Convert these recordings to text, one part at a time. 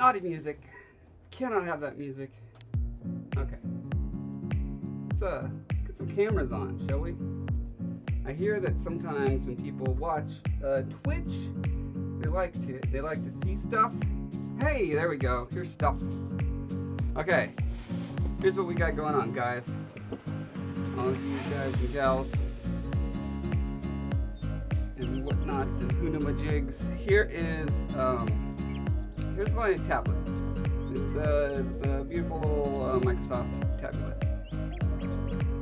Naughty music. Cannot have that music. Okay. Let's get some cameras on, shall we? I hear that sometimes when people watch Twitch, they like to see stuff. Hey, there we go. Here's stuff. Okay. Here's what we got going on, guys. All you guys and gals and whatnots and hoonamajigs. Here's my tablet. It's a beautiful little Microsoft tablet.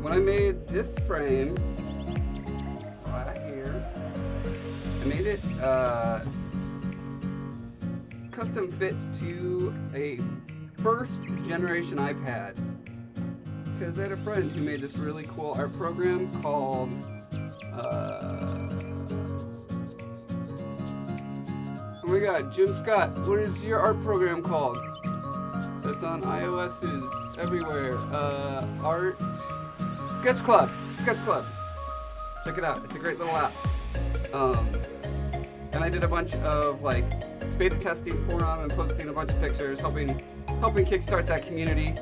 When I made this frame right here, I made it custom fit to a first generation iPad, because I had a friend who made this really cool art program called oh my god, Jim Scott, what is your art program called? That's on iOS's everywhere. Art Sketch Club. Check it out. It's a great little app. And I did a bunch of like beta testing for them and posting a bunch of pictures, helping kickstart that community.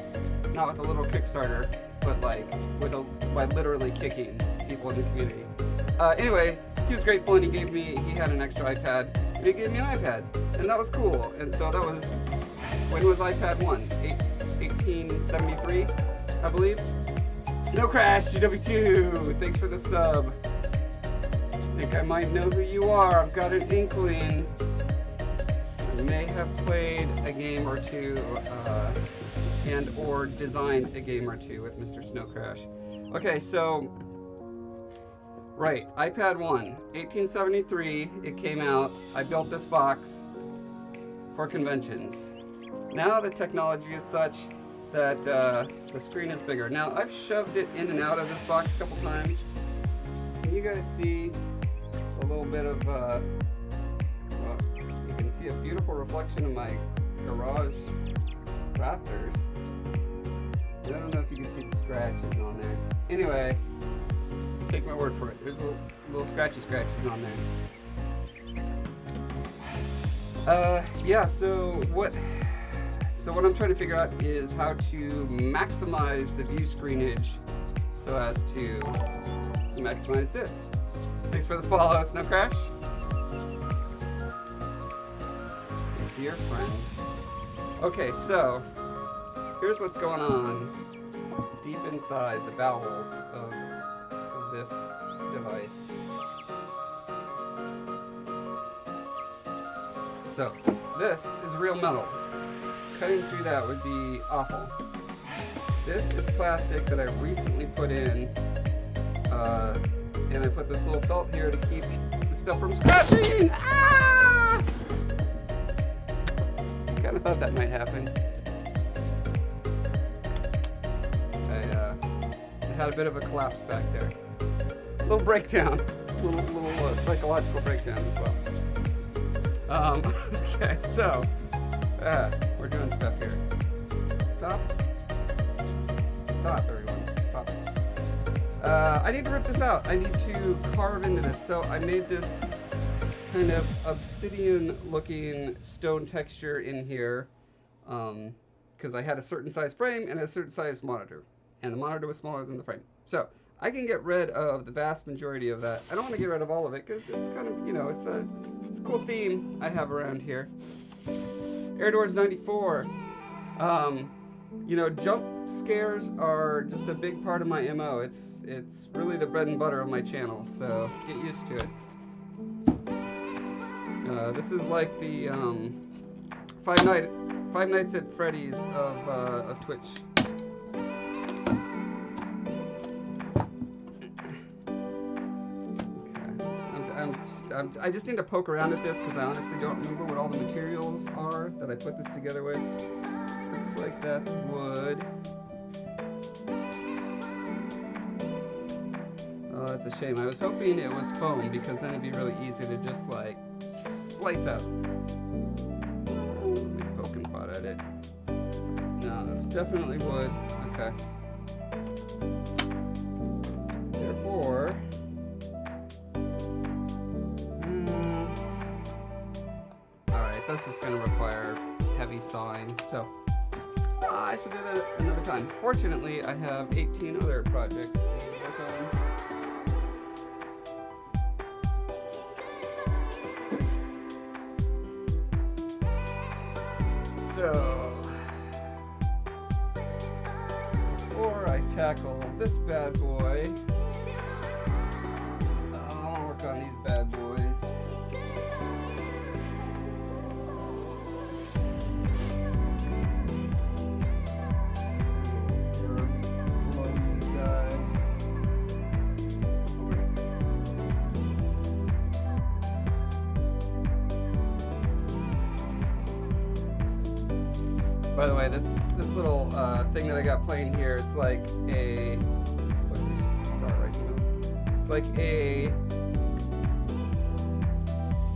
Not with a little Kickstarter, but like by literally kicking people in the community. Anyway, he was grateful, and he had an extra iPad, and he gave me an iPad, and that was cool. And so that was, when was iPad 1? 1873, I believe. Snow Crash GW2, thanks for the sub. I think I might know who you are. I've got an inkling. I may have played a game or two, and or designed a game or two with Mr. Snow Crash. Okay, so right, iPad 1, 1873, it came out. I built this box for conventions. Now the technology is such that the screen is bigger. Now I've shoved it in and out of this box a couple times. Can you guys see a little bit of, well, you can see a beautiful reflection of my garage rafters. I don't know if you can see the scratches on there. Anyway, take my word for it. There's little scratches on there. Yeah, so what I'm trying to figure out is how to maximize the view screenage so as to maximize this. Thanks for the follow, Snow Crash. Dear friend. Okay, so here's what's going on deep inside the bowels of this device. So this is real metal. Cutting through that would be awful. This is plastic that I recently put in, and I put this little felt here to keep the stuff from scratching. Ah! I kind of thought that might happen. I had a bit of a collapse back there. A little breakdown, a little psychological breakdown as well. Okay, so we're doing stuff here. Stop, everyone, stop it. I need to rip this out. I need to carve into this. So I made this kind of obsidian-looking stone texture in here, because I had a certain size frame and a certain size monitor, and the monitor was smaller than the frame. So I can get rid of the vast majority of that. I don't want to get rid of all of it because it's kind of, you know, it's a cool theme I have around here. Airdoors 94. You know, jump scares are just a big part of my MO. It's really the bread and butter of my channel, so get used to it. This is like the Five Nights at Freddy's of Twitch. I just need to poke around at this because I honestly don't remember what all the materials are that I put this together with. Looks like that's wood. Oh, that's a shame. I was hoping it was foam because then it'd be really easy to just like slice out. Let me poke and pot at it. No, that's definitely wood. Okay. Therefore, alright, that's just going to require heavy sawing. So I should do that another time. Fortunately, I have 18 other projects to work on. So before I tackle this bad boy, I'll work on these bad boys. By the way, this little thing that I got playing here, it's like a, what is just a star right now? It's like a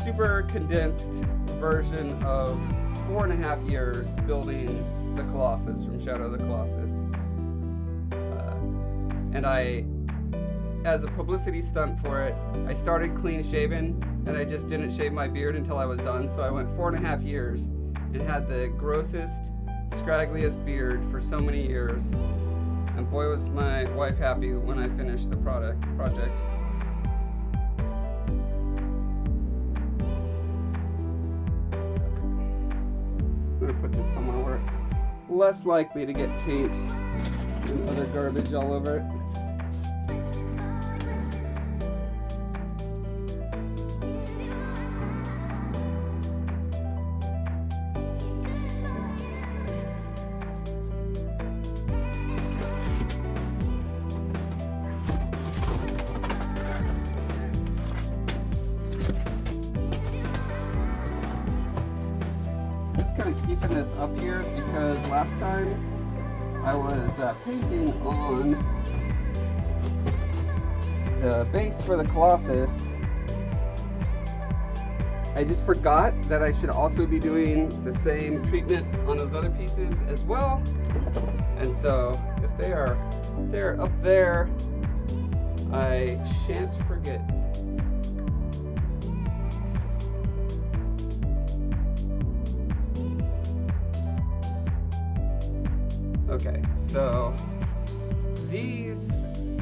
super condensed version of 4.5 years building the Colossus from Shadow of the Colossus. And I, as a publicity stunt for it, I started clean shaven and I just didn't shave my beard until I was done. So I went 4.5 years and had the grossest, scraggliest beard for so many years, and boy was my wife happy when I finished the project. I'm gonna put this somewhere where it's less likely to get paint and other garbage all over it. Kind of keeping this up here because last time I was painting on the base for the Colossus, I just forgot that I should also be doing the same treatment on those other pieces as well. And so if they're up there, I shan't forget. Okay, so these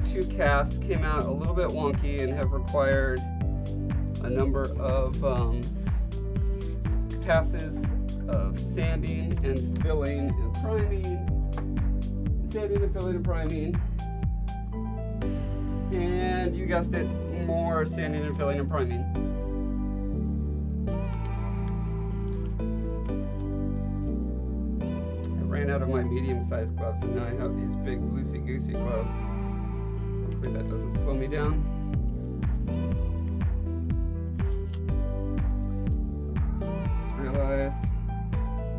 two casts came out a little bit wonky and have required a number of passes of sanding and filling and priming, sanding and filling and priming, and you guessed it, more sanding and filling and priming. Out of my medium-sized gloves, and now I have these big loosey-goosey gloves. Hopefully that doesn't slow me down. Just realized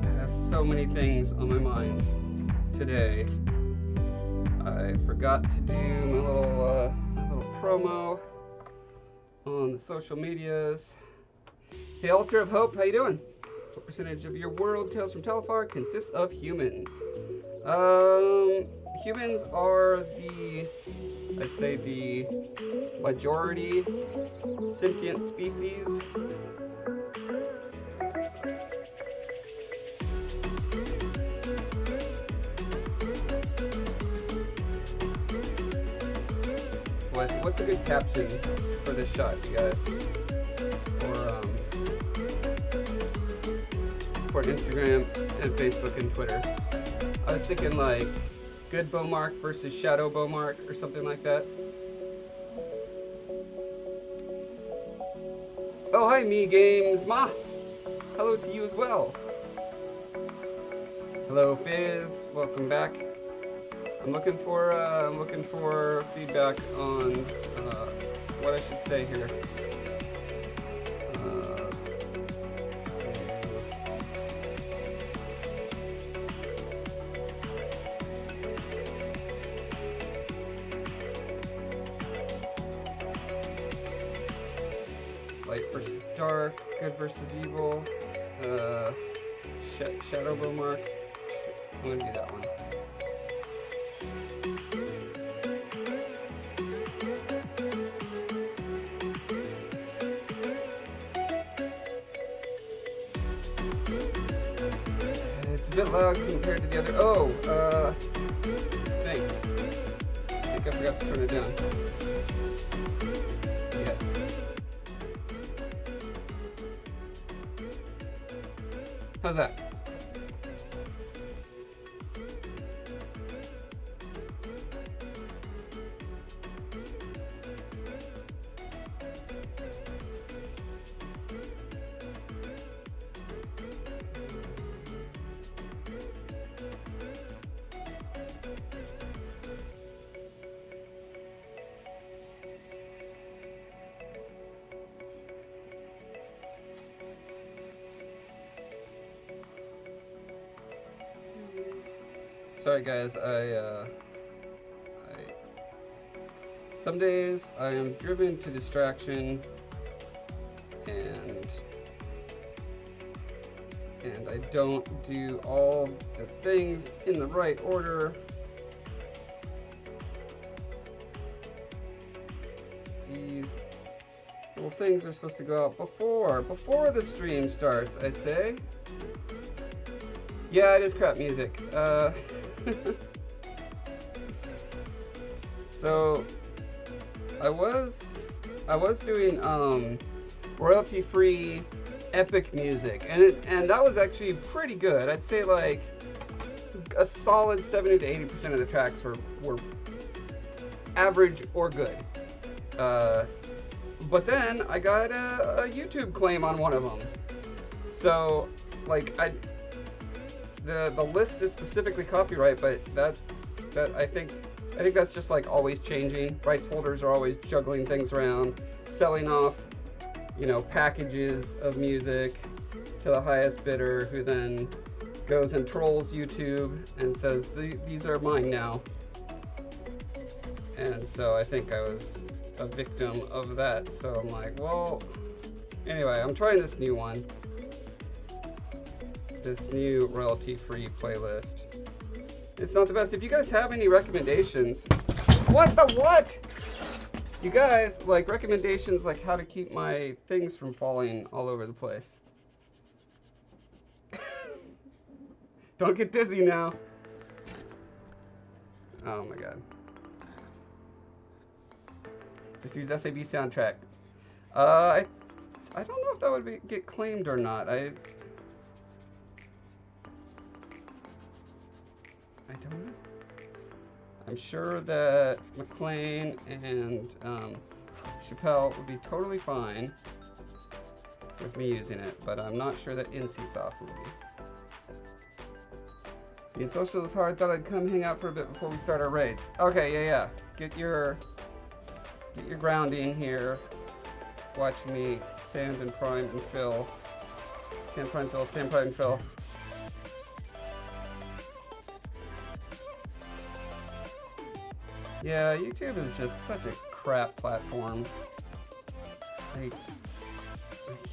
I have so many things on my mind today. I forgot to do my little promo on the social medias. Hey, Altar of Hope, how you doing? What percentage of your world, Tales from Telefar, consists of humans? Humans are I'd say the majority sentient species. What's a good caption for this shot, you guys? For Instagram and Facebook and Twitter. I was thinking like good Bowmark versus shadow Bowmark or something like that. Oh, hi, Me Games Ma. Hello to you as well. Hello, Fizz. Welcome back. I'm looking for feedback on what I should say here. Light versus dark, good versus evil, shadow Bowmark. I'm gonna do that one. It's a bit loud compared to the other. Oh, thanks. I think I forgot to turn it down. Yes. How's that? Sorry guys, some days I am driven to distraction and I don't do all the things in the right order. These little things are supposed to go out before the stream starts, I say. Yeah, it is crap music. So I was doing royalty-free epic music, and that was actually pretty good. I'd say like a solid 70 to 80% of the tracks were average or good. But then I got a YouTube claim on one of them. So like the list is specifically copyright, but I think that's just like always changing. Rights holders are always juggling things around, selling off, you know, packages of music to the highest bidder, who then goes and trolls YouTube and says these are mine now. And so I think I was a victim of that. So I'm like, well, anyway, I'm trying this new one. This new royalty-free playlist. It's not the best. If you guys have any recommendations, what the what? You guys, like recommendations like how to keep my things from falling all over the place. Don't get dizzy now. Oh my god. Just use SAB soundtrack. I don't know if that would get claimed or not. I don't know. I'm sure that McLean and Chappelle would be totally fine with me using it, but I'm not sure that NCSoft would be. Being social is hard. Thought I'd come hang out for a bit before we start our raids. Okay, yeah. Get your grounding here. Watch me sand and prime and fill. Sand, prime, fill, sand, prime, and fill. Yeah, YouTube is just such a crap platform. Like,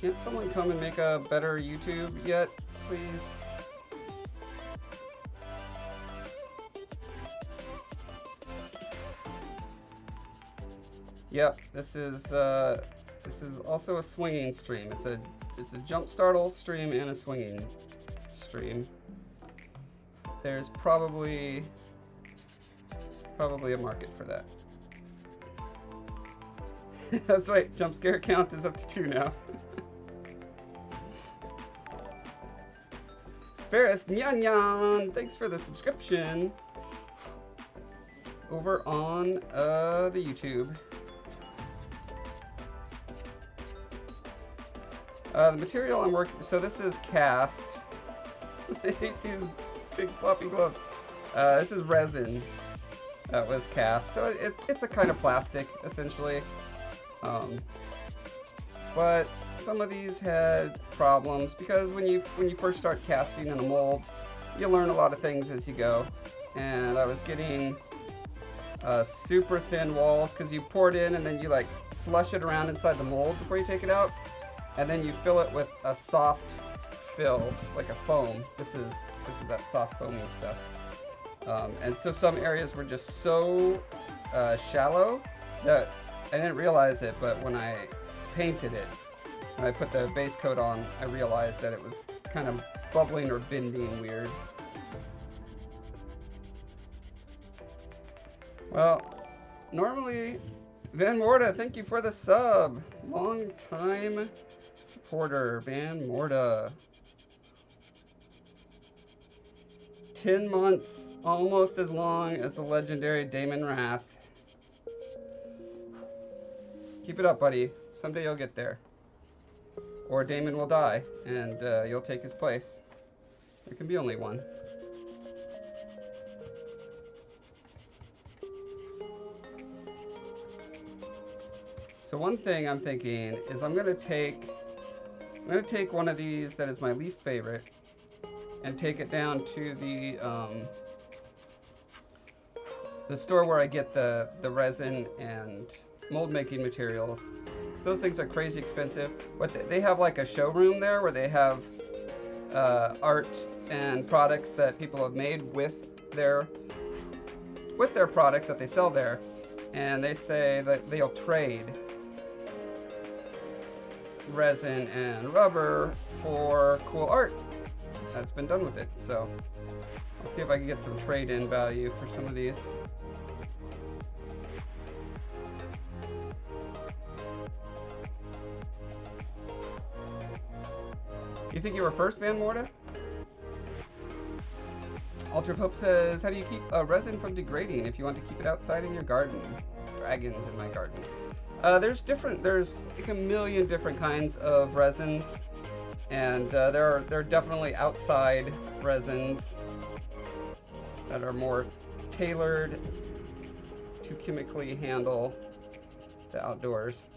can't someone come and make a better YouTube yet, please? Yep, this is also a swinging stream. It's a jump startle stream and a swinging stream. There's probably a market for that. That's right, jump scare count is up to 2 now. Ferris Nyan Nyan, thanks for the subscription over on the YouTube. The material I'm working, so this is cast. I hate these big floppy gloves. This is resin that was cast, so it's a kind of plastic essentially. But some of these had problems because when you first start casting in a mold, you learn a lot of things as you go. And I was getting super thin walls because you pour it in and then you like slush it around inside the mold before you take it out, and then you fill it with a soft fill, like a foam. This is that soft foamy stuff. And so some areas were just so shallow that I didn't realize it, but when I painted it, when I put the base coat on, I realized that it was kind of bubbling or bending weird. Well, normally, Van Morta, thank you for the sub. Long time supporter, Van Morta. 10 months, almost as long as the legendary Damon Wrath. Keep it up, buddy. Someday you'll get there. Or Damon will die, and you'll take his place. There can be only one. So one thing I'm thinking is I'm gonna take one of these that is my least favorite and take it down to the store where I get the resin and mold making materials. Because those things are crazy expensive. But they have like a showroom there where they have art and products that people have made with their products that they sell there. And they say that they'll trade resin and rubber for cool art that's been done with it. So I'll see if I can get some trade-in value for some of these. You think you were first, Van Morta? Ultra Pope says, how do you keep resin from degrading if you want to keep it outside in your garden? Dragons in my garden. There's like a million different kinds of resins, and there are definitely outside resins that are more tailored to chemically handle the outdoors.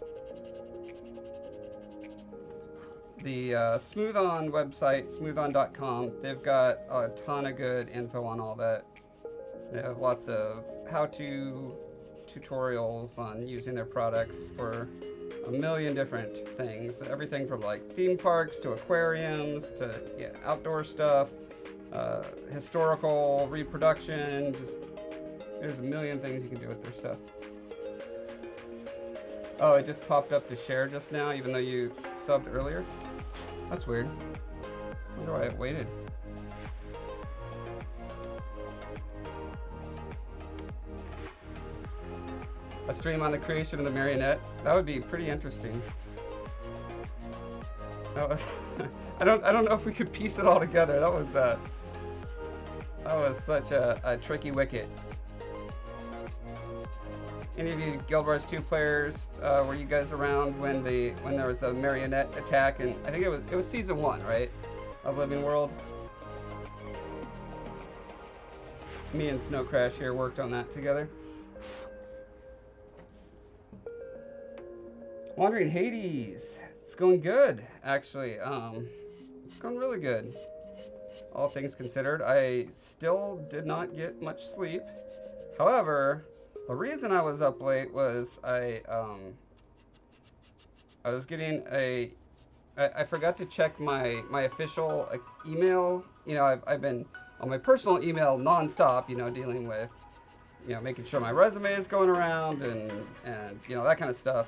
The Smooth On website, smoothon.com, they've got a ton of good info on all that. They have lots of how-to tutorials on using their products for a million different things. Everything from like theme parks to aquariums to outdoor stuff, historical reproduction, just there's a million things you can do with their stuff. Oh, it just popped up to share just now, even though you subbed earlier. That's weird. I wonder why it waited. A stream on the creation of the marionette. That would be pretty interesting. That was I don't know if we could piece it all together. That was such a tricky wicket. Any of you Guild Wars 2 players, were you guys around when there was a marionette attack? And I think it was season 1, right, of Living World. Me and Snow Crash here worked on that together. Wandering Hades. It's going good, actually. It's going really good. All things considered, I still did not get much sleep. However, the reason I was up late was I was getting I forgot to check my official email. You know, I've been on my personal email nonstop, you know, dealing with, you know, making sure my resume is going around and you know, that kind of stuff.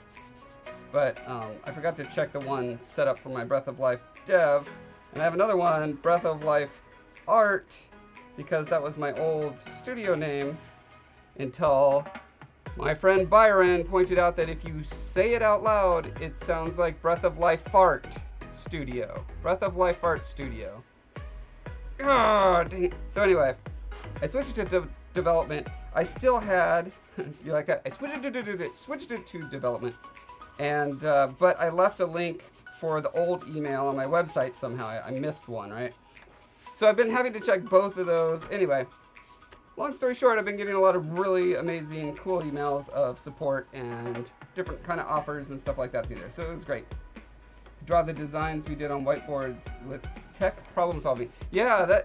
But I forgot to check the one set up for my Breath of Life dev, and I have another one, Breath of Life Art, because that was my old studio name until my friend Byron pointed out that if you say it out loud, it sounds like Breath of Life Fart Studio. Breath of Life Art Studio. Oh, dang. So anyway, I switched it to development. I still had, you like that? I switched it to development. And, but I left a link for the old email on my website somehow. I missed one, right? So I've been having to check both of those. Anyway, long story short, I've been getting a lot of really amazing, cool emails of support and different kind of offers and stuff like that through there. So it was great. Draw the designs we did on whiteboards with tech problem solving. Yeah,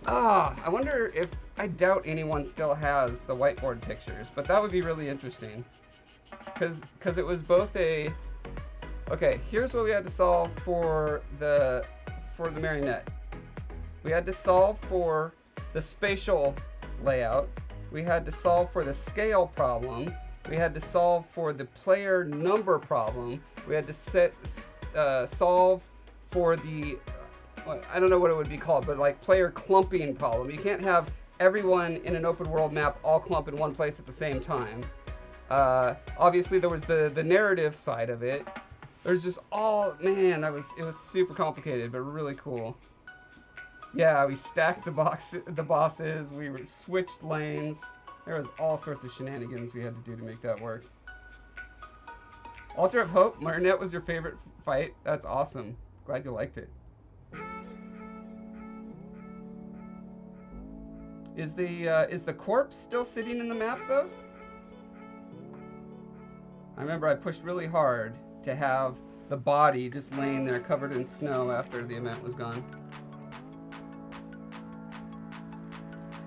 I wonder if, I doubt anyone still has the whiteboard pictures, but that would be really interesting. Because it was both okay, here's what we had to solve for the marionette. We had to solve for the spatial layout. We had to solve for the scale problem. We had to solve for the player number problem. We had to solve for the, I don't know what it would be called, but like player clumping problem. You can't have everyone in an open world map all clump in one place at the same time. Obviously there was the narrative side of it. There's just man, it was super complicated, but really cool. Yeah, we stacked the bosses, we switched lanes. There was all sorts of shenanigans we had to do to make that work. Altar of Hope, Marionette was your favorite fight? That's awesome. Glad you liked it. Is the corpse still sitting in the map though? I remember I pushed really hard to have the body just laying there covered in snow after the event was gone.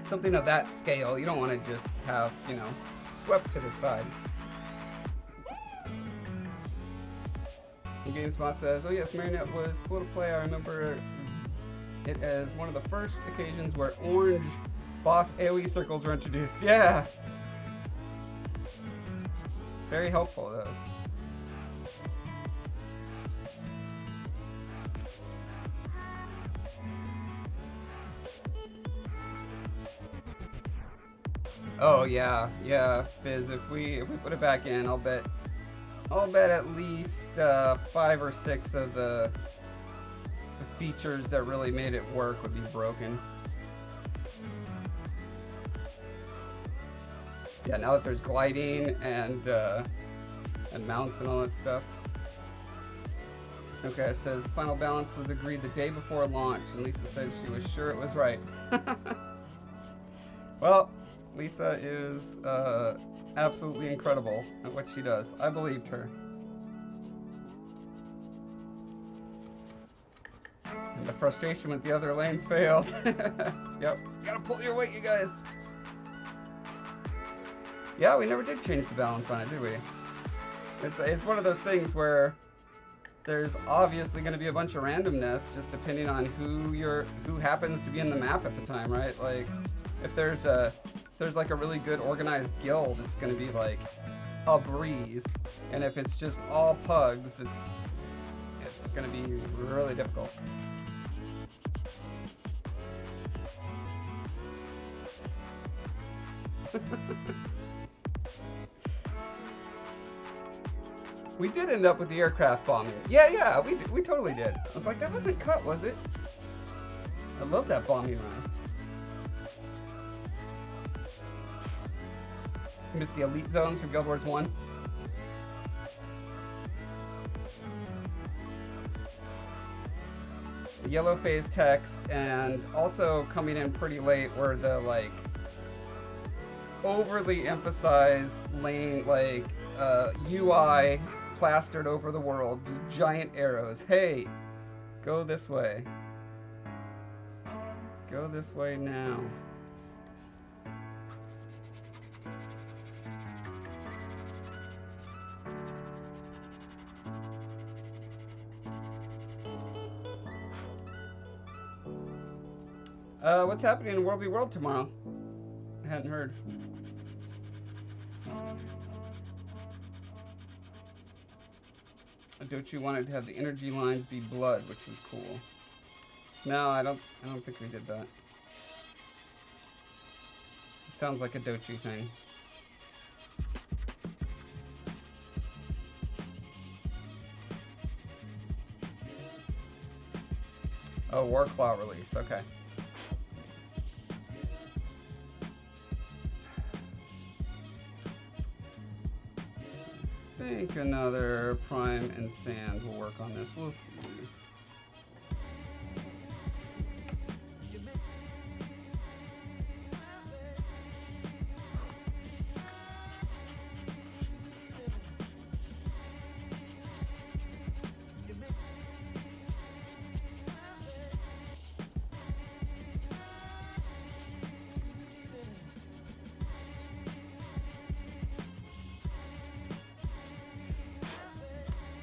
Something of that scale, you don't want to just have, you know, swept to the side. The GameSpot says, oh yes, Marionette was cool to play. I remember it as one of the first occasions where orange boss AoE circles were introduced. Yeah! Very helpful, those. Oh yeah, yeah, Fizz. If we put it back in, I'll bet at least 5 or 6 of the features that really made it work would be broken. Yeah, now that there's gliding and mounts and all that stuff. Snowcash says the final balance was agreed the day before launch, and Lisa said she was sure it was right. Well, Lisa is absolutely incredible at what she does. I believed her. And the frustration with the other lanes failed. Yep, gotta pull your weight, you guys. Yeah, we never did change the balance on it, did we? It's one of those things where there's obviously going to be a bunch of randomness just depending on who happens to be in the map at the time, right? Like if there's like a really good organized guild, it's going to be like a breeze, and if it's just all pugs, it's going to be really difficult. We did end up with the aircraft bombing. Yeah, we totally did. I was like, that wasn't cut, was it? I love that bombing run. You missed the elite zones from Guild Wars 1. The yellow phase text, and also coming in pretty late were the like overly emphasized lane, like UI plastered over the world, just giant arrows. Hey, go this way. Go this way now. What's happening in World v World tomorrow? I hadn't heard. Dochi wanted to have the energy lines be blood, which was cool. No, I don't think we did that. It sounds like a Dochi thing. Oh, Warclaw release, okay. I think another Prime and Sand will work on this. We'll see.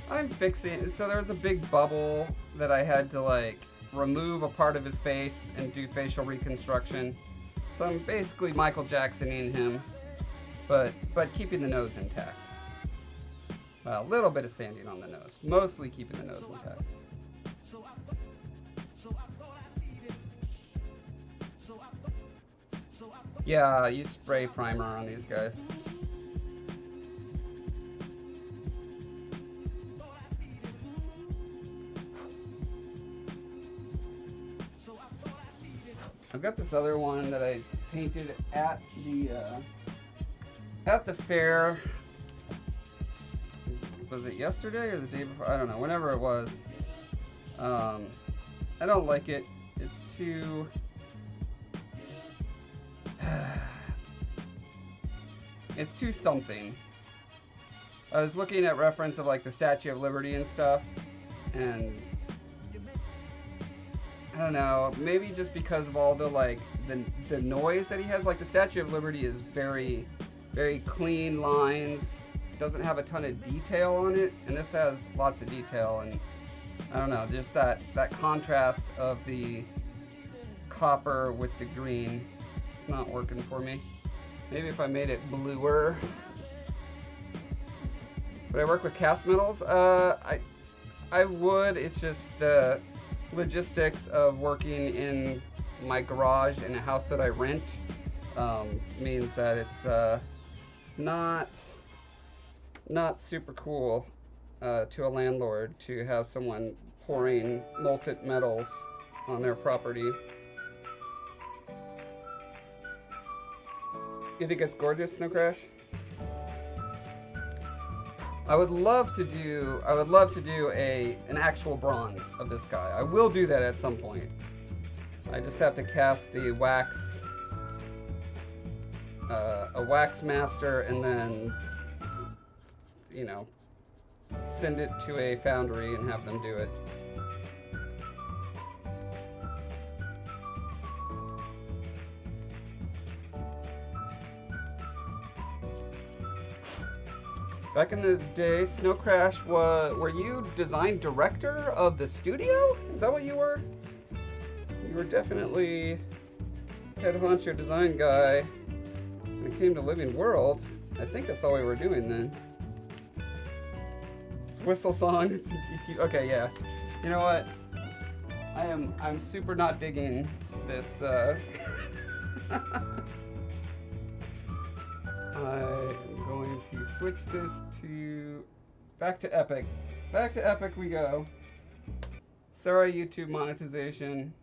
I'm fixing, so there was a big bubble that I had to like remove a part of his face and do facial reconstruction. So I'm basically Michael Jacksoning him, but keeping the nose intact. Well, a little bit of sanding on the nose, mostly keeping the nose intact. Yeah, use spray primer on these guys. I've got this other one that I painted at the fair. Was it yesterday or the day before? I don't know. Whenever it was. I don't like it. It's too... it's too something. I was looking at reference of like the Statue of Liberty and stuff, and I don't know, maybe just because of all the like the noise that he has. Like the Statue of Liberty is very, very clean lines, doesn't have a ton of detail on it, and this has lots of detail, and I don't know, just that contrast of the copper with the green, it's not working for me. Maybe if I made it bluer. Would I work with cast metals? I would. It's just the logistics of working in my garage in a house that I rent means that it's not super cool to a landlord to have someone pouring molten metals on their property. You think it's gorgeous, Snow Crash? I would love to do an actual bronze of this guy. I will do that at some point. I just have to cast the wax, a wax master, and then, you know, send it to a foundry and have them do it. Back in the day, Snow Crash, were you design director of the studio? Is that what you were? You were definitely head honcho design guy when it came to Living World. I think that's all we were doing then. It's whistle song. It's ET. Okay, yeah. You know what? I'm super not digging this. I'm going to switch this to back to Epic. Back to Epic we go. Sorry, YouTube monetization,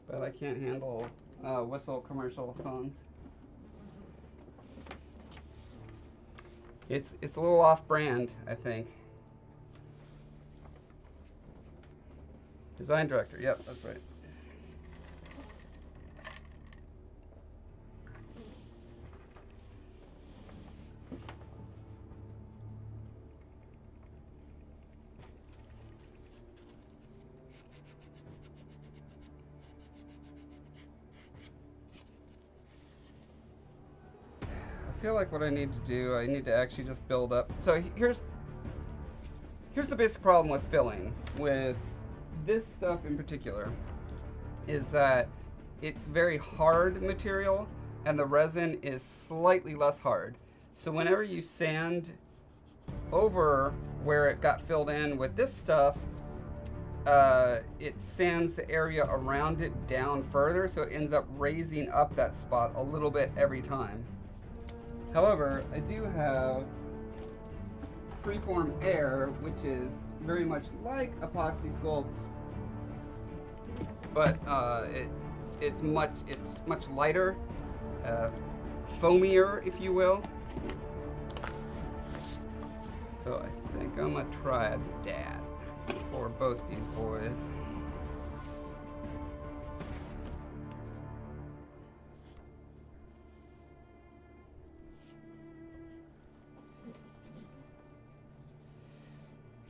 but I can't handle whistle commercial songs. It's a little off-brand, I think. Design director. Yep, that's right. I feel like what I need to do, I need to actually just build up. So here's the basic problem with filling, with this stuff in particular, is that it's very hard material and the resin is slightly less hard. So whenever you sand over where it got filled in with this stuff, it sands the area around it down further, so it ends up raising up that spot a little bit every time. However, I do have freeform air, which is very much like epoxy sculpt, but it's much lighter, foamier, if you will. So I think I'm gonna try that for both these boys.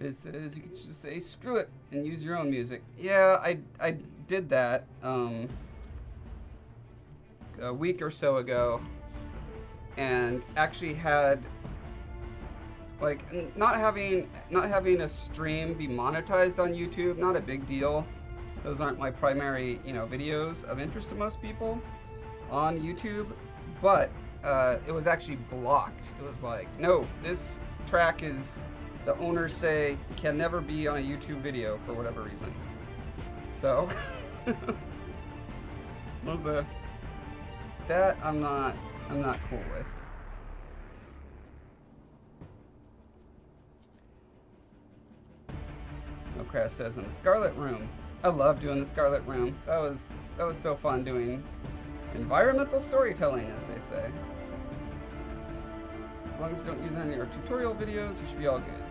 It says you can just say screw it and use your own music. Yeah, I did that a week or so ago, and actually had like not having a stream be monetized on YouTube, not a big deal. Those aren't my primary, you know, videos of interest to most people on YouTube, but it was actually blocked. It was like, no, this track is, the owners say, can never be on a YouTube video for whatever reason. So, it was That I'm not cool with. Snow Crash says in the Scarlet Room. I love doing the Scarlet Room. That was so fun doing environmental storytelling, as they say. As long as you don't use any of our tutorial videos, you should be all good.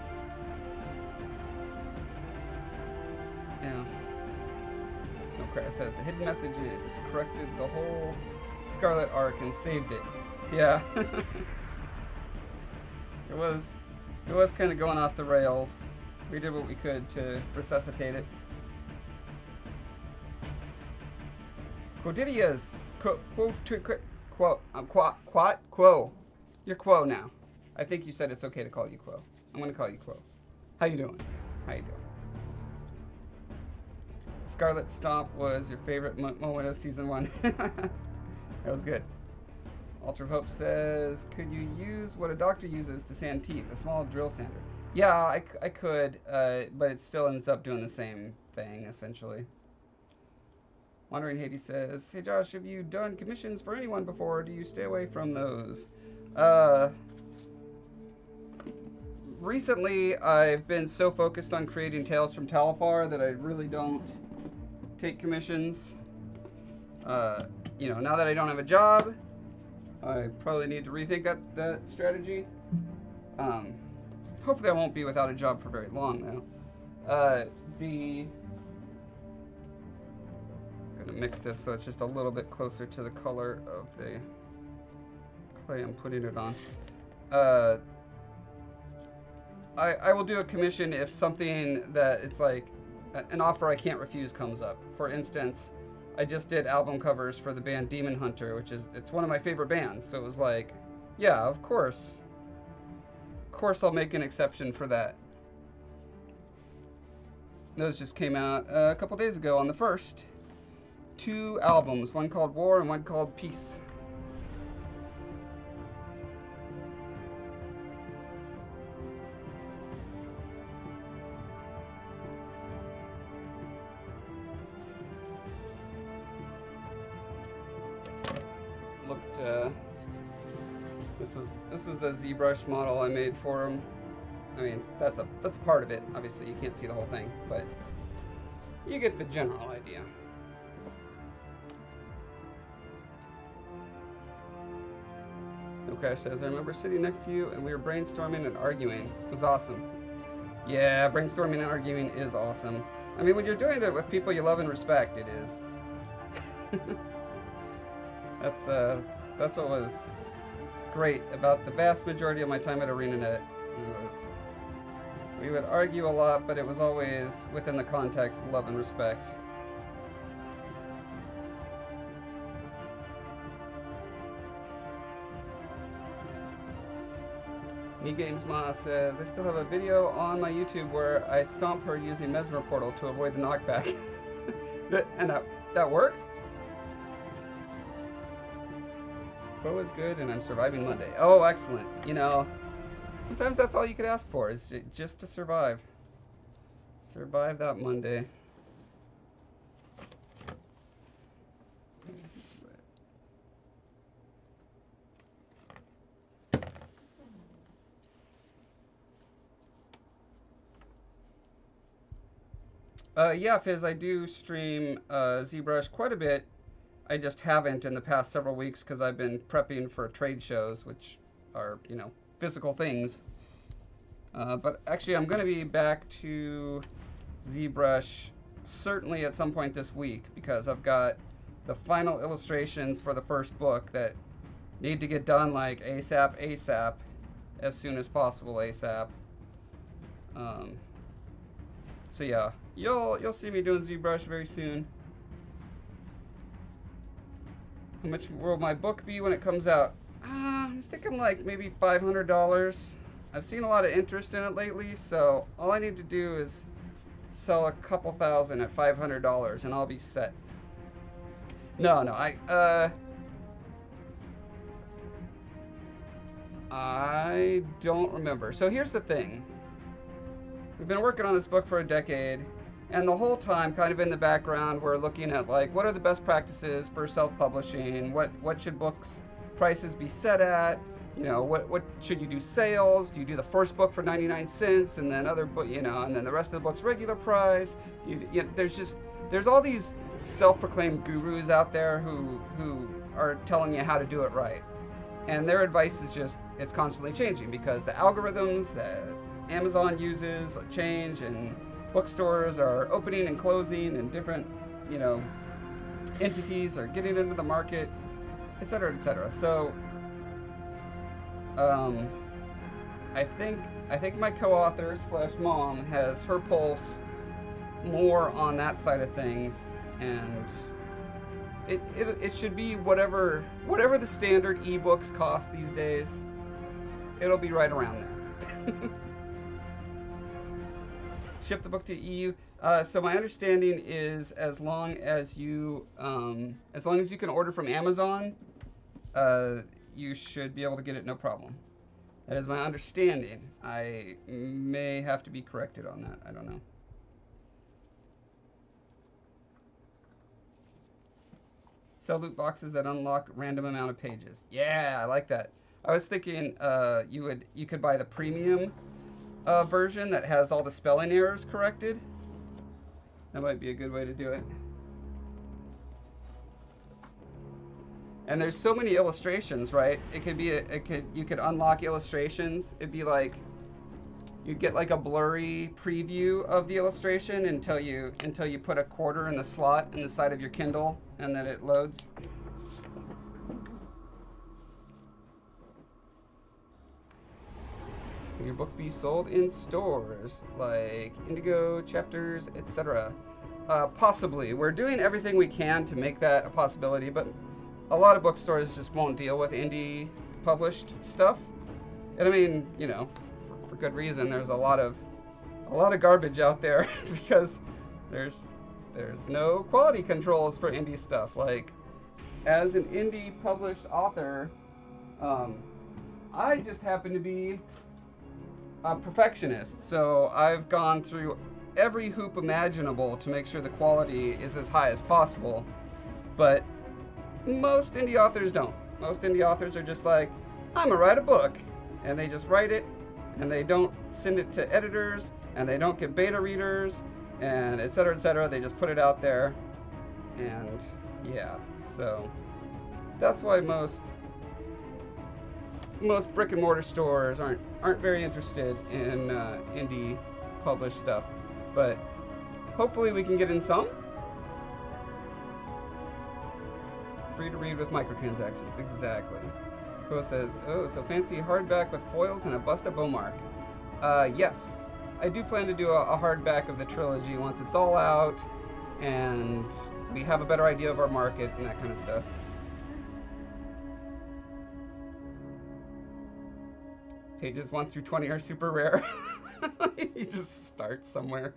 Yeah. Snow Crash says the hidden messages corrected the whole Scarlet arc and saved it. Yeah. It was kind of going off the rails. We did what we could to resuscitate it. Quodidius, Quo. You're Quo now. I think you said it's okay to call you Quo. I'm gonna call you Quo. How you doing? How you doing? Scarlet Stomp was your favorite moment of season 1. That was good. Ultra Hope says, could you use what a doctor uses to sand teeth, a small drill sander? Yeah, I could, but it still ends up doing the same thing, essentially. Wandering Hades says, hey Josh, have you done commissions for anyone before, or do you stay away from those? Recently, I've been so focused on creating Tales from Talifar that I really don't take commissions. You know, now that I don't have a job, I probably need to rethink that strategy. Hopefully I won't be without a job for very long, though. I'm gonna mix this so it's just a little bit closer to the color of the clay I'm putting it on. I will do a commission if something that it's like an offer I can't refuse comes up. For instance, I just did album covers for the band Demon Hunter, it's one of my favorite bands. So it was like, yeah, of course I'll make an exception for that. Those just came out a couple days ago on the 1st. 2 albums, one called War and one called Peace. This is the ZBrush model I made for him. I mean, that's part of it. Obviously, you can't see the whole thing, but you get the general idea. Snow Crash says, I remember sitting next to you and we were brainstorming and arguing. It was awesome. Yeah, brainstorming and arguing is awesome. I mean, when you're doing it with people you love and respect, it is. That's what was great about the vast majority of my time at ArenaNet. We would argue a lot, but it was always within the context of love and respect. MeGamesMa says, I still have a video on my YouTube where I stomp her using Mesmer Portal to avoid the knockback. And that worked? Faux is good, and I'm surviving Monday. Oh, excellent. You know, sometimes that's all you could ask for, is just to survive. Survive that Monday. Yeah, Fizz, I do stream ZBrush quite a bit. I just haven't in the past several weeks because I've been prepping for trade shows, which are, you know, physical things. But actually, I'm going to be back to ZBrush certainly at some point this week because I've got the final illustrations for the first book that need to get done like ASAP, as soon as possible ASAP. So yeah, you'll see me doing ZBrush very soon. How much will my book be when it comes out? I'm thinking like maybe $500. I've seen a lot of interest in it lately, so all I need to do is sell a couple thousand at $500 and I'll be set. No, I don't remember. So here's the thing. We've been working on this book for a decade. And the whole time, kind of in the background, we're looking at like what are the best practices for self-publishing? What should books prices be set at? You know, what should you do sales? Do you do the first book for 99 cents and then other book, you know, and then the rest of the book's regular price? There's all these self-proclaimed gurus out there who are telling you how to do it right. And their advice is just, it's constantly changing because the algorithms that Amazon uses change, and bookstores are opening and closing, and different, you know, entities are getting into the market, etc., etc. So I think my co-author / mom has her pulse more on that side of things, and it should be whatever the standard ebooks cost these days. It'll be right around there. Ship the book to EU. So my understanding is as long as you can order from Amazon, you should be able to get it no problem. That is my understanding. I may have to be corrected on that. I don't know. Sell loot boxes that unlock random amount of pages. Yeah, I like that. I was thinking you could buy the premium version that has all the spelling errors corrected. That might be a good way to do it. And there's so many illustrations, right? It could be you could unlock illustrations. It'd be like you'd get like a blurry preview of the illustration until you put a quarter in the slot in the side of your Kindle, and then it loads. Will your book be sold in stores like Indigo, Chapters, etc.? Possibly. We're doing everything we can to make that a possibility, but a lot of bookstores just won't deal with indie published stuff. And I mean, you know, for good reason. There's a lot of garbage out there because there's no quality controls for indie stuff. Like, as an indie published author, I just happen to be a perfectionist, so I've gone through every hoop imaginable to make sure the quality is as high as possible. But most indie authors don't. Most indie authors are just like, I'm gonna write a book, and they just write it, and they don't send it to editors, and they don't get beta readers, and etc., etc. They just put it out there, and yeah. So that's why most brick and mortar stores aren't very interested in indie published stuff. But hopefully we can get in some. Free to read with microtransactions, exactly. Ko says, oh, so fancy hardback with foils and a bust of Bowmark. Yes, I do plan to do a hardback of the trilogy once it's all out and we have a better idea of our market and that kind of stuff. Pages 1 through 20 are super rare. You just start somewhere.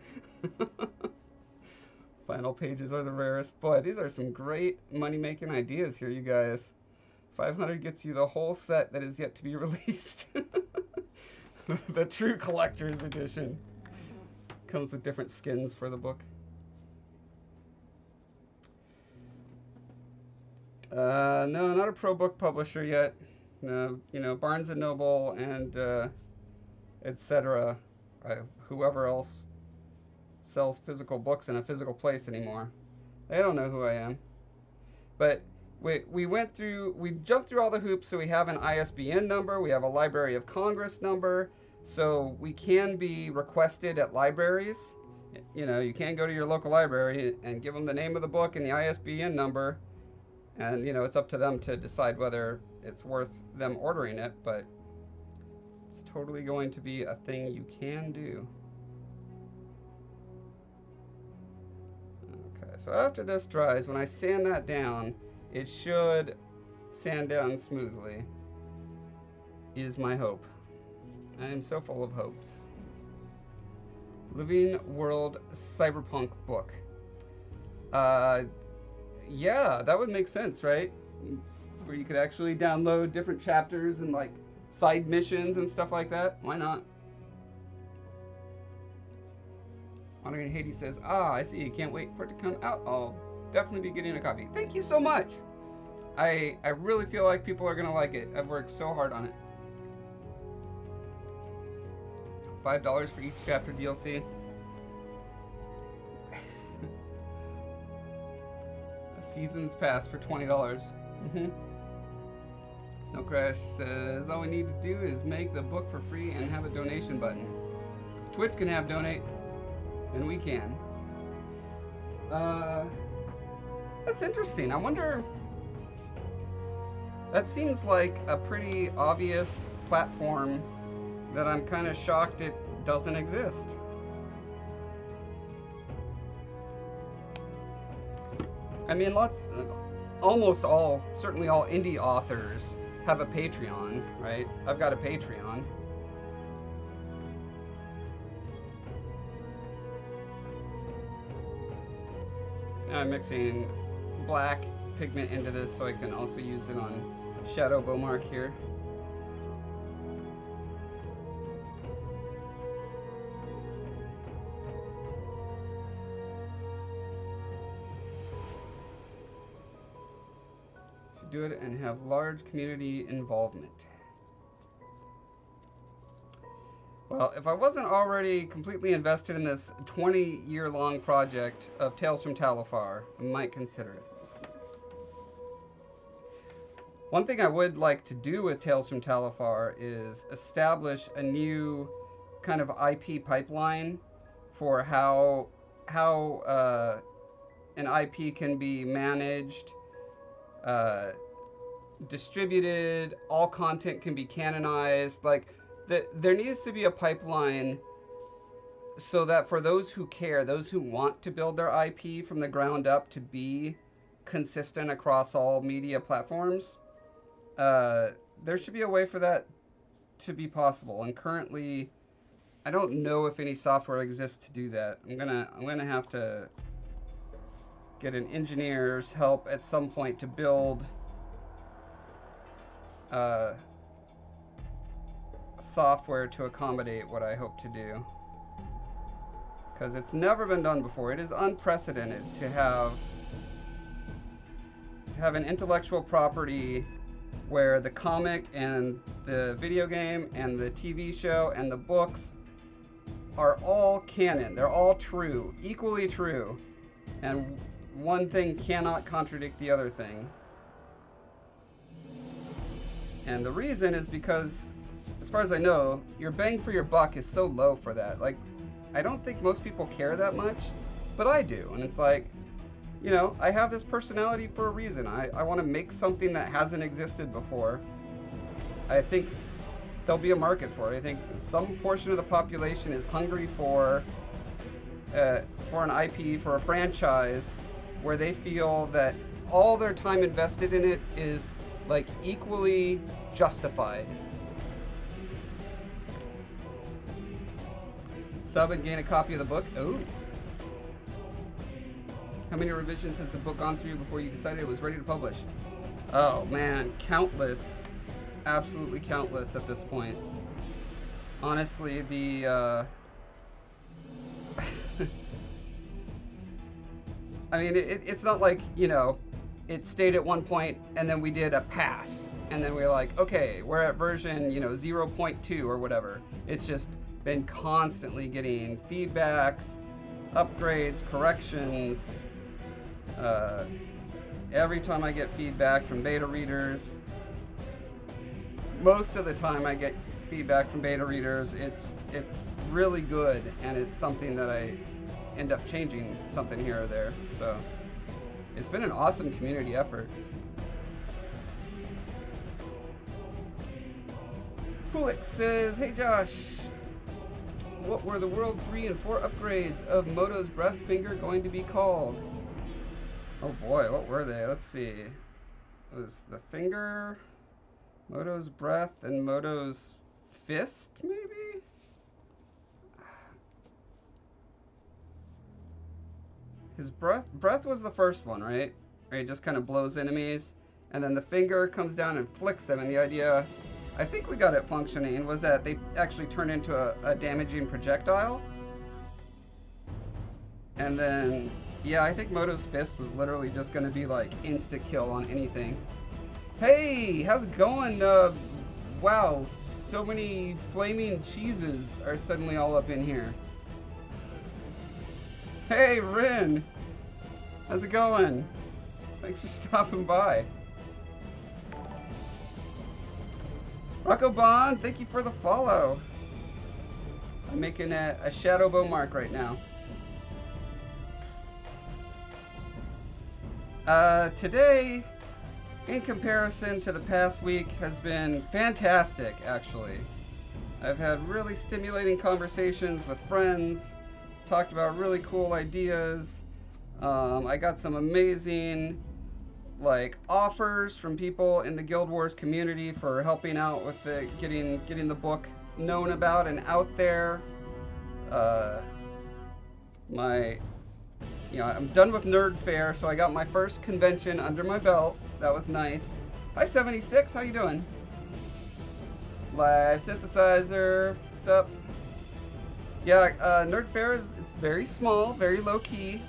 Final pages are the rarest. Boy, these are some great money-making ideas here, you guys. 500 gets you the whole set that is yet to be released. The true collector's edition. Comes with different skins for the book. No, not a pro book publisher yet. No, you know, Barnes & Noble and etc. Whoever else sells physical books in a physical place anymore. They don't know who I am. But we jumped through all the hoops, so we have an ISBN number, we have a Library of Congress number, so we can be requested at libraries. You know, you can go to your local library and give them the name of the book and the ISBN number, and you know, it's up to them to decide whether it's worth them ordering it, but it's totally going to be a thing you can do. Okay, so after this dries, when I sand that down, it should sand down smoothly, is my hope. I am so full of hopes. Living World Cyberpunk book. Yeah, that would make sense, right? Where you could actually download different chapters and like side missions and stuff like that. Why not? Honoring Haiti says, ah, I see. Can't wait for it to come out. I'll definitely be getting a copy. Thank you so much. I really feel like people are going to like it. I've worked so hard on it. $5 for each chapter DLC. A season's pass for $20. Mm-hmm. Snow Crash says, all we need to do is make the book for free and have a donation button. Twitch can have donate, and we can. That's interesting. I wonder... That seems like a pretty obvious platform that I'm kind of shocked it doesn't exist. I mean, almost all, certainly all indie authors have a Patreon, right? I've got a Patreon. Now I'm mixing black pigment into this so I can also use it on Shadow Bowmark here. Should do it and have large community involvement. Well, if I wasn't already completely invested in this 20-year-long project of Tales from Talifar, I might consider it. One thing I would like to do with Tales from Talifar is establish a new kind of IP pipeline for how an IP can be managed, distributed, all content can be canonized. Like, there needs to be a pipeline so that for those who care, those who want to build their IP from the ground up to be consistent across all media platforms, there should be a way for that to be possible. And currently, I don't know if any software exists to do that. I'm gonna have to get an engineer's help at some point to build software to accommodate what I hope to do, because it's never been done before. It is unprecedented to have an intellectual property where the comic and the video game and the TV show and the books are all canon. They're all true, equally true, and one thing cannot contradict the other thing. And the reason is because, as far as I know, your bang for your buck is so low for that. Like, I don't think most people care that much, but I do. And it's like, you know, I have this personality for a reason. I want to make something that hasn't existed before. I think there'll be a market for it. I think some portion of the population is hungry for an IP, for a franchise, where they feel that all their time invested in it is, like, equally justified. Sub and gain a copy of the book. Oh. How many revisions has the book gone through before you decided it was ready to publish? Oh man, countless. Absolutely countless at this point. Honestly, the I mean, it's not like, you know, it stayed at one point and then we did a pass and then we were like, okay, we're at version, you know, 0.2 or whatever. It's just been constantly getting feedbacks, upgrades, corrections. Every time I get feedback from beta readers, most of the time I get feedback from beta readers, it's really good, and it's something that I end up changing something here or there. So it's been an awesome community effort. Pulix says, hey Josh, what were the World 3 and 4 upgrades of Moto's Breath Finger going to be called? Oh boy, what were they? Let's see. It was the Finger, Moto's Breath, and Moto's Fist, maybe? His breath was the first one, right? Where he just kind of blows enemies, and then the Finger comes down and flicks them, and the idea, I think we got it functioning, was that they actually turn into a damaging projectile. And then, yeah, I think Moto's Fist was literally just going to be like insta-kill on anything. Hey, how's it going? Wow, so many flaming cheeses are suddenly all up in here. Hey, Rin! How's it going? Thanks for stopping by. Rocco Bond, thank you for the follow. I'm making a shadow Bowmark right now. Today, in comparison to the past week, has been fantastic, actually. I've had really stimulating conversations with friends, talked about really cool ideas. I got some amazing offers from people in the Guild Wars community for helping out with the getting the book known about and out there. I'm done with Nerd Fair, so I got my first convention under my belt. That was nice. Hi 76, how you doing? Live Synthesizer, what's up? Yeah, Nerd Fair it's very small, very low key,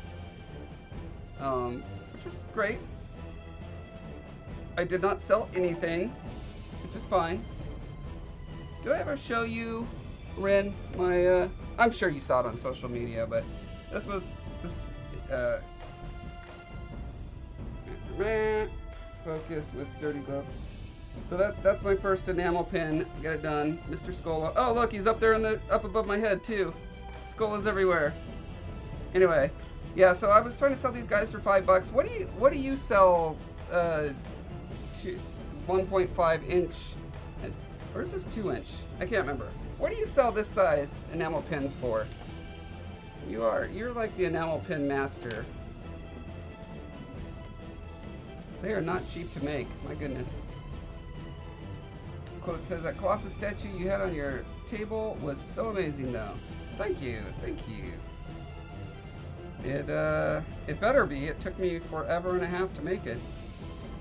which is great. I did not sell anything, which is fine. Did I ever show you, Rin, my, I'm sure you saw it on social media, but this focus with dirty gloves. So that's my first enamel pin. Get it done. Mr. Scola. Oh, look, he's up there up above my head, too. Scola's everywhere. Anyway, yeah, so I was trying to sell these guys for $5. What do you sell, 1.5 inch, or is this 2 inch? I can't remember. What do you sell this size enamel pins for? You're like the enamel pin master. They are not cheap to make, my goodness. Quote says that Colossus statue you had on your table was so amazing though. Thank you, thank you. It better be. It took me forever and a half to make it.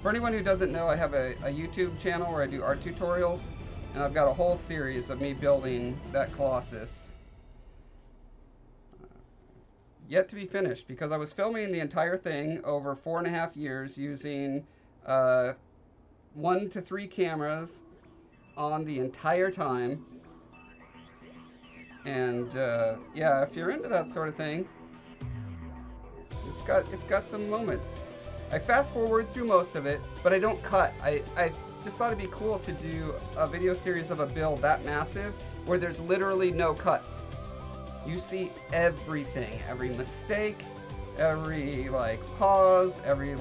For anyone who doesn't know, I have a YouTube channel where I do art tutorials, and I've got a whole series of me building that Colossus. Yet to be finished, because I was filming the entire thing over 4.5 years using 1 to 3 cameras on the entire time. And yeah, if you're into that sort of thing, it's got some moments. I fast forward through most of it, but I don't cut. I just thought it'd be cool to do a video series of a build that massive where there's literally no cuts. You see everything, every mistake, every pause, every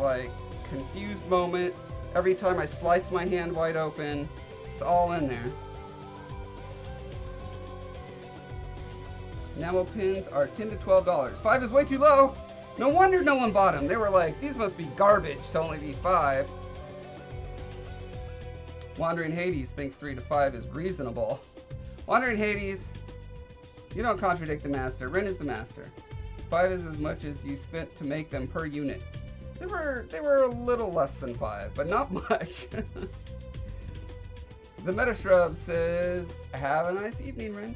confused moment, every time I slice my hand wide open, it's all in there. Enamel pins are $10 to $12. $5 is way too low. No wonder no one bought them. They were like, these must be garbage to only be $5. Wandering Hades thinks 3 to 5 is reasonable. Wandering Hades, you don't contradict the master. Ren is the master. 5 is as much as you spent to make them per unit. They were a little less than 5, but not much. The Meta Shrub says, have a nice evening, Ren.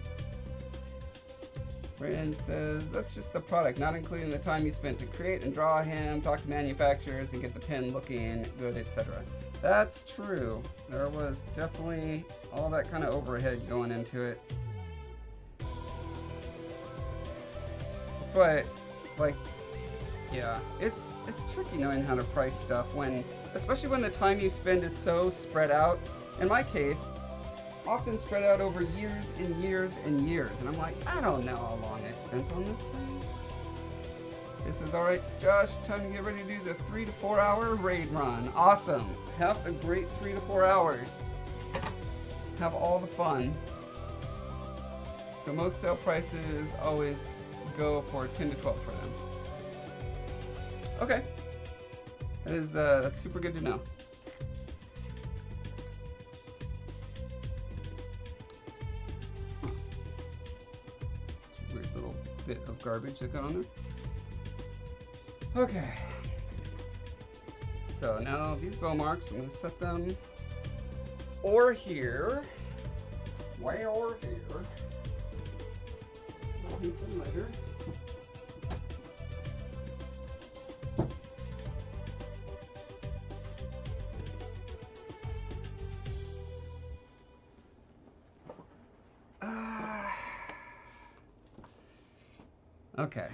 Ren says, that's just the product, not including the time you spent to create and draw him, talk to manufacturers, and get the pin looking good, etc. That's true. There was definitely all that kind of overhead going into it. That's why, yeah, it's tricky knowing how to price stuff especially when the time you spend is so spread out. In my case, often spread out over years and years and years, and I'm like, I don't know how long I spent on this thing. This is all right, Josh. Time to get ready to do the 3 to 4 hour raid run. Awesome. Have a great 3 to 4 hours. Have all the fun. So most sale prices always go for 10 to 12 for them. Okay. That's super good to know. Weird little bit of garbage that got on there. Okay. So now these Bowmarks, I'm going to set them or here. Way over here. I'll keep them later. Okay.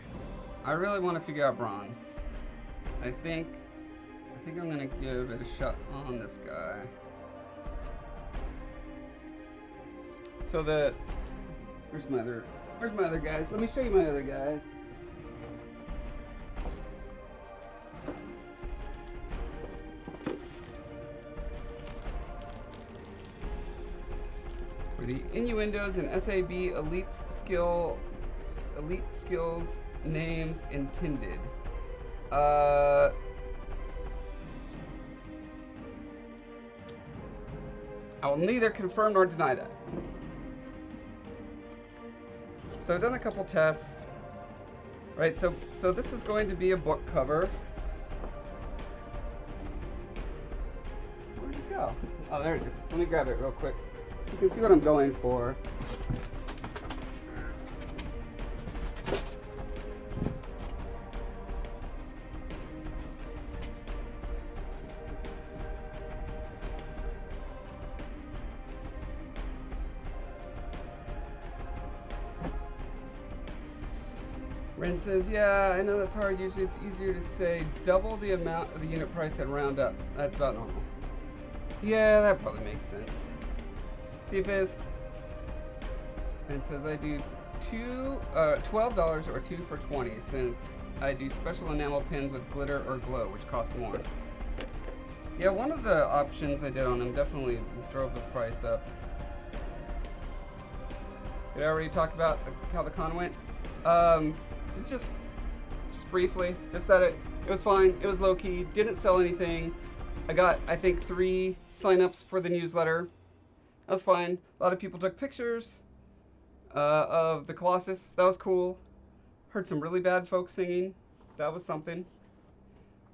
I really want to figure out bronze. I think I'm gonna give it a shot on this guy. So where's my other guys? Let me show you my other guys. For the innuendos and SAB elite skills names intended. I will neither confirm nor deny that. So I've done a couple tests. Right, so this is going to be a book cover. Where'd it go? Oh, there it is. Let me grab it real quick so you can see what I'm going for. Ren says, yeah, I know that's hard. Usually it's easier to say double the amount of the unit price and round up. That's about normal. Yeah, that probably makes sense. See if it's. Ren says, I do $12 or 2 for 20 since I do special enamel pins with glitter or glow, which costs more. Yeah, one of the options I did on them definitely drove the price up. Did I already talk about how the con went? Just briefly, just that it was fine. It was low key. Didn't sell anything. I got, I think, 3 signups for the newsletter. That was fine. A lot of people took pictures of the Colossus. That was cool. Heard some really bad folk singing. That was something.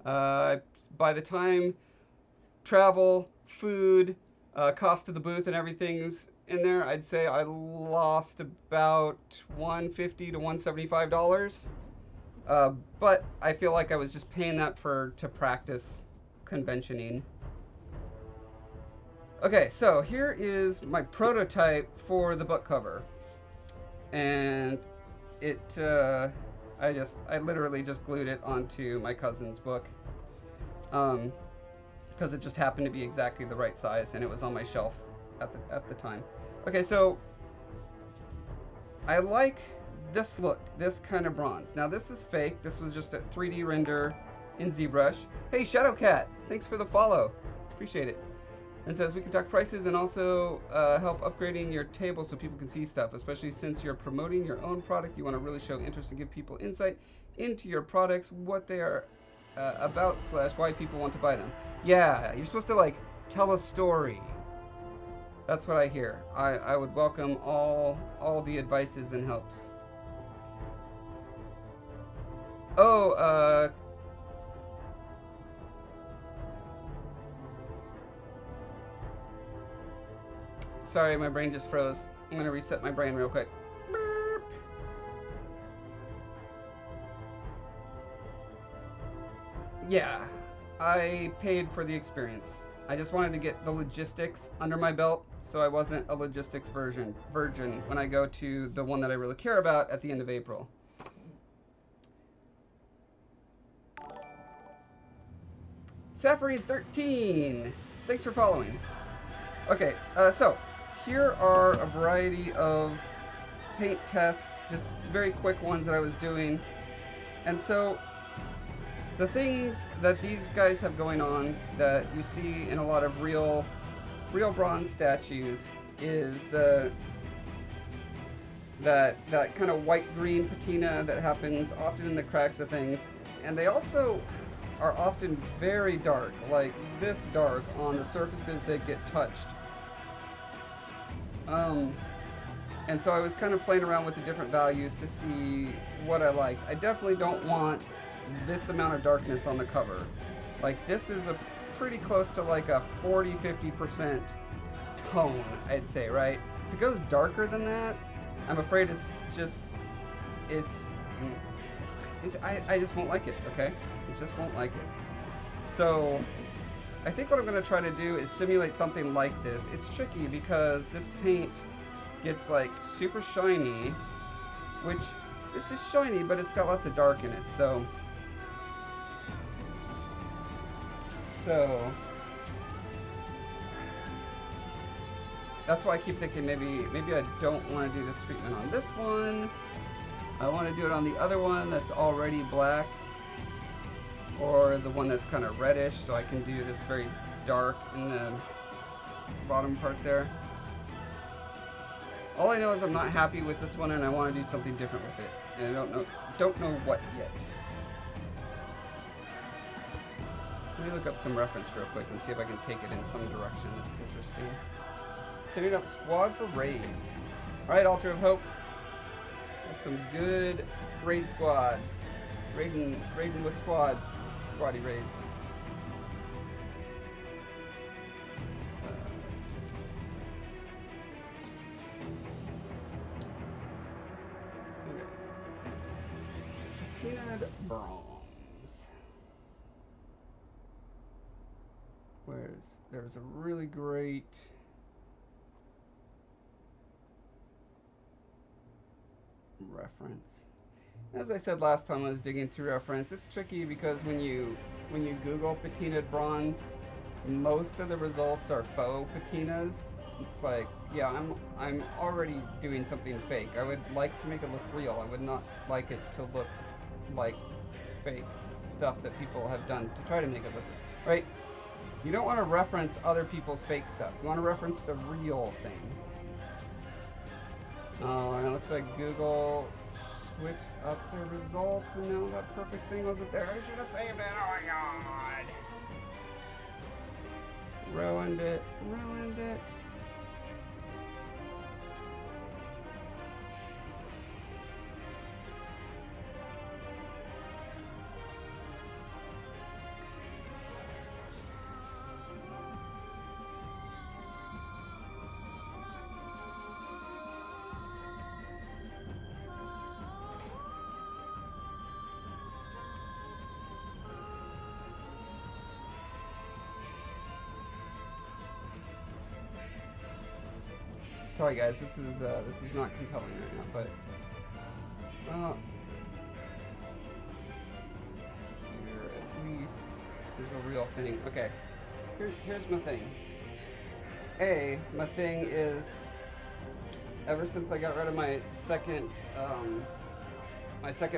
By the time travel, food, cost of the booth, and everything's in there, I'd say I lost about $150 to $175. But I feel like I was just paying that to practice conventioning. Okay, so here is my prototype for the book cover, and I literally just glued it onto my cousin's book, because it just happened to be exactly the right size, and it was on my shelf at the time. Okay, so I like this look, this kind of bronze. Now this is fake. This was just a 3D render in ZBrush. Hey, Shadowcat, thanks for the follow. Appreciate it. And says we can talk prices and also help upgrading your table so people can see stuff, especially since you're promoting your own product. You want to really show interest and give people insight into your products, what they are about / why people want to buy them. Yeah, you're supposed to like tell a story. That's what I hear. I would welcome all the advices and helps. Oh, sorry, my brain just froze. I'm gonna reset my brain real quick. Burp. Yeah, I paid for the experience. I just wanted to get the logistics under my belt, so I wasn't a logistics virgin when I go to the one that I really care about at the end of April. Safarine13, thanks for following. Okay, so here are a variety of paint tests, just very quick ones that I was doing. And so the things that these guys have going on that you see in a lot of real bronze statues is that kind of white-green patina that happens often in the cracks of things. And they also are often very dark, like this dark on the surfaces that get touched. And so I was kind of playing around with the different values to see what I liked. I definitely don't want this amount of darkness on the cover. Like this is a pretty close to like a 40-50% tone, I'd say, right? If it goes darker than that, I'm afraid I just won't like it, okay? I just won't like it. So I think what I'm going to try to do is simulate something like this. It's tricky because this paint gets like super shiny, which This is shiny, but it's got lots of dark in it, so that's why I keep thinking maybe I don't want to do this treatment on this one. I want to do it on the other one that's already black, or the one that's kind of reddish, so I can do this very dark in the bottom part there. All I know is I'm not happy with this one and I want to do something different with it. And I don't know what yet. Let me look up some reference real quick and see if I can take it in some direction that's interesting. Setting up squad for raids. Alright, Altar of Hope. Have some good raid squads. Raiding with squads. Squaddy raids. Okay. Patinaed bronze. There's a really great reference. As I said last time I was digging through reference, it's tricky because when you Google patinaed bronze, most of the results are faux patinas. It's like, yeah, I'm already doing something fake. I would like to make it look real. I would not like it to look like fake stuff that people have done to try to make it look right. You don't want to reference other people's fake stuff. You want to reference the real thing. Oh, and it looks like Google switched up their results, and now that perfect thing wasn't there. I should have saved it. Oh my god. Ruined it. Ruined it. Sorry guys, this is not compelling right now, but here at least is a real thing. Okay, here's my thing. My thing is, ever since I got rid of my second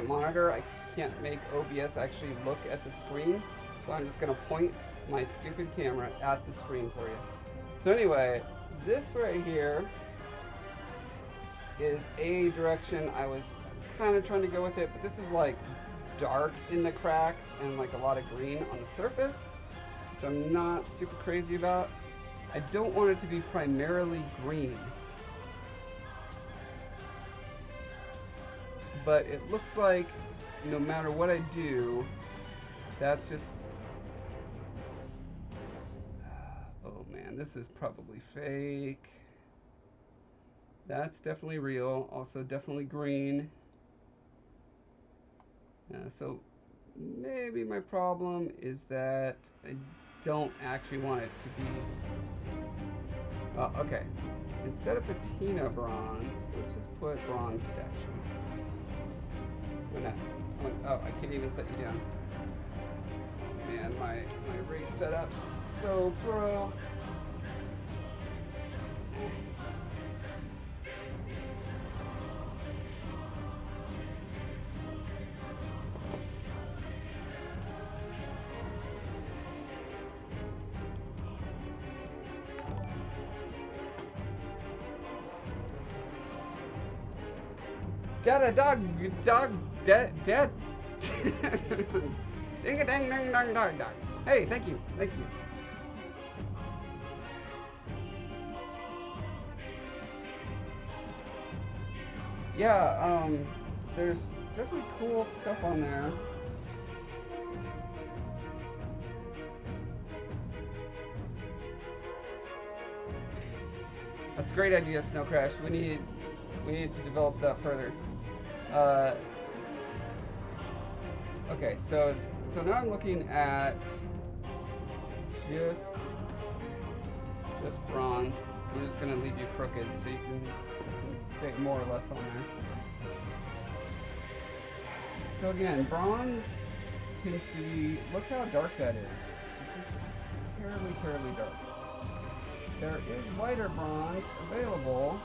monitor, I can't make OBS actually look at the screen, so I'm just gonna point my stupid camera at the screen for you. So anyway, this right here is a direction I was kind of trying to go with it, but this is like dark in the cracks and like a lot of green on the surface, which I'm not super crazy about. I don't want it to be primarily green, but it looks like no matter what I do, that's just, oh man, this is probably fake. That's definitely real. Also definitely green. So maybe my problem is that I don't actually want it to be... okay. Instead of patina bronze, let's just put bronze statue. Oh, I can't even set you down. Man, my rig setup is so pro. Dead. Ding a dang dang dang dang dang. Hey, thank you. Yeah, there's definitely cool stuff on there. That's a great idea, Snow Crash. We need to develop that further. Okay, so now I'm looking at just bronze. I'm just gonna leave you crooked so you can stay more or less on there. so again, bronze tends to be, look how dark that is. It's just terribly, terribly dark. There is lighter bronze available.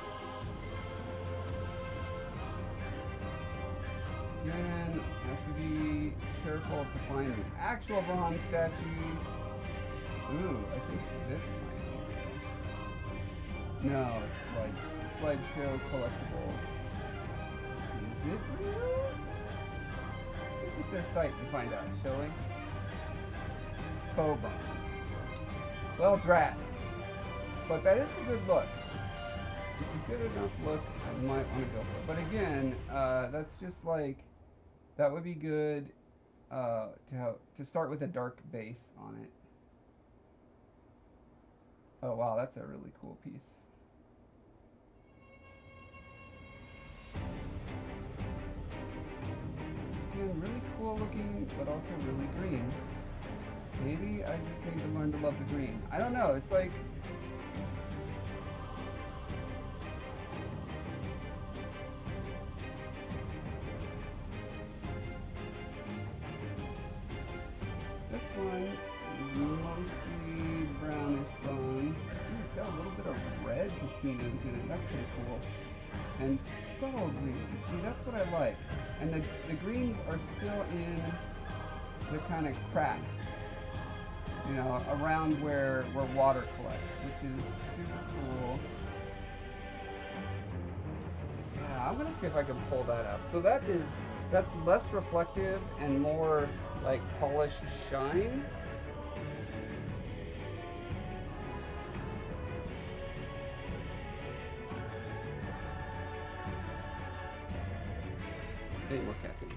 Again, have to be careful to find the actual bronze statues. Ooh, I think this might be real. No, it's like slideshow collectibles. Is it real? Let's visit their site and find out, shall we? Faux bronze. Well, drat. But that is a good look. It's a good enough look. I might want to go for it. But again, that's just like, that would be good to start with a dark base on it. Oh wow, that's a really cool piece. Again, really cool looking, but also really green. Maybe I just need to learn to love the green. I don't know, it's like... This one is mostly brownish bronze. Ooh, it's got a little bit of red patinas in it. That's pretty cool. And subtle greens. See, that's what I like. And the greens are still in the kind of cracks, you know, around where water collects, which is super cool. Yeah, I'm gonna see if I can pull that off. So that's less reflective and more like polished shine. I need more caffeine.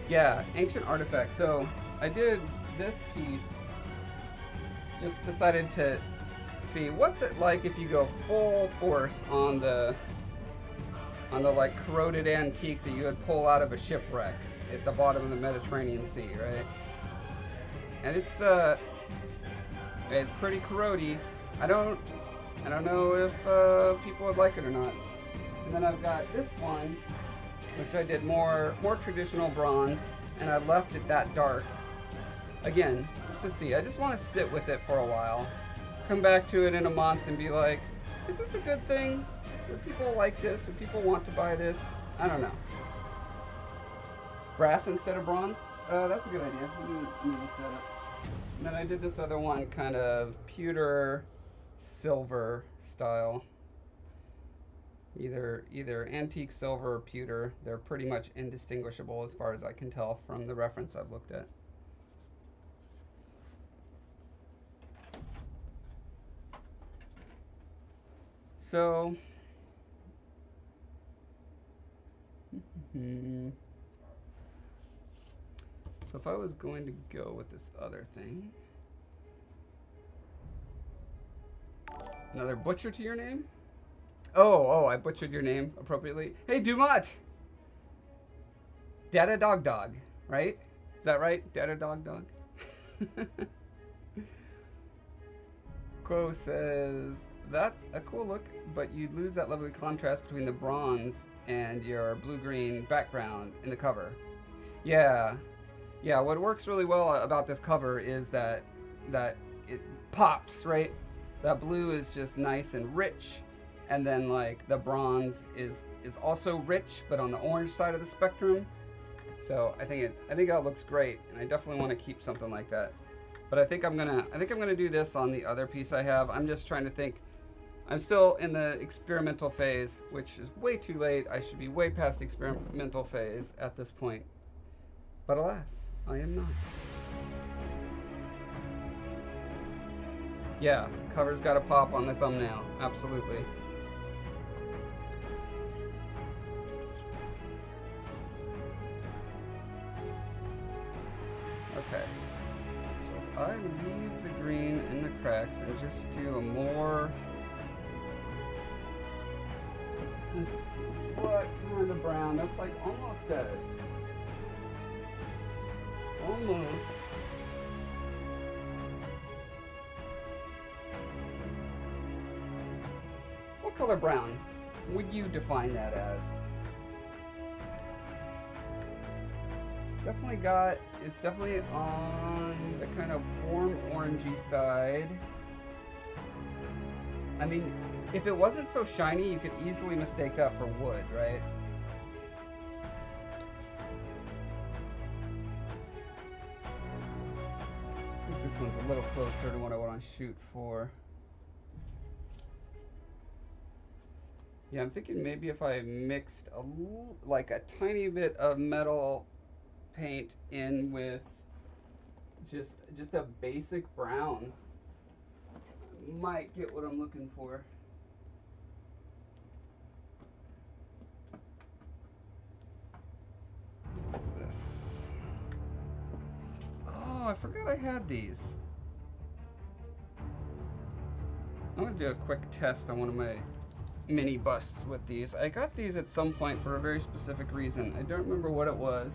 Yeah, ancient artifacts. So I did this piece, just decided to see what's it like if you go full force on the like corroded antique that you would pull out of a shipwreck at the bottom of the Mediterranean Sea, right? And it's pretty corrody. I don't know if people would like it or not. And then I've got this one, which I did more traditional bronze, and I left it that dark. Again, just to see. I just want to sit with it for a while, come back to it in a month and be like, is this a good thing? Would people like this? Would people want to buy this? I don't know. Brass instead of bronze? That's a good idea. Let me look that up. And then I did this other one, kind of pewter silver style. Either antique silver or pewter. They're pretty much indistinguishable as far as I can tell from the reference I've looked at. So so if I was going to go with this other thing, another butcher to your name? Oh, I butchered your name appropriately. Hey, Dumont! Dada Dog Dog, right? Is that right? Dada Dog Dog? Quo says, that's a cool look, but you'd lose that lovely contrast between the bronze and your blue-green background in the cover. Yeah, what works really well about this cover is that it pops, right? That blue is just nice and rich, and then like the bronze is also rich, but on the orange side of the spectrum. So I think that looks great, and I definitely want to keep something like that. But I think I'm gonna do this on the other piece I have. I'm just trying to think. I'm still in the experimental phase, which is way too late. I should be way past the experimental phase at this point. But alas, I am not. Yeah, cover's got to pop on the thumbnail. Absolutely. Okay. So if I leave the green in the cracks and just do a more... Let's see, what kind of brown? That's like almost a... It's almost... What color brown? would you define that as? It's definitely on the kind of warm orangey side. I mean, if it wasn't so shiny, you could easily mistake that for wood, right? I think this one's a little closer to what I want to shoot for. Yeah, I'm thinking maybe if I mixed like a tiny bit of metal paint in with just a basic brown, might get what I'm looking for. What's this? Oh, I forgot I had these. I'm gonna do a quick test on one of my mini busts with these. I got these at some point for a very specific reason. I don't remember what it was.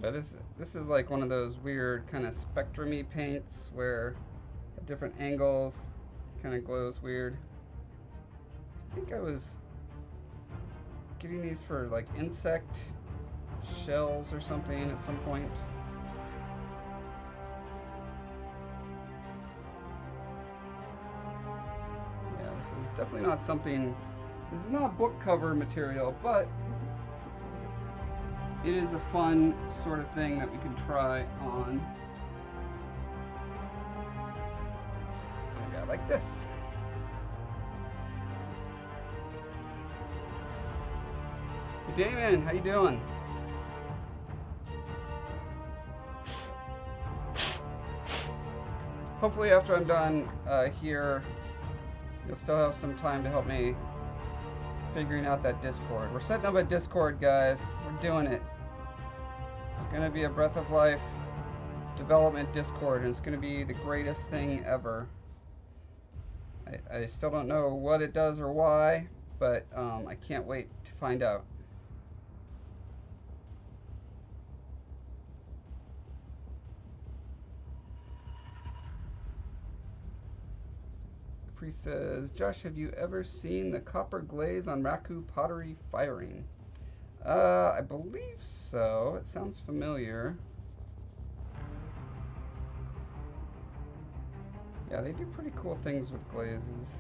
But this is like one of those weird kind of spectrum-y paints where at different angles kind of glows weird. I think I was getting these for like insect shells or something at some point. Yeah, this is definitely not something, this is not book cover material, but it is a fun sort of thing that we can try on. A guy like this. Hey Damon, how you doing? Hopefully after I'm done here, you'll still have some time to help me figuring out that Discord. We're setting up a Discord, guys. We're doing it. It's gonna be a Breath of Life development Discord, and it's gonna be the greatest thing ever. I still don't know what it does or why, but I can't wait to find out. Capri says, Josh, have you ever seen the copper glaze on Raku pottery firing? I believe so. It sounds familiar. Yeah, they do pretty cool things with glazes.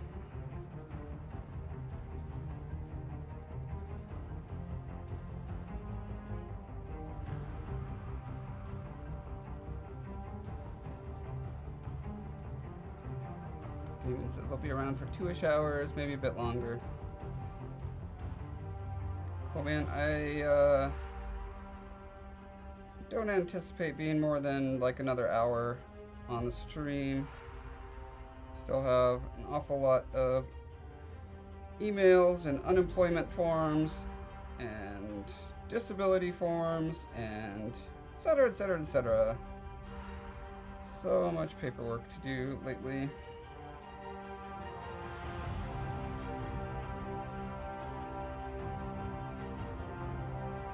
Damon says I'll be around for 2-ish hours, maybe a bit longer. Cool, man. I don't anticipate being more than like another hour on the stream. Still have an awful lot of emails and unemployment forms and disability forms and etc, etc, etc. So much paperwork to do lately.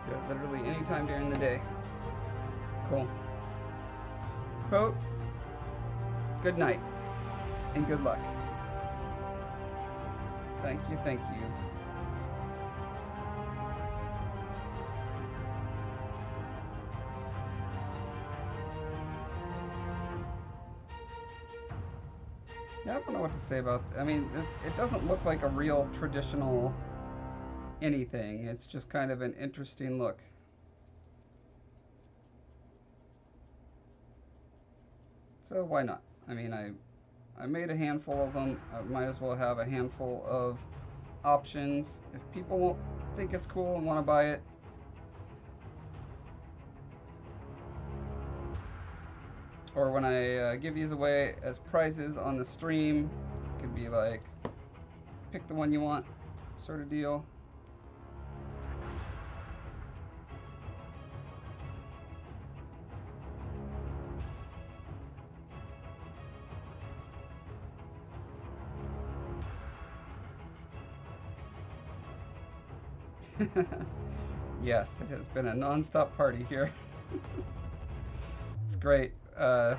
Do it literally any time during the day. Cool. Quote, good night and good luck. Thank you, thank you. Yeah, I don't know what to say about, I mean, it doesn't look like a real traditional anything. It's just kind of an interesting look. So why not? I mean, I made a handful of them. I might as well have a handful of options. If people won't think it's cool and want to buy it, or when I give these away as prizes on the stream, it could be like, pick the one you want sort of deal. Yes, it has been a non-stop party here. It's great. The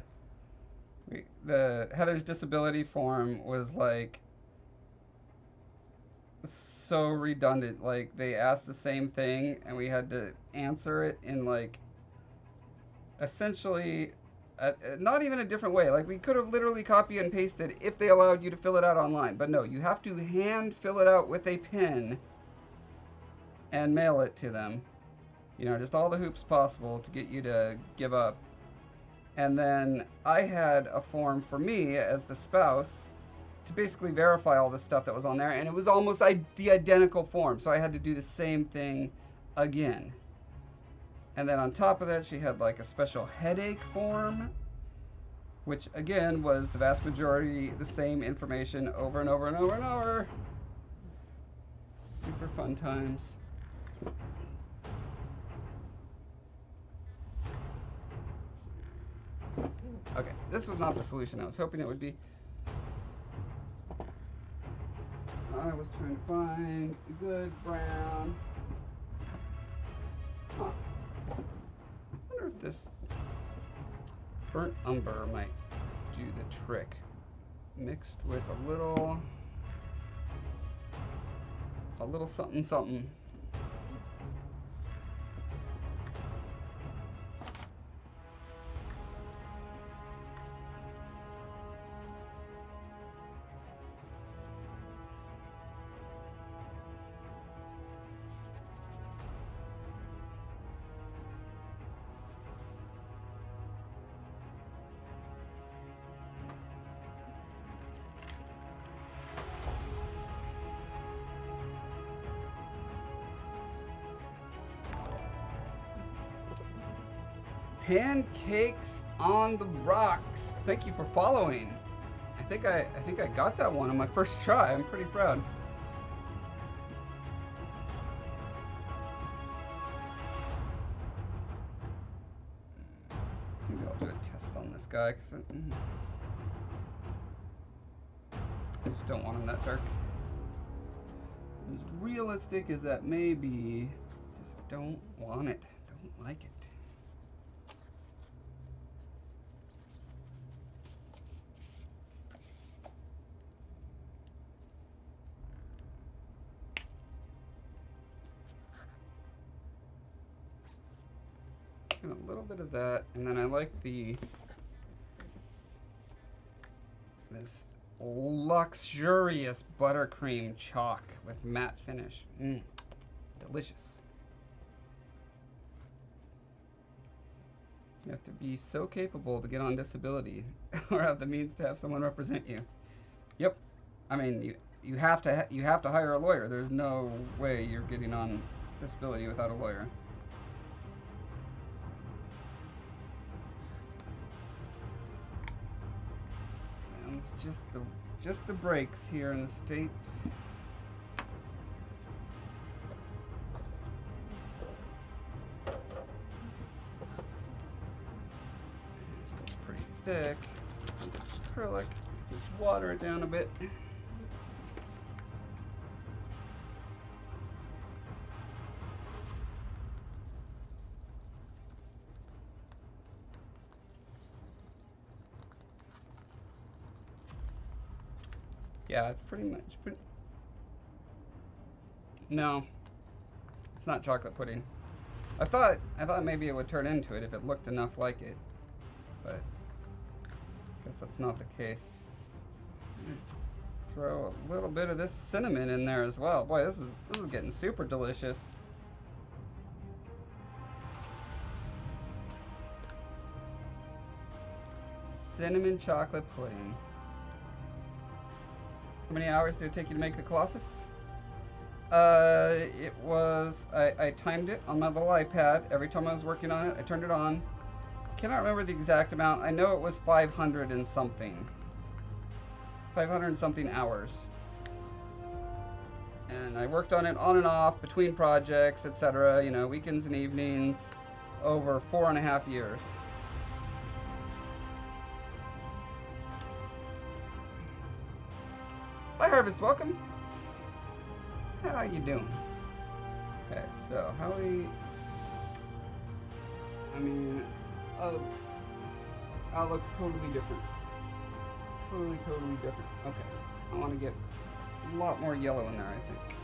Heather's disability form was like so redundant. Like they asked the same thing and we had to answer it in like essentially not even a different way. Like we could have literally copied and pasted if they allowed you to fill it out online, but no, you have to hand fill it out with a pen and mail it to them. You know, just all the hoops possible to get you to give up. And then I had a form for me as the spouse to basically verify all the stuff that was on there, and it was almost the identical form, so I had to do the same thing again. And then on top of that, she had like a special headache form, which again was the vast majority the same information over and over and over and over. Super fun times. Okay, this was not the solution I was hoping it would be. I was trying to find a good brown. Huh. I wonder if this burnt umber might do the trick. Mixed with a little something something. Pancakes on the rocks. Thank you for following. I think I got that one on my first try. I'm pretty proud. Maybe I'll do a test on this guy because I just don't want him that dark. As realistic as that may be, just don't want it. Don't like it. And a little bit of that, and then I like this luxurious buttercream chalk with matte finish. Delicious. You have to be so capable to get on disability or have the means to have someone represent you. Yep. I mean, you have to hire a lawyer. There's no way you're getting on disability without a lawyer. And it's just the breaks here in the States. Still pretty thick. Since it's acrylic, just water it down a bit. Yeah, it's pretty much. No, it's not chocolate pudding. I thought maybe it would turn into it if it looked enough like it, but I guess that's not the case. Throw a little bit of this cinnamon in there as well. Boy, this is getting super delicious. Cinnamon chocolate pudding. How many hours did it take you to make the Colossus? It was, I timed it on my little iPad. Every time I was working on it, I turned it on. Cannot remember the exact amount. I know it was 500 and something. 500 and something hours. And I worked on it on and off between projects, etc. You know, weekends and evenings over 4.5 years. Hi Harvest, welcome. How you doing? Okay, so how we... I mean, that looks totally different. Totally different. Okay, I want to get a lot more yellow in there, I think.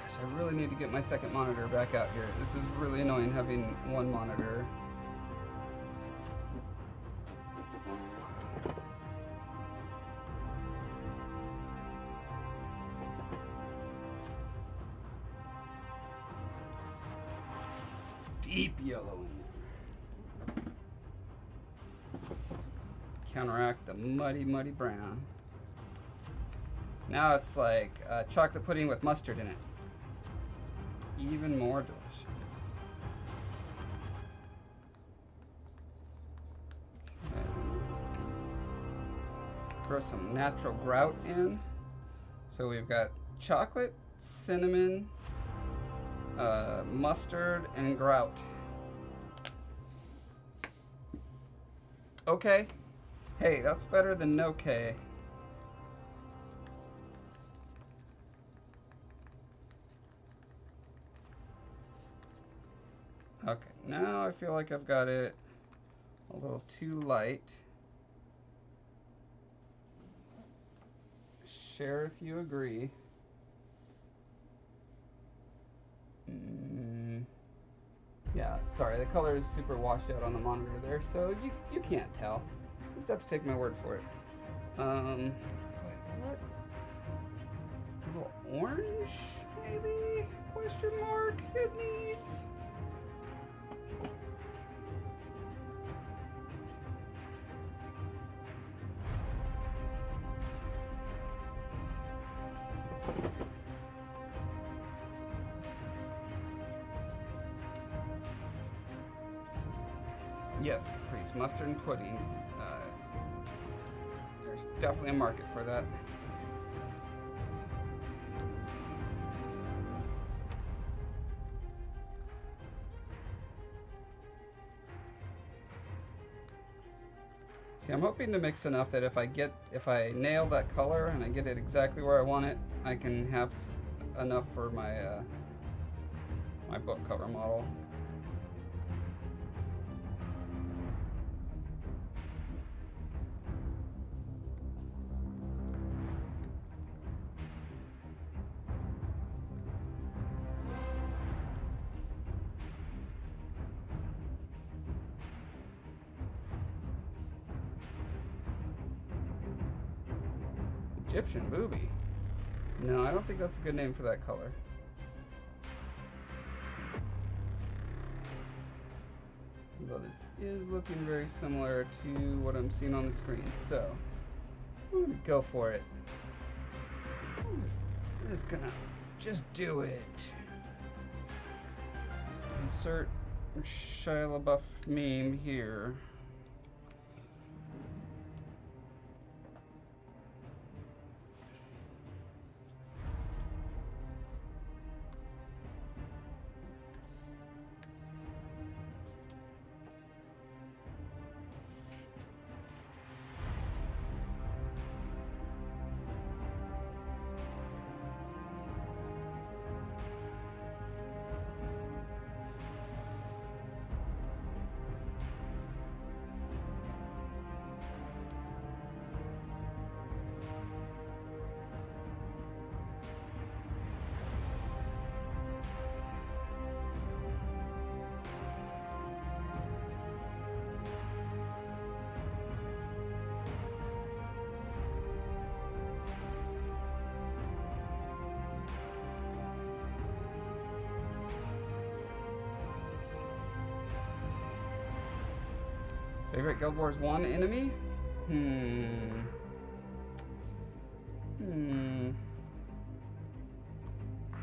Gosh, I really need to get my second monitor back out here. This is really annoying having one monitor. Deep yellow in there. Counteract the muddy brown. Now it's like chocolate pudding with mustard in it. Even more delicious. Okay. Throw some natural grout in. So we've got chocolate, cinnamon, mustard, and grout. Okay. Hey, that's better than no K. Okay, now I feel like I've got it a little too light. Share if you agree. Yeah, sorry, the color is super washed out on the monitor there, so you can't tell. You just have to take my word for it. Wait, what? A little orange, maybe? Question mark? It needs. Yes, Caprice, mustard and pudding. There's definitely a market for that. See, I'm hoping to mix enough that if I nail that color and I get it exactly where I want it, I can have enough for my my book cover model. Egyptian booby? No, I don't think that's a good name for that color. Although this is looking very similar to what I'm seeing on the screen, so I'm gonna go for it. I'm just gonna do it. Insert Shia LaBeouf meme here. Favorite Guild Wars 1 enemy? You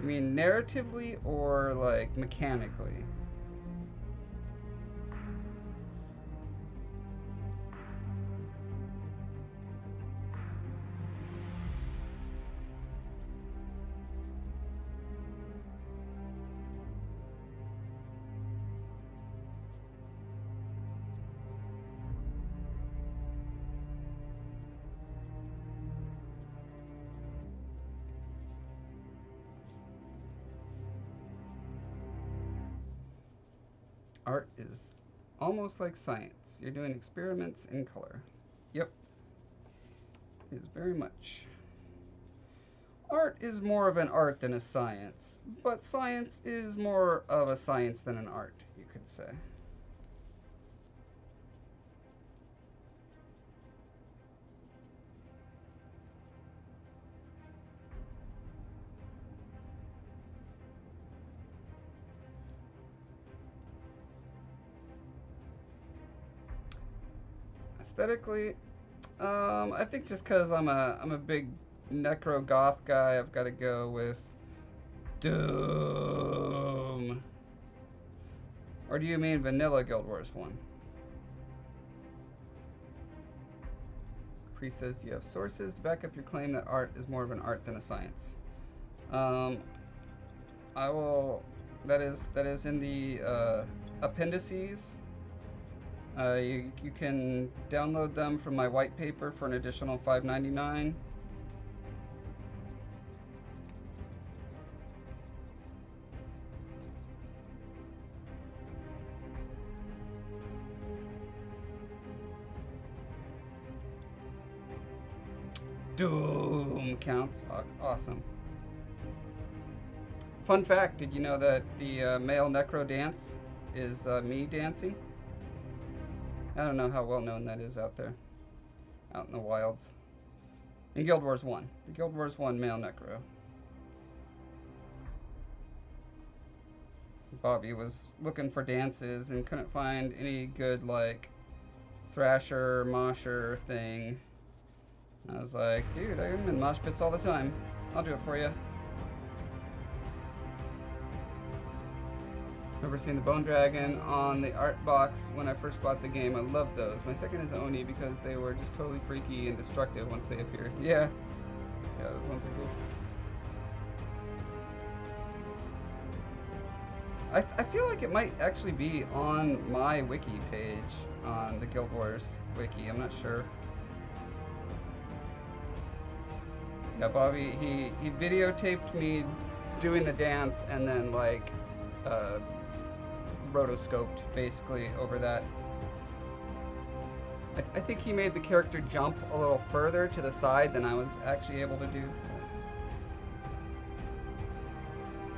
mean narratively or like mechanically? Art is almost like science. You're doing experiments in color. Yep. It is very much. Art is more of an art than a science, but science is more of a science than an art, you could say. Aesthetically, I think just because I'm a big necro goth guy, I've got to go with Doom. Or do you mean vanilla Guild Wars 1? Cree says, do you have sources to back up your claim that art is more of an art than a science? I will. That is in the appendices. You can download them from my white paper for an additional $5.99. Doom counts. Awesome. Fun fact, did you know that the male necro dance is me dancing? I don't know how well known that is out there. Out in the wilds. In Guild Wars 1. The Guild Wars 1 male necro. Bobby was looking for dances and couldn't find any good, like, thrasher, mosher thing. I was like, dude, I'm in mosh pits all the time. I'll do it for you. Remember seeing the Bone Dragon on the art box when I first bought the game. I loved those. My second is Oni because they were just totally freaky and destructive once they appeared. Yeah. Yeah, those ones are good. I feel like it might actually be on my wiki page on the Guild Wars wiki. I'm not sure. Yeah, Bobby, he videotaped me doing the dance and then like rotoscoped basically over that. I think he made the character jump a little further to the side than I was actually able to do.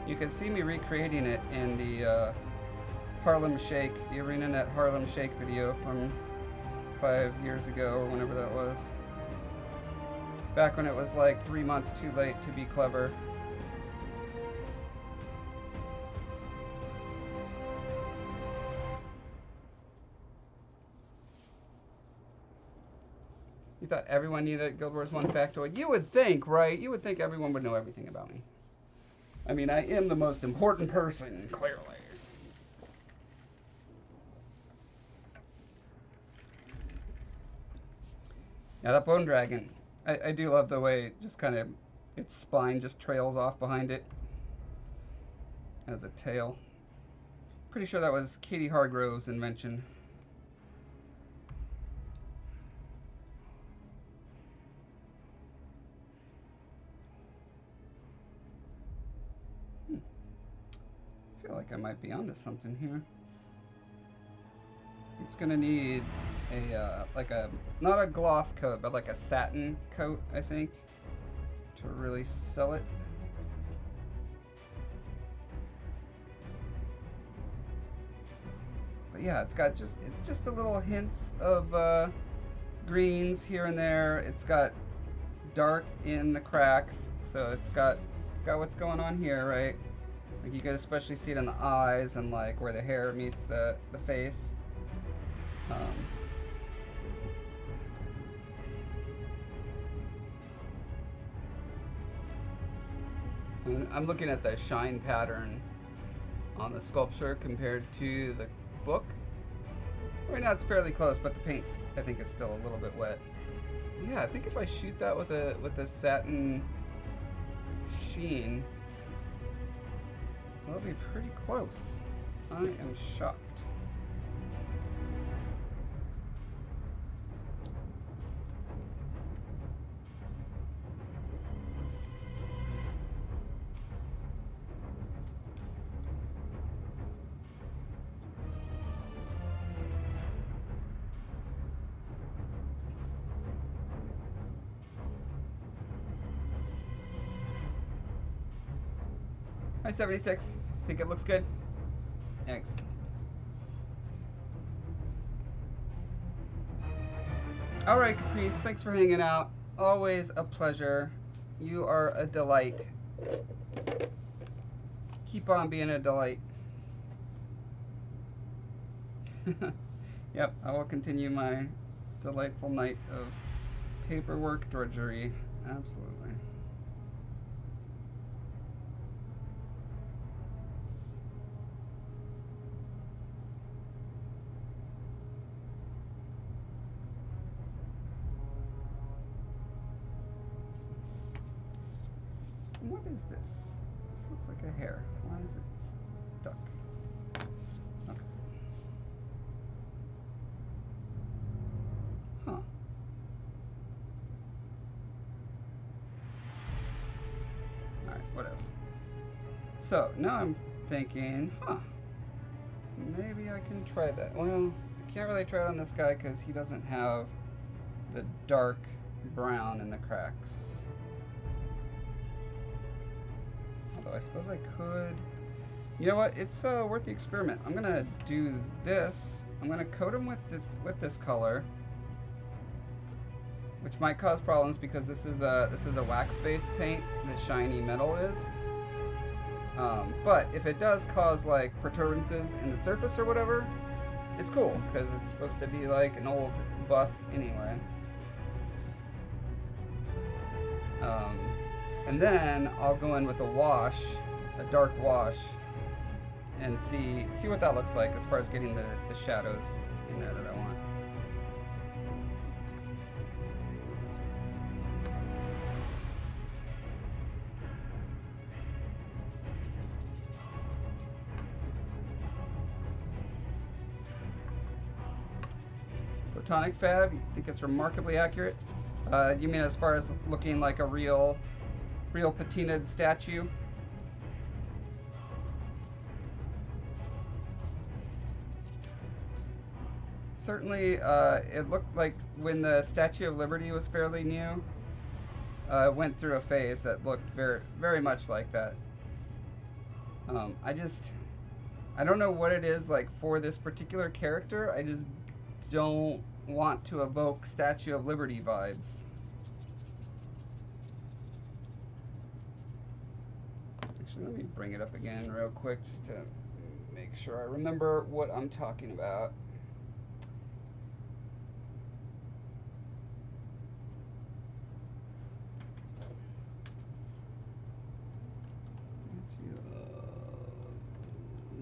You can see me recreating it in the Harlem Shake, the ArenaNet Harlem Shake video from 5 years ago or whenever that was. Back when it was like 3 months too late to be clever. You thought everyone knew that Guild Wars 1 factoid? You would think, right? You would think everyone would know everything about me. I mean, I am the most important person, clearly. Yeah, that Bone Dragon. I do love the way it just kind of, its spine just trails off behind it as a tail. Pretty sure that was Katie Hargrove's invention. I feel like I might be onto something here. It's gonna need a like a, not a gloss coat, but like a satin coat, I think, to really sell it. But yeah, it's got just the little hints of greens here and there. It's got dark in the cracks, so it's got what's going on here, right? Like you can especially see it in the eyes and like where the hair meets the face. I'm looking at the shine pattern on the sculpture compared to the book. Right now it's fairly close, but the paint, I think, is still a little bit wet. Yeah, I think if I shoot that with a satin sheen, that'll be pretty close. I am shocked. Hi, 76. Think it looks good? Excellent. All right, Caprice, thanks for hanging out. Always a pleasure. You are a delight. Keep on being a delight. Yep, I will continue my delightful night of paperwork drudgery. Absolutely. What is this? This looks like a hair. Why is it stuck? Okay. Huh. Alright, what else? So, now I'm thinking, maybe I can try that. Well, I can't really try it on this guy because he doesn't have the dark brown in the cracks. Although I suppose I could. You know what? It's worth the experiment. I'm gonna do this. I'm gonna coat him with this color, which might cause problems because this is a wax-based paint. The shiny metal is. But if it does cause like protuberances in the surface or whatever, it's cool because it's supposed to be like an old bust anyway. And then I'll go in with a wash, a dark wash, and see what that looks like as far as getting the shadows in there that I want. Photonic Fab, you think it's remarkably accurate? You mean as far as looking like a real patinaed statue? Certainly, it looked like when the Statue of Liberty was fairly new, it went through a phase that looked very, very much like that. I don't know what it is like for this particular character. I just don't want to evoke Statue of Liberty vibes. Actually, let me bring it up again real quick just to make sure I remember what I'm talking about.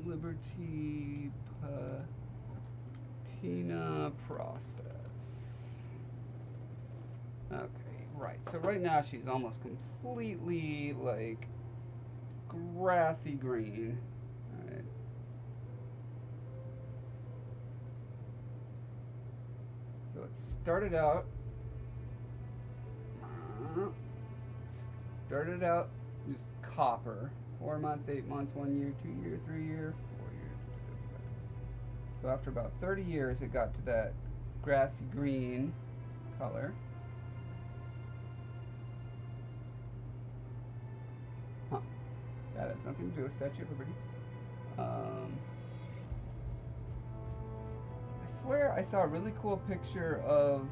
Liberty patina process. Okay, right. So right now she's almost completely like grassy green. All right. So it started out just copper. 4 months, 8 months, 1 year, 2 year, 3 year, 4 years. So after about 30 years, it got to that grassy green color. Huh. That has nothing to do with Statue of Liberty. I swear I saw a really cool picture of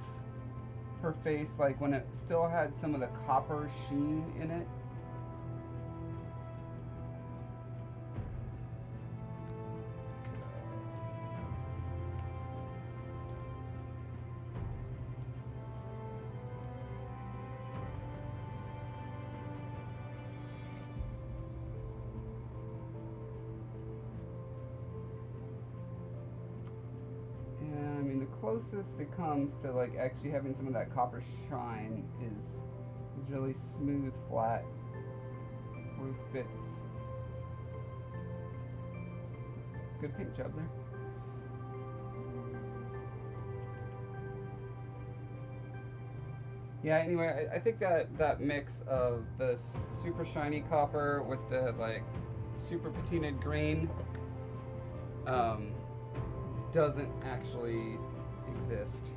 her face, like when it still had some of the copper sheen in it. Closest it comes to like actually having some of that copper shine is really smooth, flat roof bits. It's a good paint job there. Yeah, anyway, I think that mix of the super shiny copper with the like super patinaed green doesn't actually exist,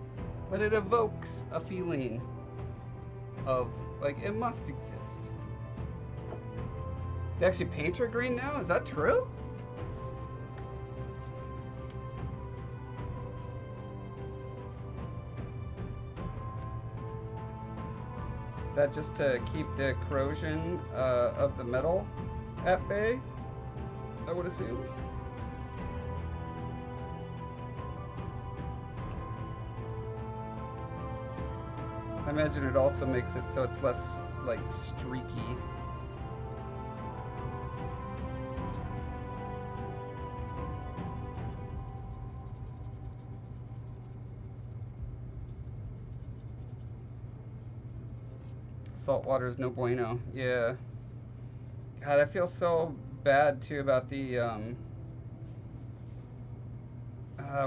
but it evokes a feeling of like it must exist. They actually paint her green now? Is that true? Is that just to keep the corrosion of the metal at bay? I would assume. I imagine it also makes it so it's less, like, streaky. Salt water is no bueno. Yeah. God, I feel so bad too about the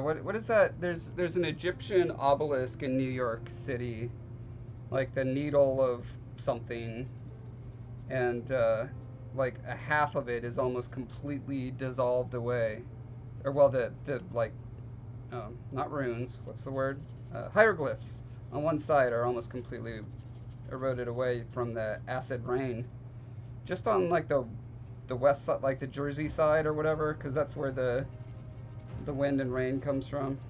what is that? There's an Egyptian obelisk in New York City, like the needle of something, and like a half of it is almost completely dissolved away, or well, the like not runes. What's the word? Hieroglyphs on one side are almost completely eroded away from the acid rain, just on like the west side, like the Jersey side or whatever, because that's where the wind and rain comes from.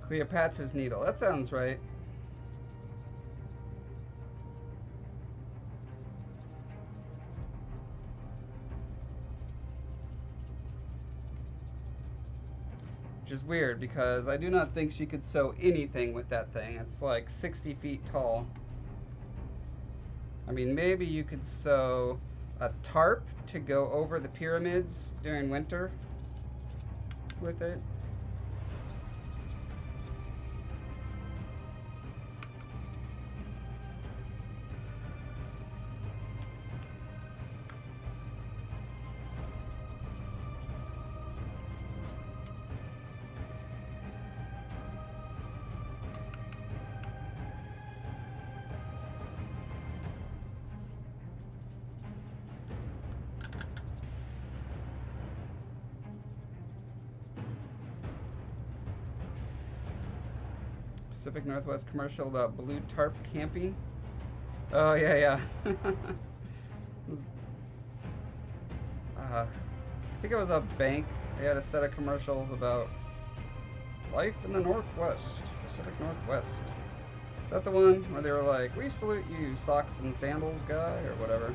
Cleopatra's Needle. That sounds right. Which is weird because I do not think she could sew anything with that thing. It's like 60 feet tall. I mean, maybe you could sew a tarp to go over the pyramids during winter with it. Pacific Northwest commercial about blue tarp camping. Oh, yeah. I think it was a bank. They had a set of commercials about life in the Northwest, Pacific Northwest. Is that the one where they were like, we salute you, socks and sandals guy, or whatever?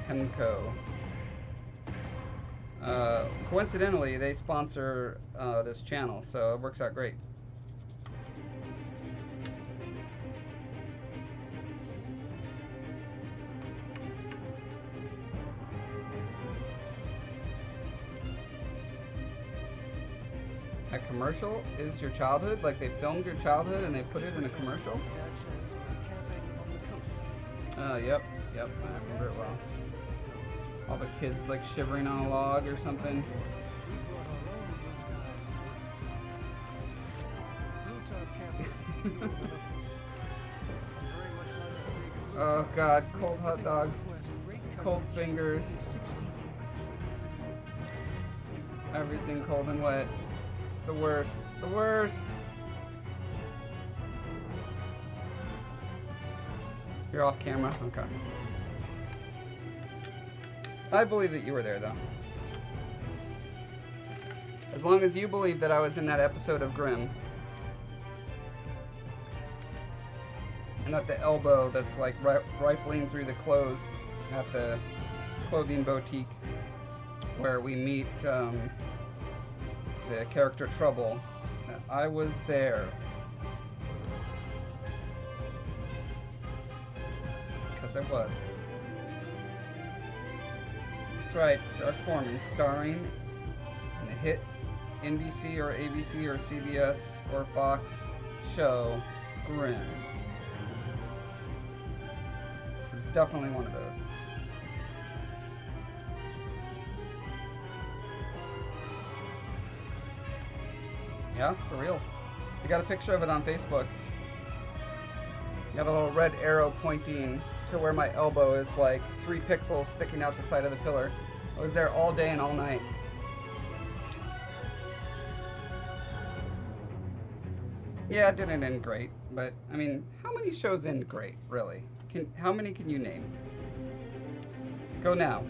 Hemco. Coincidentally, they sponsor this channel, so it works out great. A commercial is your childhood? Like they filmed your childhood and they put it in a commercial? Oh, yep, I remember it well. All the kids like shivering on a log or something. Oh God, cold hot dogs, cold fingers, everything cold and wet. It's the worst, the worst. You're off camera, okay. I believe that you were there, though. As long as you believe that I was in that episode of Grimm. And at the elbow that's like rifling through the clothes at the clothing boutique. where we meet the character Trouble. I was there. Because I was. That's right, Josh Foreman, starring in the hit NBC or ABC or CBS or Fox show Grimm. It was definitely one of those. Yeah, for reals. I got a picture of it on Facebook. Got a little red arrow pointing to where my elbow is like 3 pixels sticking out the side of the pillar. I was there all day and all night. Yeah, it didn't end great, but I mean, how many shows end great, really? How many can you name? Go now.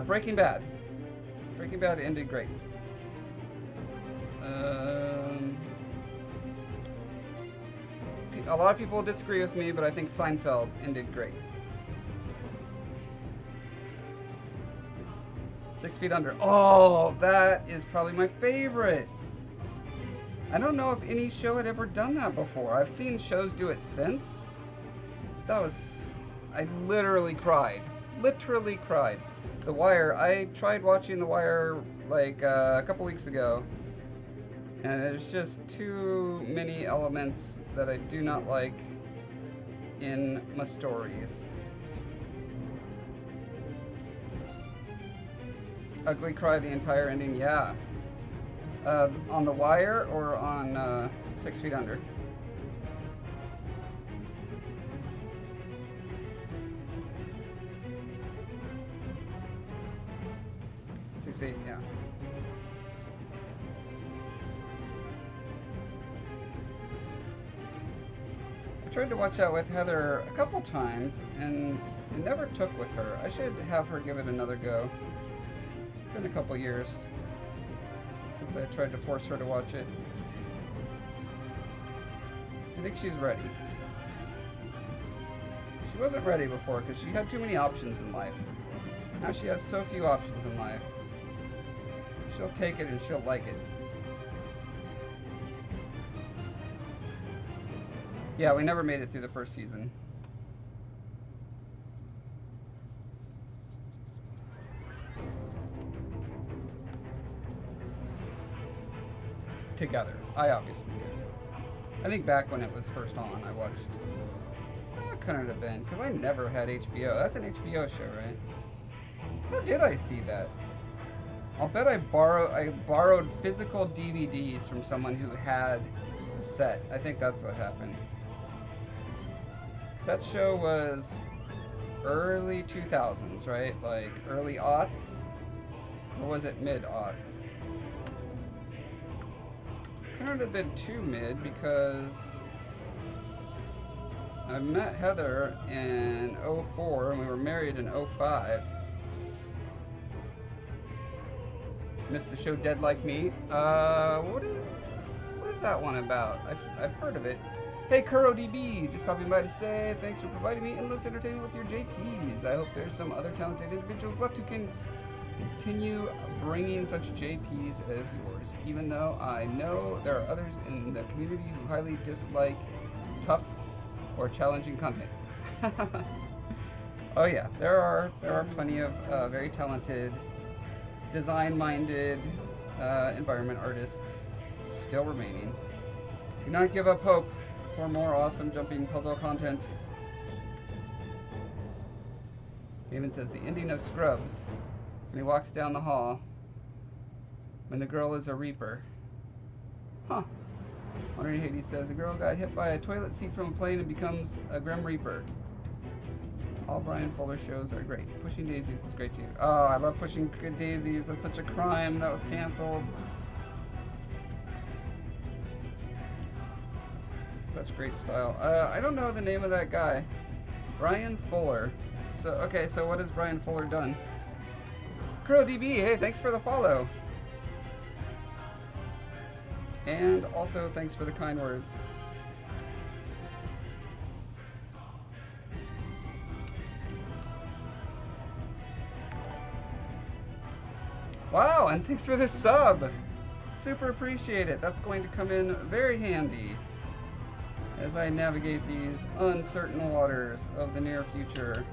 Breaking Bad. Breaking Bad ended great. A lot of people disagree with me, but I think Seinfeld ended great. 6 Feet Under. Oh, that is probably my favorite. I don't know if any show had ever done that before. I've seen shows do it since. That was... I literally cried. Literally cried. The Wire. I tried watching The Wire like a couple weeks ago. And there's just too many elements that I do not like in my stories. Ugly cry the entire ending, yeah. On The Wire or on 6 Feet Under? Six Feet, yeah. I tried to watch that with Heather a couple times, and it never took with her. I should have her give it another go. It's been a couple years since I tried to force her to watch it. I think she's ready. She wasn't ready before because she had too many options in life. Now she has so few options in life. She'll take it and she'll like it. Yeah, we never made it through the first season. Together. I obviously did. I think back when it was first on, I watched... It couldn't have been, because I never had HBO. That's an HBO show, right? How did I see that? I'll bet I borrowed physical DVDs from someone who had a set. I think that's what happened. That show was early 2000s, right? Like early aughts? Or was it mid-aughts? Couldn't have been too mid because I met Heather in 04 and we were married in 05. Missed the show Dead Like Me. What is that one about? I've heard of it. Hey, KuroDB, just stopping by to say thanks for providing me endless entertainment with your JPs. I hope there's some other talented individuals left who can continue bringing such JPs as yours, even though I know there are others in the community who highly dislike tough or challenging content. Oh yeah, there are plenty of very talented, design-minded environment artists still remaining. Do not give up hope for more awesome jumping puzzle content. He even says the ending of Scrubs, when he walks down the hall, when the girl is a Reaper. Huh. Honorary Hades says a girl got hit by a toilet seat from a plane and becomes a Grim Reaper. All Brian Fuller shows are great. Pushing Daisies was great too. Oh, I love Pushing Daisies. That's such a crime. That was canceled. Such great style. I don't know the name of that guy. Brian Fuller. So, okay, so what has Brian Fuller done? KuroDB, hey, thanks for the follow. And also, thanks for the kind words. Wow, and thanks for the sub. Super appreciate it. That's going to come in very handy as I navigate these uncertain waters of the near future.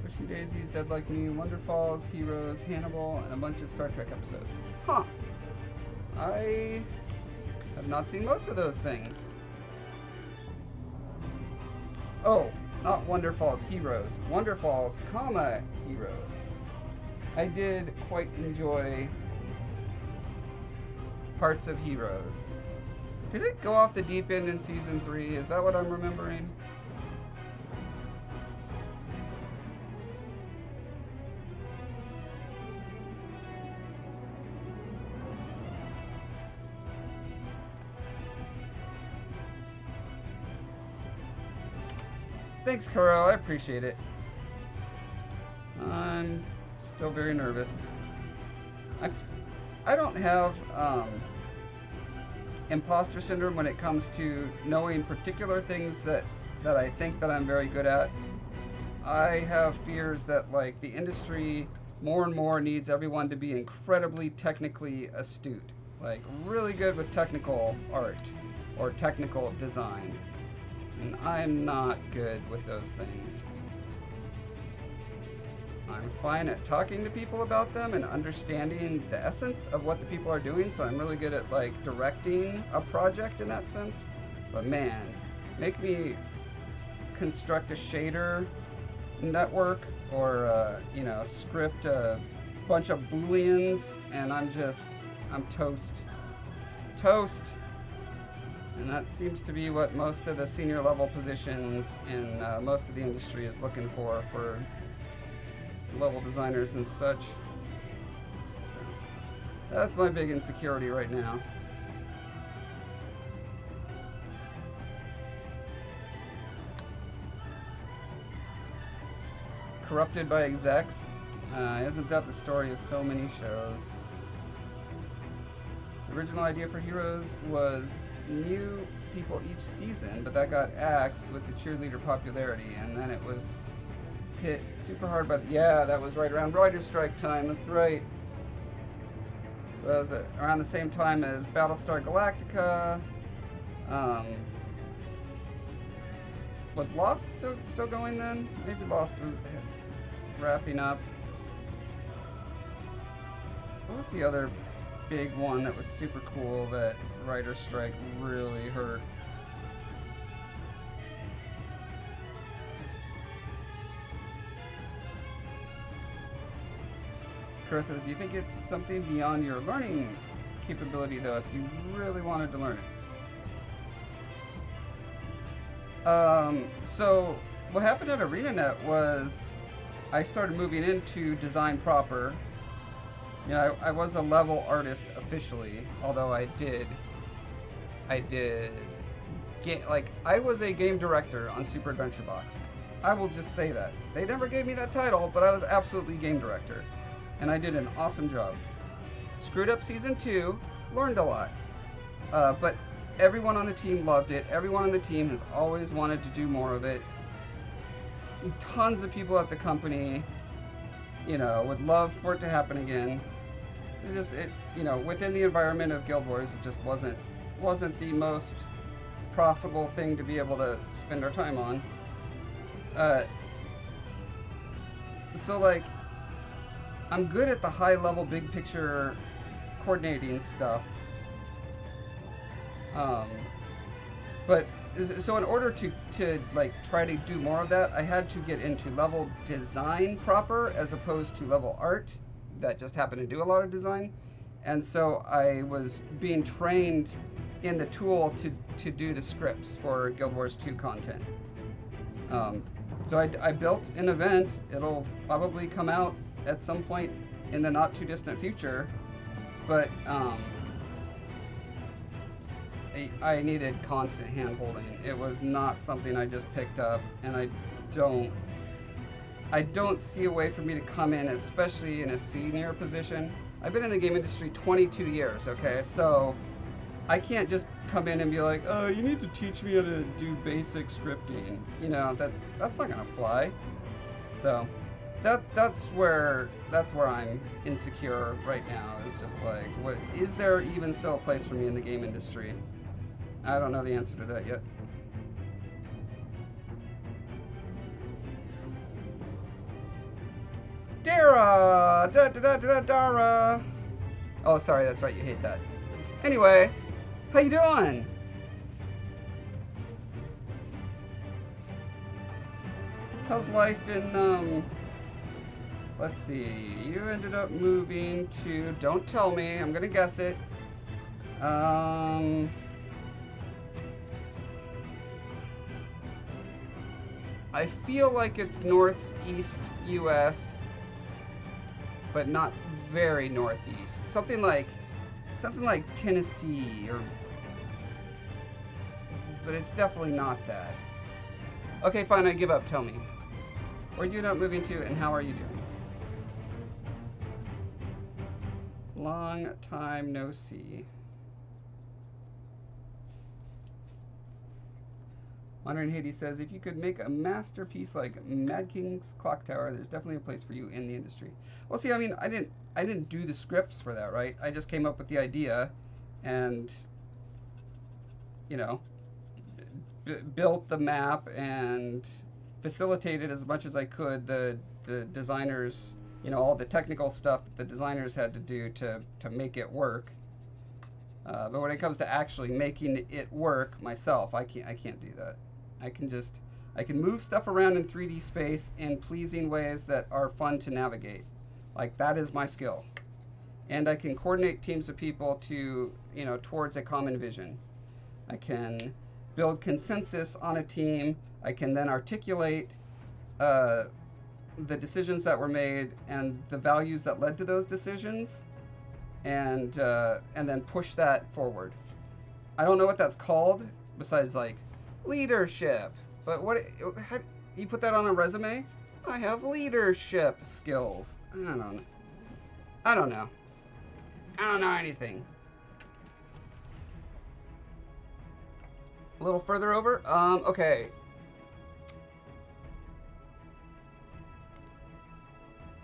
Wishing Daisies, Dead Like Me, Wonder Falls, Heroes, Hannibal, and a bunch of Star Trek episodes. Huh. I have not seen most of those things. Oh, not Wonder Falls, Heroes. Wonder Falls, comma, Heroes. I did quite enjoy parts of Heroes. Did it go off the deep end in Season 3? Is that what I'm remembering? Thanks, Kuro. I appreciate it. I'm still very nervous. I don't have imposter syndrome when it comes to knowing particular things that I think that I'm very good at. I have fears that, like, the industry more and more needs everyone to be incredibly technically astute, like really good with technical art or technical design. And I'm not good with those things. I'm fine at talking to people about them and understanding the essence of what the people are doing, so I'm really good at, like, directing a project in that sense. But man, make me construct a shader network or, you know, script a bunch of booleans, and I'm toast. Toast! And that seems to be what most of the senior level positions in most of the industry is looking for level designers and such. So that's my big insecurity right now. Corrupted by execs? Isn't that the story of so many shows? The original idea for Heroes was new people each season, but that got axed with the cheerleader popularity, and then it was hit super hard by the... Yeah, that was right around writer's strike time, that's right. So that was around the same time as Battlestar Galactica. Was Lost still going then? Maybe Lost was wrapping up. What was the other big one that was super cool that writer's strike really hurt? Chris says, do you think it's something beyond your learning capability, though, if you really wanted to learn it? So what happened at ArenaNet was I started moving into design proper. You know, I was a level artist officially, although I was a game director on Super Adventure Box. I will just say that. They never gave me that title, but I was absolutely game director. And I did an awesome job. Screwed up Season 2, learned a lot. But everyone on the team loved it. Everyone on the team has always wanted to do more of it. Tons of people at the company, you know, would love for it to happen again. You know, within the environment of Guild Wars, it just wasn't the most profitable thing to be able to spend our time on. So, like, I'm good at the high-level, big-picture coordinating stuff. But so in order to like try to do more of that, I had to get into level design proper as opposed to level art that just happened to do a lot of design. And so I was being trained in the tool to do the scripts for Guild Wars 2 content. So I built an event. It'll probably come out at some point in the not too distant future, but I needed constant hand holding. It was not something I just picked up, and I don't see a way for me to come in, especially in a senior position. I've been in the game industry 22 years, okay? So I can't just come in and be like, oh, you need to teach me how to do basic scripting. You know, that's not gonna fly. So that's where I'm insecure right now, is just like, what is there even still a place for me in the game industry? I don't know the answer to that yet. Dara! Dara! Oh, sorry, that's right, you hate that. Anyway, how you doing? How's life in, let's see, you ended up moving to, don't tell me, I'm gonna guess it. I feel like it's northeast US, but not very northeast. Something like Tennessee, or, but it's definitely not that. Okay, fine, I give up. Tell me, where are you not moving to, and how are you doing? Long time no see. Modern Haiti says, if you could make a masterpiece like Mad King's Clock Tower, there's definitely a place for you in the industry. Well, see, I mean, I didn't do the scripts for that, right? I just came up with the idea, and you know, built the map and facilitated as much as I could the designers, you know, all the technical stuff that the designers had to do to make it work. But when it comes to actually making it work myself, I can't do that. I can move stuff around in 3D space in pleasing ways that are fun to navigate. Like, that is my skill. And I can coordinate teams of people to, you know, towards a common vision. I can build consensus on a team. I can then articulate the decisions that were made and the values that led to those decisions, and then push that forward. I don't know what that's called besides like leadership, but what, how, you put that on a resume? I have leadership skills. I don't know. I don't know anything. A little further over. Okay.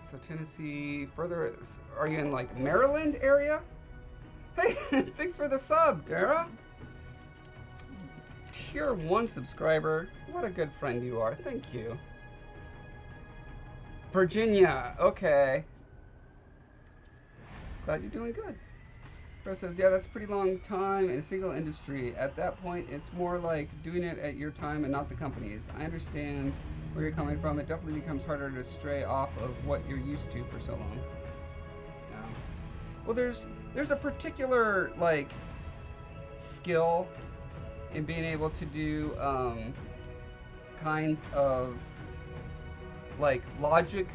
So Tennessee, further. Are you in like Maryland area? Hey, thanks for the sub, Dara. Tier 1 subscriber. What a good friend you are. Thank you. Virginia. Okay. Glad you're doing good. Chris says, yeah, that's a pretty long time in a single industry. At that point, it's more like doing it at your time and not the company's. I understand where you're coming from. It definitely becomes harder to stray off of what you're used to for so long. Yeah. Well, there's a particular, like, skill in being able to do kinds of, like, logic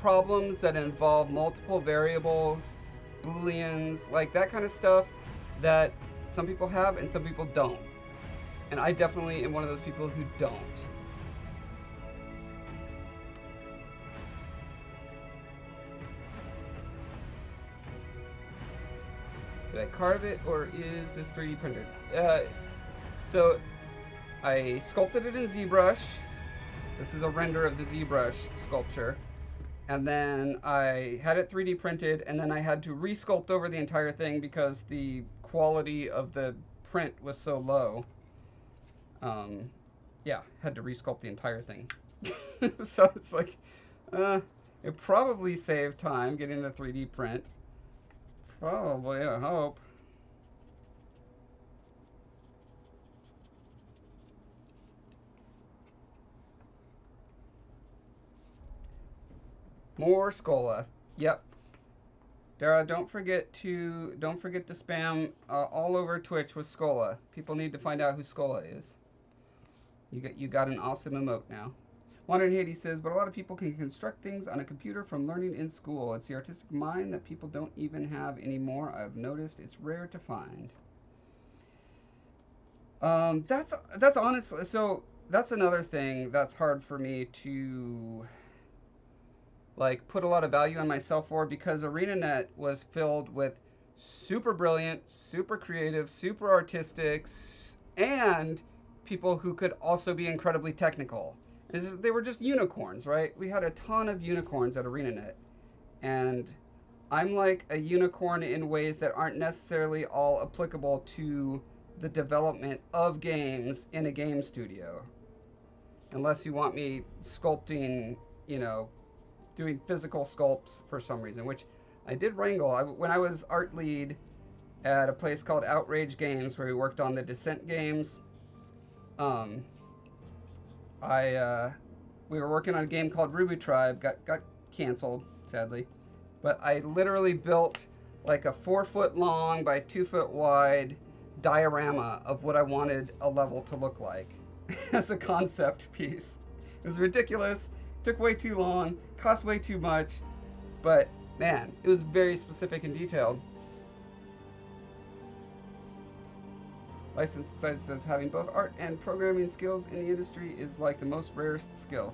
problems that involve multiple variables, Booleans, like that kind of stuff that some people have and some people don't. And I definitely am one of those people who don't. Did I carve it, or is this 3D printed? So I sculpted it in ZBrush. This is a render of the ZBrush sculpture. And then I had it 3D printed, and then I had to resculpt over the entire thing because the quality of the print was so low. Yeah, had to resculpt the entire thing. So it's like, it probably saved time getting the 3D print. Probably, I hope. More Scola. Yep. Dara, don't forget to spam all over Twitch with Scola. People need to find out who Scola is. You got an awesome emote now. Wandering Hades says, but a lot of people can construct things on a computer from learning in school. It's the artistic mind that people don't even have anymore. I've noticed it's rare to find. That's honestly, so that's another thing that's hard for me to like put a lot of value on myself for, because ArenaNet was filled with super brilliant, super creative, super artistic, and people who could also be incredibly technical. They were just unicorns, right? We had a ton of unicorns at ArenaNet, and I'm like a unicorn in ways that aren't necessarily all applicable to the development of games in a game studio. Unless you want me sculpting, you know, doing physical sculpts for some reason, which I did wrangle. When I was art lead at a place called Outrage Games, where we worked on the Descent games, we were working on a game called Ruby Tribe, got canceled, sadly. But I literally built like a 4-foot long by 2-foot wide diorama of what I wanted a level to look like as a concept piece. It was ridiculous, took way too long, cost way too much, but man, it was very specific and detailed. Life Synthesizer says, having both art and programming skills in the industry is like the most rarest skill.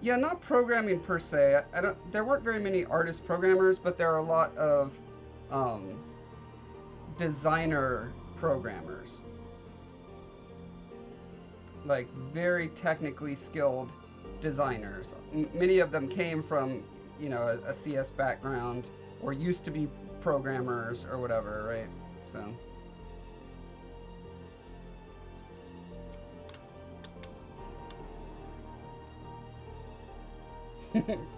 Yeah, not programming per se. There weren't very many artist programmers, but there are a lot of designer programmers. Like very technically skilled designers. Many of them came from, you know, a CS background or used to be programmers or whatever, right? So.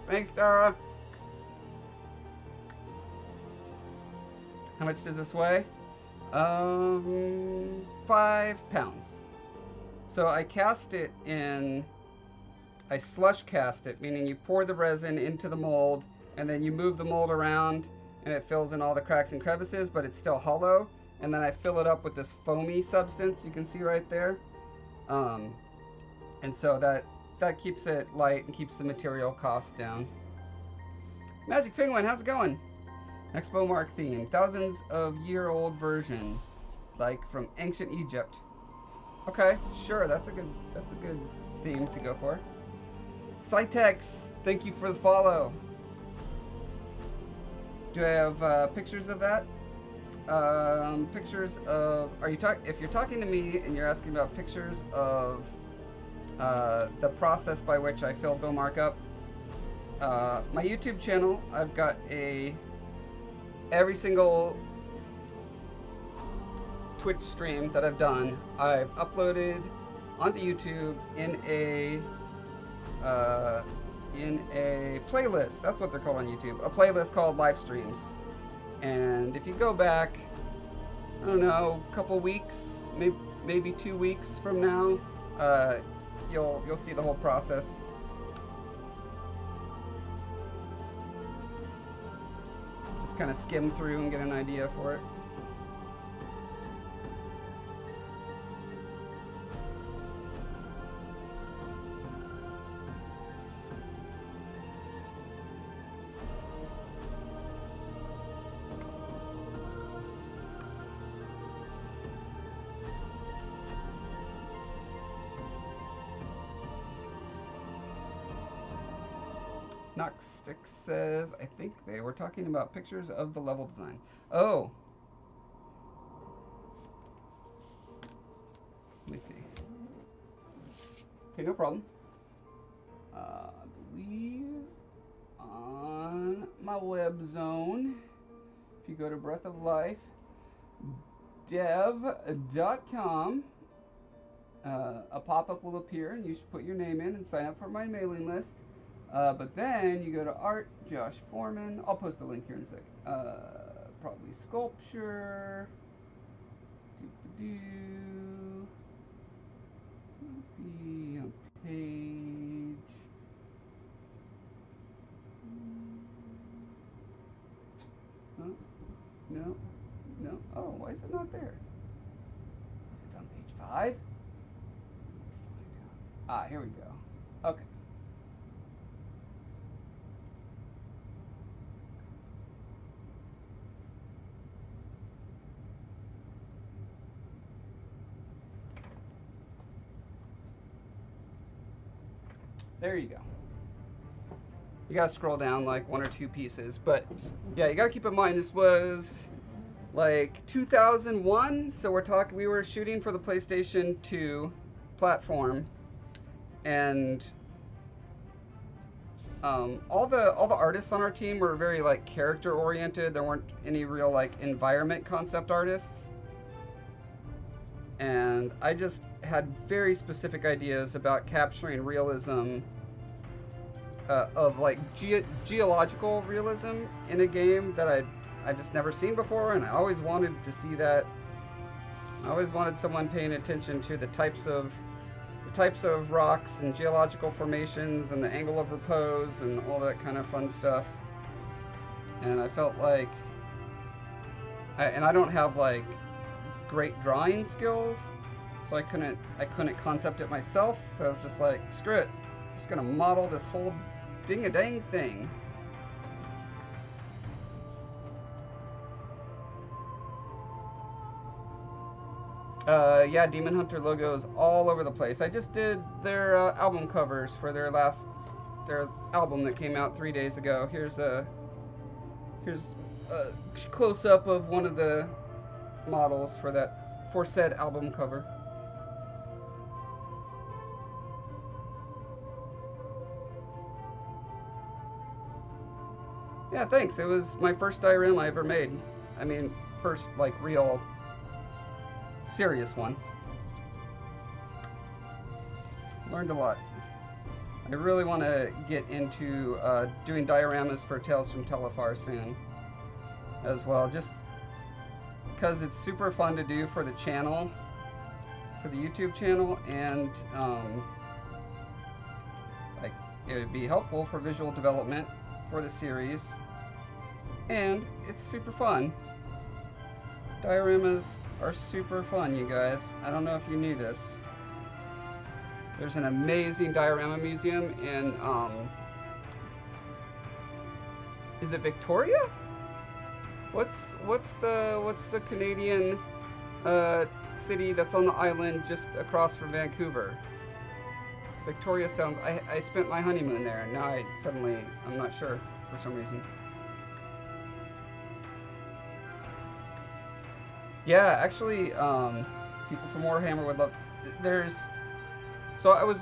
Thanks, Tara. How much does this weigh? 5 pounds. So I cast it in, I slush cast it, meaning you pour the resin into the mold and then you move the mold around and it fills in all the cracks and crevices, but it's still hollow. And then I fill it up with this foamy substance you can see right there. And so that keeps it light and keeps the material costs down. Magic Penguin, how's it going? Next Bowmark theme, thousands of year old version, like from ancient Egypt. Okay, sure, that's a good theme to go for. Cytex, thank you for the follow. Do I have pictures of that? Pictures of, if you're talking to me and you're asking about pictures of the process by which I filled Bowmark up, my YouTube channel, I've got every single Twitch stream that I've done, I've uploaded onto YouTube in a playlist. That's what they're called on YouTube. A playlist called live streams. And if you go back, I don't know, a couple weeks, maybe 2 weeks from now, you'll see the whole process. Just kind of skim through and get an idea for it. Knockstick says, I think they were talking about pictures of the level design. Oh. Let me see. Okay, no problem. I believe on my web zone, if you go to breathoflifedev.com, a pop-up will appear and you should put your name in and sign up for my mailing list. But then you go to art, Josh Foreman. I'll post the link here in a sec. Probably sculpture. Be on page. No. Oh, why is it not there? Is it on page 5? Ah, here we go. Okay. There you go. You gotta scroll down like 1 or 2 pieces, but yeah, you gotta keep in mind this was like 2001, so we were shooting for the PlayStation 2 platform, and all the artists on our team were very like character oriented. There weren't any real like environment concept artists, and I just had very specific ideas about capturing realism, of like geological realism in a game that I've just never seen before, and I always wanted to see that. I always wanted someone paying attention to the types of rocks and geological formations and the angle of repose and all that kind of fun stuff. And I felt like, I don't have like great drawing skills, so I couldn't concept it myself. So I was just like, screw it, I'm just gonna model this whole ding-a-dang thing. Yeah, Demon Hunter logos all over the place. I just did their album covers for their album that came out 3 days ago. Here's a close-up of one of the models for said album cover. Yeah, thanks. It was my first diorama I ever made. I mean, first like real serious one. Learned a lot. I really want to get into doing dioramas for Tales from Telefar soon as well, just because it's super fun to do for the channel, for the YouTube channel, and like it would be helpful for visual development for the series, and it's super fun. Dioramas are super fun, you guys. I don't know if you knew this. There's an amazing diorama museum in, is it Victoria? What's the Canadian city that's on the island just across from Vancouver? Victoria sounds, I spent my honeymoon there, and now I'm not sure for some reason. Yeah, actually, people from Warhammer would love, so I was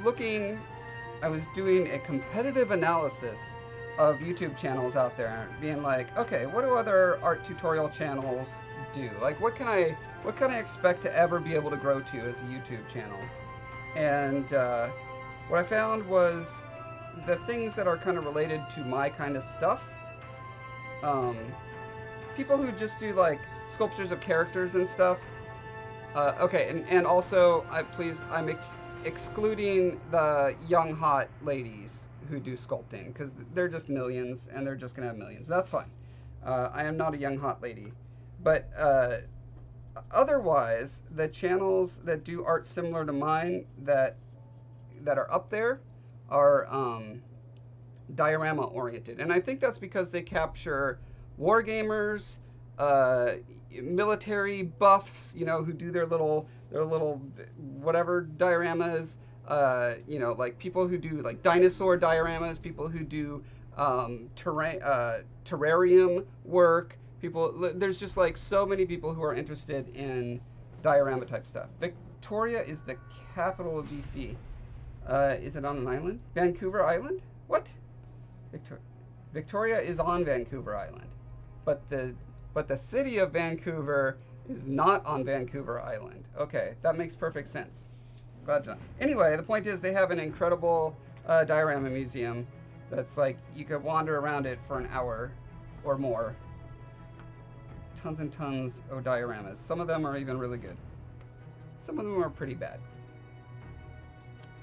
doing a competitive analysis of YouTube channels out there, being like, okay, what do other art tutorial channels do? Like, what can I expect to ever be able to grow to as a YouTube channel? And what I found was the things that are kind of related to my kind of stuff. People who just do like sculptures of characters and stuff. Okay, and also, I'm excluding the young hot ladies who do sculpting, because they're just millions, and they're just gonna have millions. That's fine. I am not a young hot lady. But otherwise, the channels that do art similar to mine that are up there are diorama oriented, and I think that's because they capture wargamers, military buffs, you know, who do their little whatever dioramas, you know, like people who do like dinosaur dioramas, people who do terrarium work, there's just like so many people who are interested in diorama type stuff. Victoria is the capital of BC. Is it on an island? Vancouver Island? What? Victoria is on Vancouver Island, but the city of Vancouver is not on Vancouver Island. Okay, that makes perfect sense. Glad to know. Anyway, the point is they have an incredible diorama museum that's like, you could wander around it for an hour or more. Tons and tons of dioramas. Some of them are even really good. Some of them are pretty bad.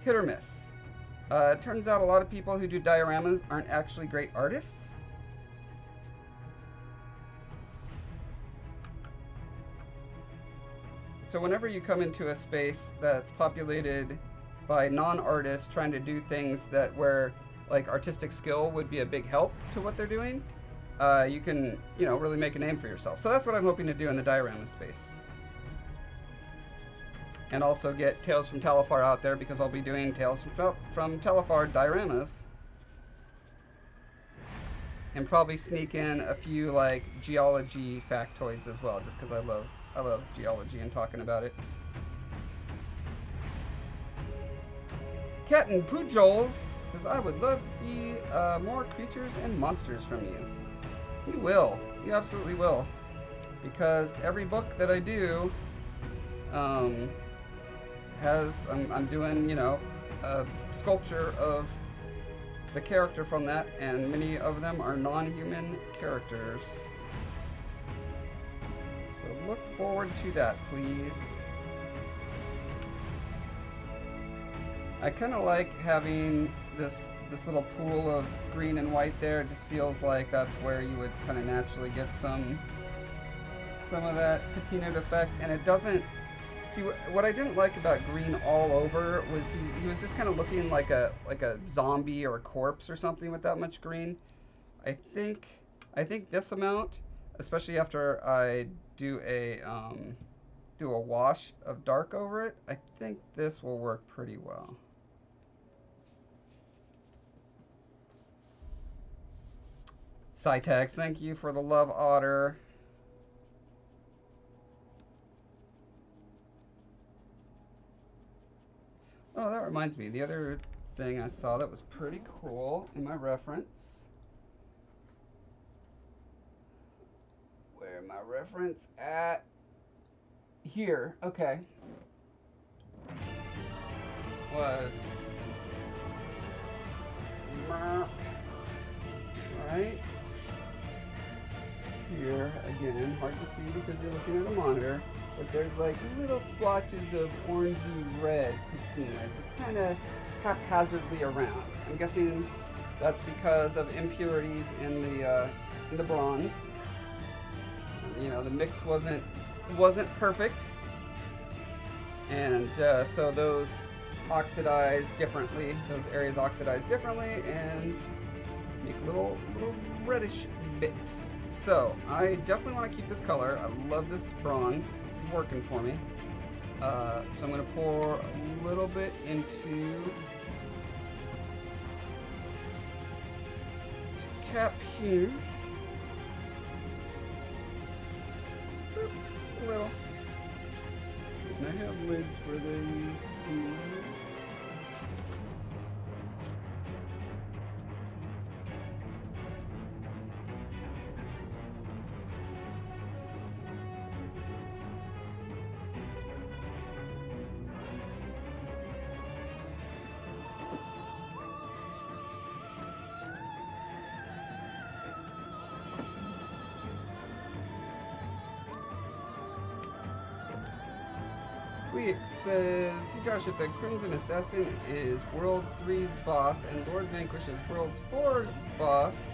Hit or miss. It turns out a lot of people who do dioramas aren't actually great artists. So whenever you come into a space that's populated by non-artists trying to do things where like artistic skill would be a big help to what they're doing, you can, you know, really make a name for yourself. So that's what I'm hoping to do in the diorama space. and also get Tales from Telefar out there because I'll be doing Tales from Telefar dioramas. And probably sneak in a few like geology factoids as well, just because I love geology and talking about it. Captain Pujols says, I would love to see more creatures and monsters from you. You will. You absolutely will. Because every book that I do has, I'm doing, you know, a sculpture of the character from that, and many of them are non-human characters. So look forward to that, please. I kind of like having this little pool of green and white there. It just feels like that's where you would kind of naturally get some of that patinaed effect, and it doesn't. See, what I didn't like about green all over was he was just kind of looking like a zombie or a corpse or something with that much green. I think this amount, especially after I do a wash of dark over it, I think this will work pretty well. Cytex, thank you for the love, Otter. Oh, that reminds me. The other thing I saw that was pretty cool in my reference. Where my reference at? Here. Okay. Was right here again. Hard to see because you're looking at a monitor. But there's like little splotches of orangey red patina just kind of haphazardly around. I'm guessing that's because of impurities in the bronze. You know, the mix wasn't perfect, and so those oxidize differently. Those areas oxidize differently and make little reddish bits. So I definitely want to keep this color. I love this bronze. This is working for me. So I'm going to pour a little bit into cap here. Just a little. And I have lids for these. Says, hey Josh, if the Crimson Assassin is World 3's boss and Lord Vanquish is World's 4 boss,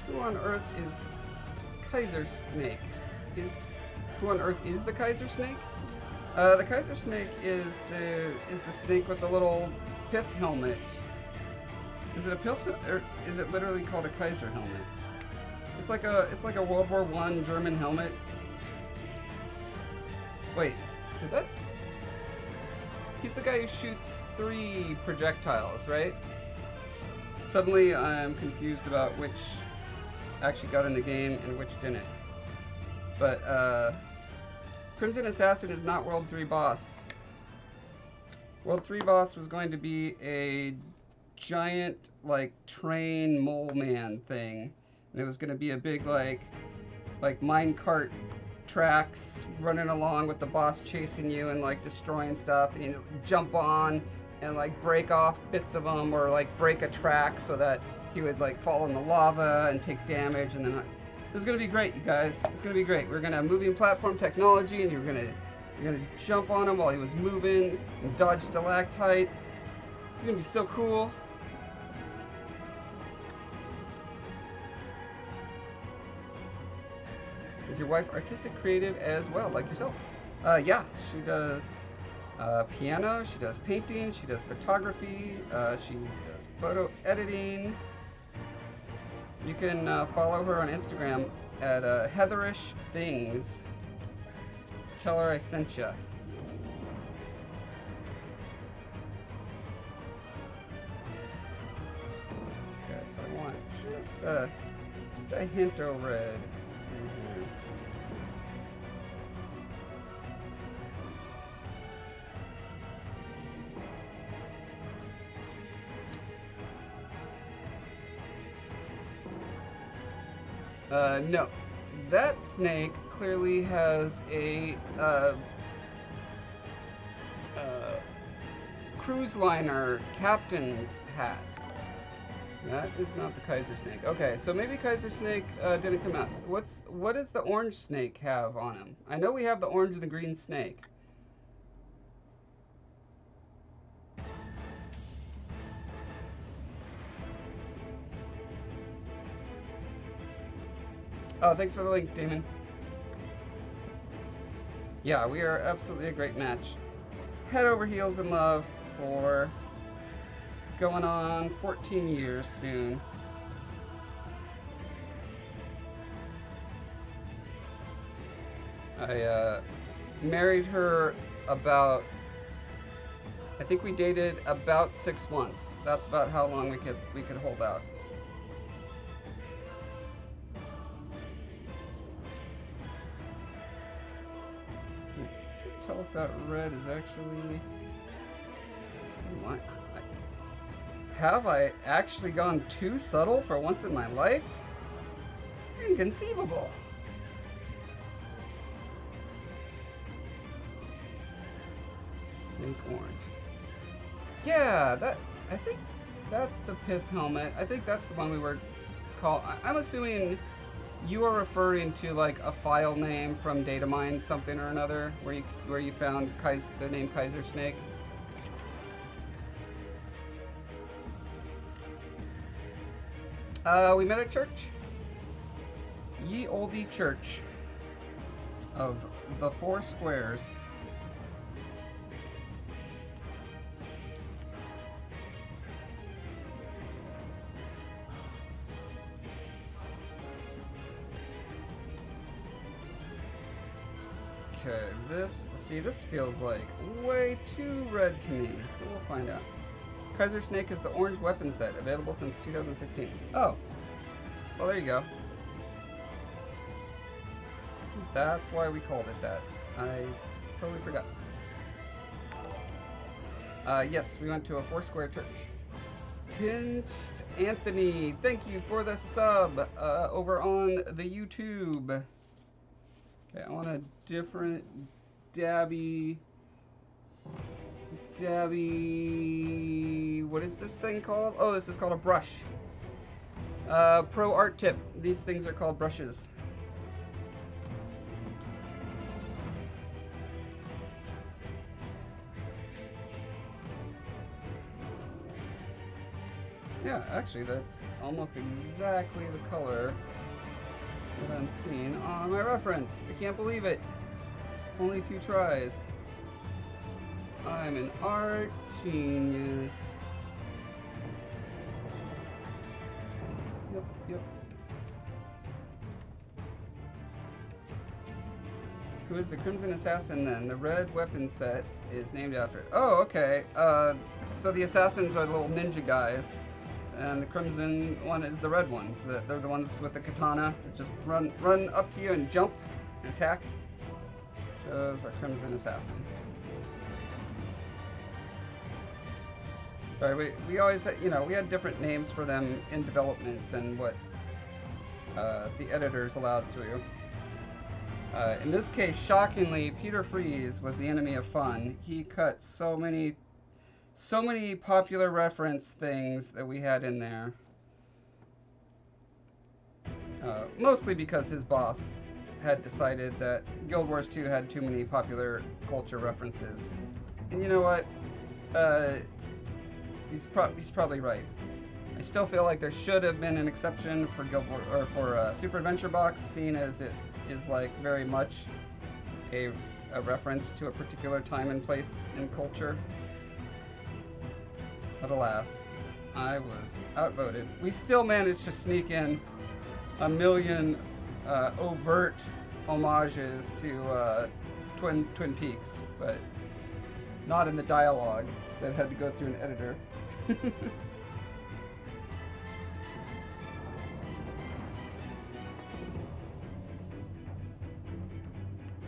who on earth is Kaiser Snake? Who on earth is the Kaiser Snake? The Kaiser Snake is the snake with the little pith helmet. Is it a pith, or is it literally called a Kaiser helmet? It's like a World War I German helmet. Wait, did that? He's the guy who shoots 3 projectiles, right? Suddenly I'm confused about which actually got in the game and which didn't. But Crimson Assassin is not World 3 boss. World 3 boss was going to be a giant like train mole man thing. And it was going to be a big like minecart tracks running along with the boss chasing you and like destroying stuff, and you jump on and like break off bits of them or like break a track so that he would like fall in the lava and take damage. And then this is gonna be great, you guys. It's gonna be great. We're gonna have moving platform technology, and you're gonna jump on him while he was moving and dodge stalactites. It's gonna be so cool. Is your wife artistic, creative as well, like yourself? Yeah, she does piano, she does painting, she does photography, she does photo editing. You can follow her on Instagram at Heatherish Things. Tell her I sent you. just a hint of red in here. No. That snake clearly has a cruise liner captain's hat. That is not the Kaiser snake. Okay, so maybe Kaiser snake didn't come out. What does the orange snake have on him? I know we have the orange and the green snake. Oh, thanks for the link, Damon. Yeah, we are absolutely a great match. Head over heels in love for going on 14 years soon. I married her about, I think we dated about 6 months. That's about how long we could hold out. Tell if that red is actually... Have I actually gone too subtle for once in my life? Inconceivable. Snake orange. Yeah, I think that's the pith helmet. I think that's the one we were called. I'm assuming you are referring to like a file name from Datamine something or another, where you found the name Kaiser Snake. We met at church. Ye Olde Church of the Four Squares. Okay, this feels like way too red to me, so we'll find out. Kaiser Snake is the orange weapon set, available since 2016. Oh, well, there you go. That's why we called it that. I totally forgot. Yes, we went to a Foursquare church. Tinched Anthony, thank you for the sub over on the YouTube. Okay, I want a different dabby, what is this thing called? Oh, this is called a brush. Pro art tip, these things are called brushes. Yeah, actually that's almost exactly the color that I'm seeing on my reference. I can't believe it. Only 2 tries. I'm an art genius. Yep. Who is the Crimson Assassin then? The red weapon set is named after it. Oh, okay. So the assassins are the little ninja guys, and the crimson one is the red ones. They're the ones with the katana that just run up to you and jump and attack. Those are Crimson Assassins. Sorry, we always had, we had different names for them in development than what the editors allowed through. In this case, shockingly, Peter Freeze was the enemy of fun. He cut so many popular reference things that we had in there. Mostly because his boss had decided that Guild Wars 2 had too many popular culture references. And you know what? He's probably right. I still feel like there should have been an exception for Guild Wars, or for Super Adventure Box, seeing as it is like very much a reference to a particular time and place in culture. But alas, I was outvoted. We still managed to sneak in a million overt homages to Twin Peaks, but not in the dialogue that had to go through an editor.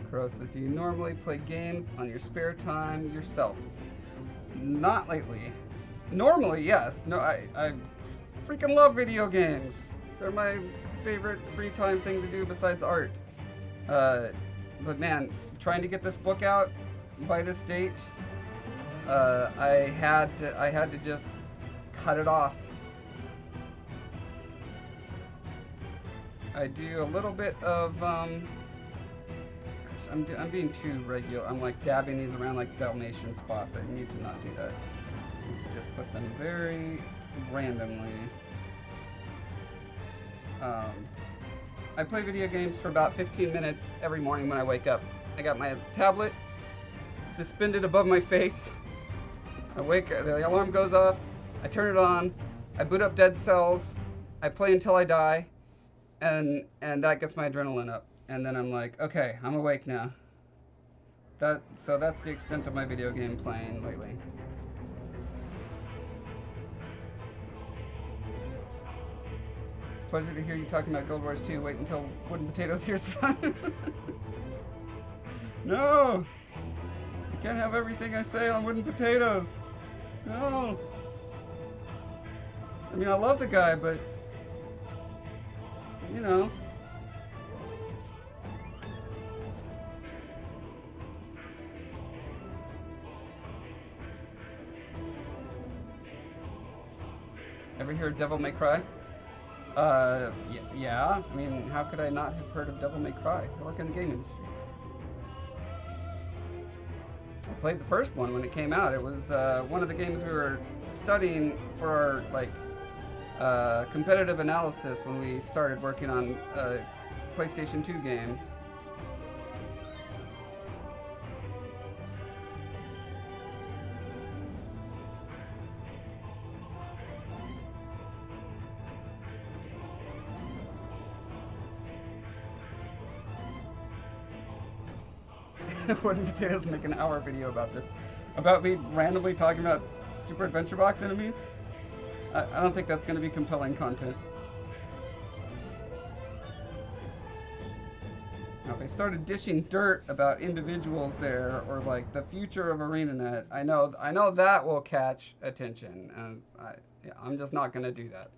Crow says, do you normally play games on your spare time yourself? Not lately. Normally, yes. No, I freaking love video games. They're my favorite free time thing to do besides art. But man, trying to get this book out by this date, I had to just cut it off. I do a little bit of I'm being too regular. I'm like dabbing these around like Dalmatian spots. I need to not do that. I need to just put them very randomly. I play video games for about 15 minutes every morning when I wake up. I got my tablet suspended above my face. I wake, the alarm goes off, I turn it on, I boot up Dead Cells, I play until I die, and that gets my adrenaline up. And then I'm like, okay, I'm awake now. So that's the extent of my video game playing lately. Pleasure to hear you talking about Guild Wars 2. Wait until Wooden Potatoes here's fun. No! You can't have everything I say on Wooden Potatoes. No! I mean, I love the guy, but... you know... Ever hear of Devil May Cry? Yeah. I mean, how could I not have heard of Devil May Cry? I work in the game industry. I played the first one when it came out. It was one of the games we were studying for our competitive analysis when we started working on PlayStation 2 games. Wooden Potatoes make an hour video about this. About me randomly talking about Super Adventure Box enemies? I don't think that's going to be compelling content. Now, if I started dishing dirt about individuals there, or like the future of ArenaNet, I know that will catch attention, and I'm just not going to do that.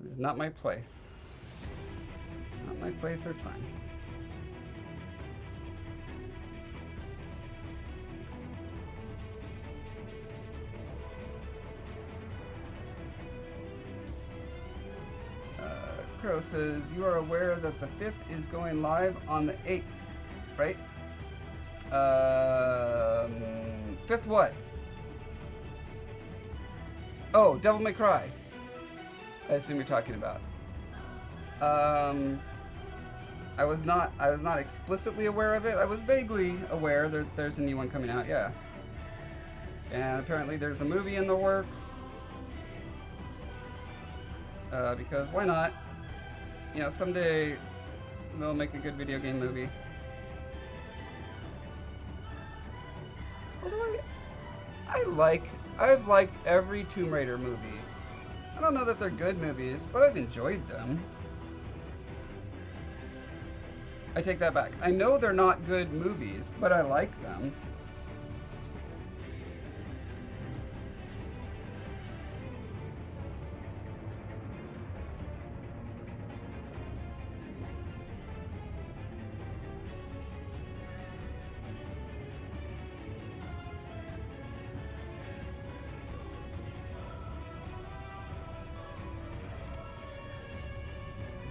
This is not my place. Not my place or time. Crow says, you are aware that the 5th is going live on the 8th, right? 5th what? Oh, Devil May Cry. I assume you're talking about. I was not explicitly aware of it. I was vaguely aware that there's a new one coming out, yeah. And apparently there's a movie in the works. Because why not? You know, someday they'll make a good video game movie. Although I've liked every Tomb Raider movie. I don't know that they're good movies, but I've enjoyed them. I take that back. I know they're not good movies, but I like them.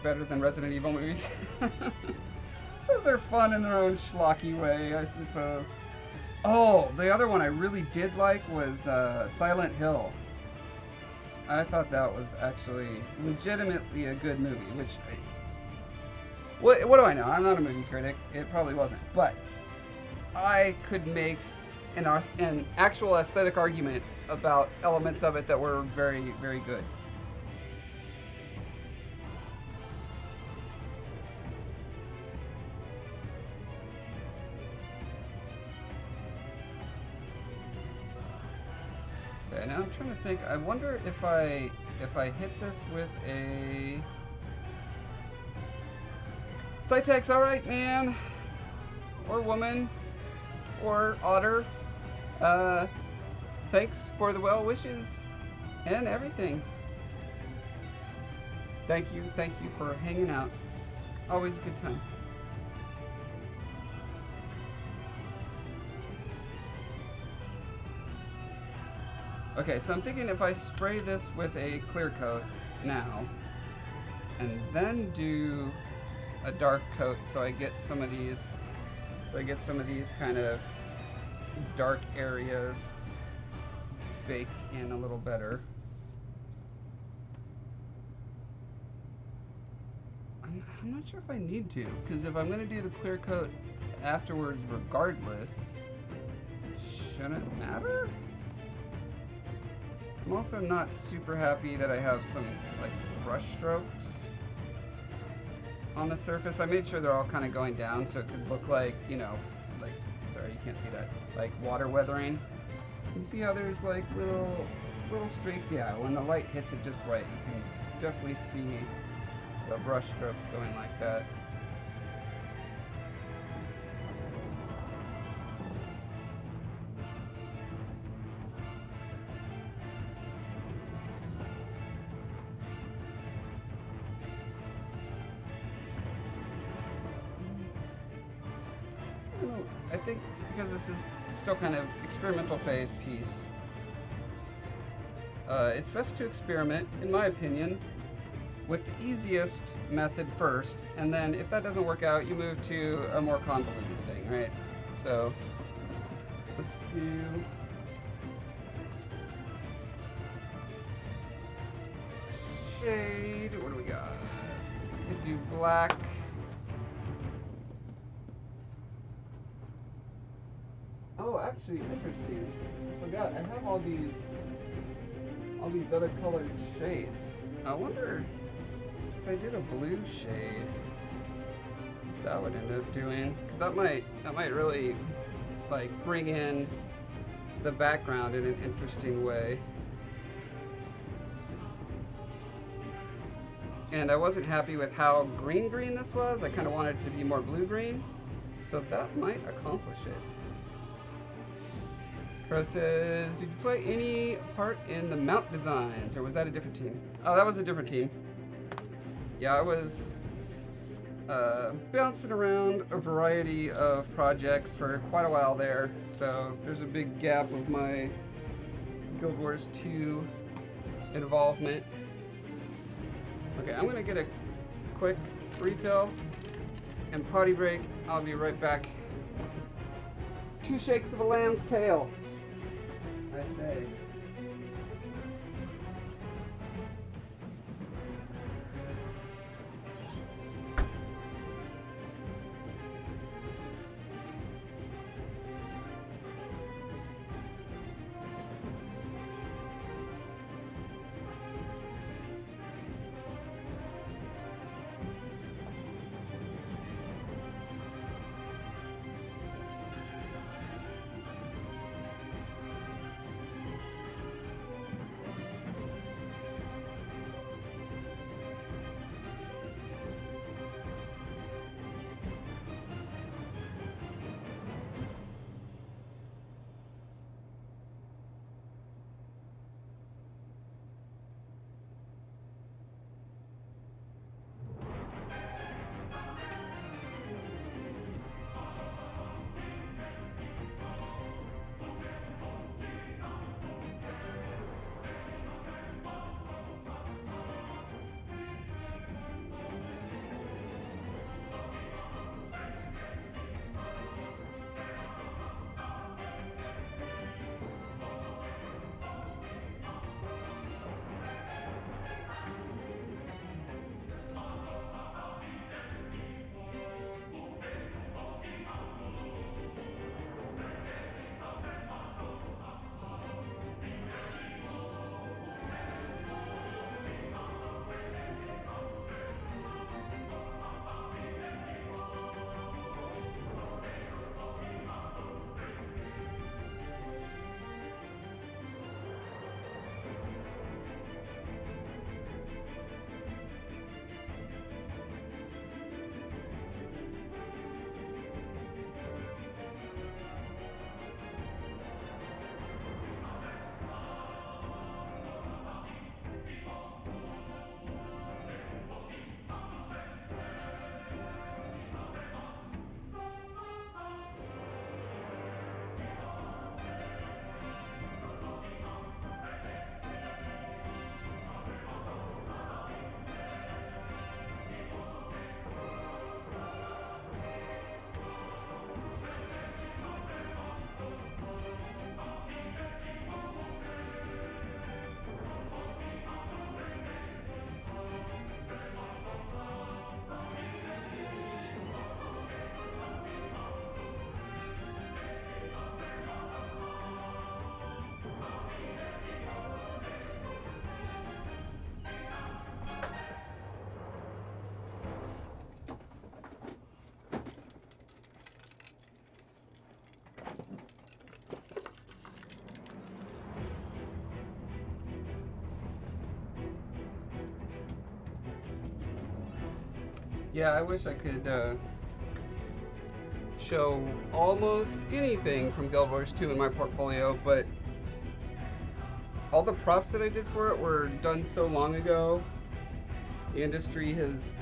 Better than Resident Evil movies. Those are fun in their own schlocky way, I suppose. Oh, the other one I really did like was Silent Hill. I thought that was actually legitimately a good movie, which... what do I know? I'm not a movie critic. It probably wasn't. But I could make an actual aesthetic argument about elements of it that were very, very good. Okay, now I'm trying to think. I wonder if I hit this with a Cytex. All right, man. or woman or otter. Thanks for the well wishes and everything. Thank you for hanging out. Always a good time. Okay, so I'm thinking if I spray this with a clear coat now, and then do a dark coat, so I get some of these, kind of dark areas baked in a little better. I'm not sure if I need to, because if I'm going to do the clear coat afterwards regardless, shouldn't matter? I'm also not super happy that I have some, like, brush strokes on the surface. I made sure they're all kind of going down so it could look like, you know, like, sorry, you can't see that, like water weathering. You see how there's like little streaks? Yeah, when the light hits it just right, you can definitely see the brush strokes going like that. I think because this is still kind of experimental phase piece, it's best to experiment, in my opinion, with the easiest method first, and then if that doesn't work out, you move to a more convoluted thing, right? So let's do shade. What do we got? We could do black. Oh, actually, interesting. I forgot. I have all these other colored shades. I wonder if I did a blue shade, that would end up doing, because that might really like bring in the background in an interesting way. And I wasn't happy with how green this was. I kind of wanted it to be more blue-green, so that might accomplish it. Crow says, did you play any part in the mount designs, or was that a different team? Oh, that was a different team. Yeah, I was bouncing around a variety of projects for quite a while there, so there's a big gap of my Guild Wars 2 involvement. Okay, I'm gonna get a quick refill and potty break. I'll be right back. 2 shakes of a lamb's tail, I say. Yeah, I wish I could show almost anything from Guild Wars 2 in my portfolio, but all the props that I did for it were done so long ago. The industry has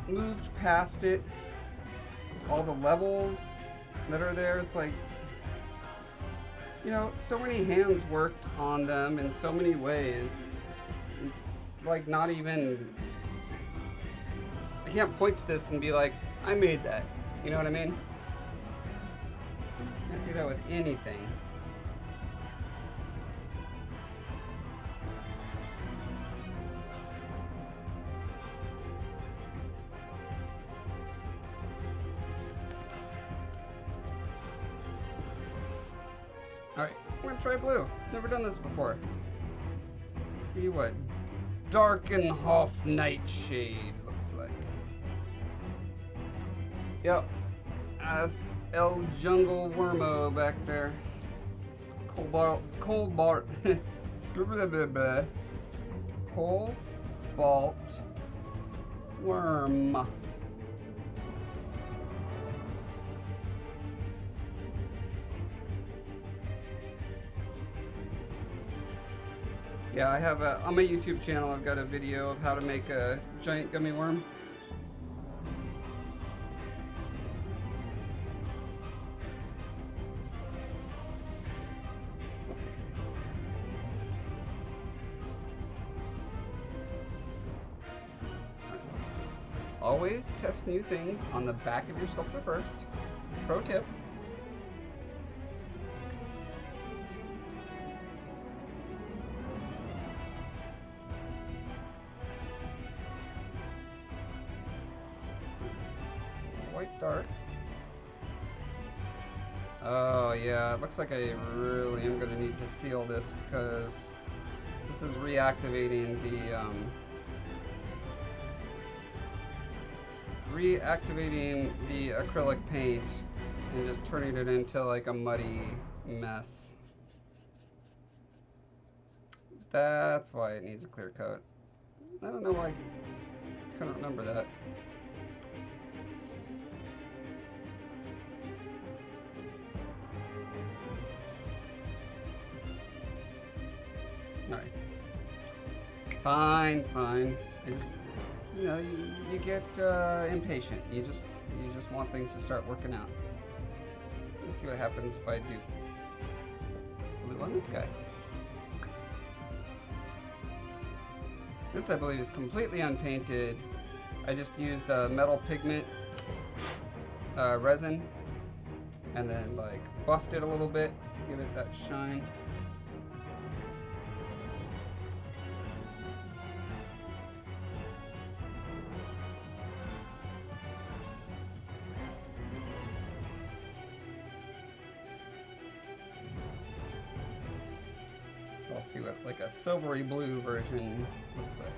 moved past it. All the levels that are there, it's like, you know, so many hands worked on them in so many ways. It's like not even, I can't point to this and be like, I made that. You know what I mean? Can't do that with anything. Alright, I'm gonna try blue. Never done this before. Let's see what Darkenhof Nightshade looks like. Yep. That's El Jungle Wormo back there. Cobalt Worm. Yeah, I have on my YouTube channel, I've got a video of how to make a giant gummy worm. Always test new things on the back of your sculpture first. Pro tip. White dark. Oh yeah, it looks like I really am going to need to seal this because this is reactivating the acrylic paint and just turning it into like a muddy mess. That's why it needs a clear coat. I don't know why I couldn't remember that. Alright. Fine. I just, you know, you get impatient. You just want things to start working out. Let's see what happens if I do blue on this guy. This, I believe, is completely unpainted. I just used metal pigment resin and then like buffed it a little bit to give it that shine. So I'll see what like a silvery blue version looks like.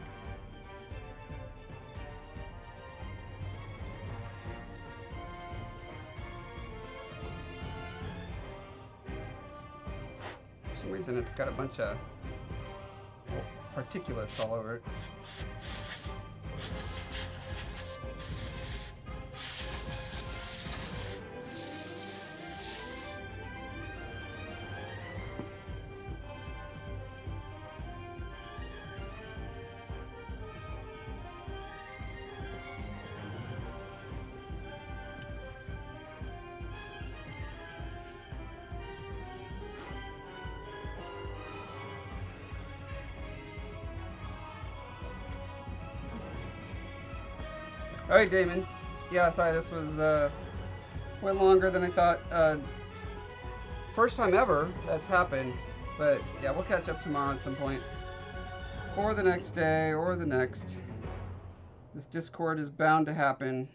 For some reason it's got a bunch of particulates all over it. Alright, Damon. Yeah, sorry, this was way longer than I thought. First time ever that's happened. But yeah, we'll catch up tomorrow at some point. Or the next day, or the next. This Discord is bound to happen.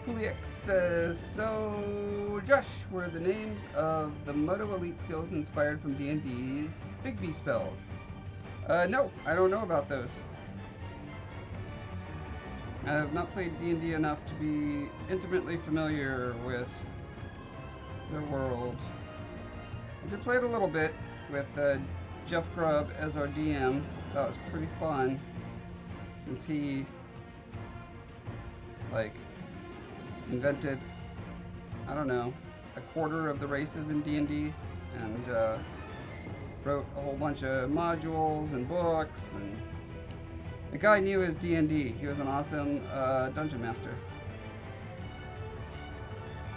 Kuliak says, so Josh, were the names of the Moto Elite skills inspired from D&D's Big B spells? No, I don't know about those. I have not played D&D enough to be intimately familiar with the world. I did play it a little bit with Jeff Grubb as our DM. That was pretty fun, since he like invented, I don't know, a quarter of the races in D&D, and wrote a whole bunch of modules and books, and the guy knew his D&D. He was an awesome dungeon master.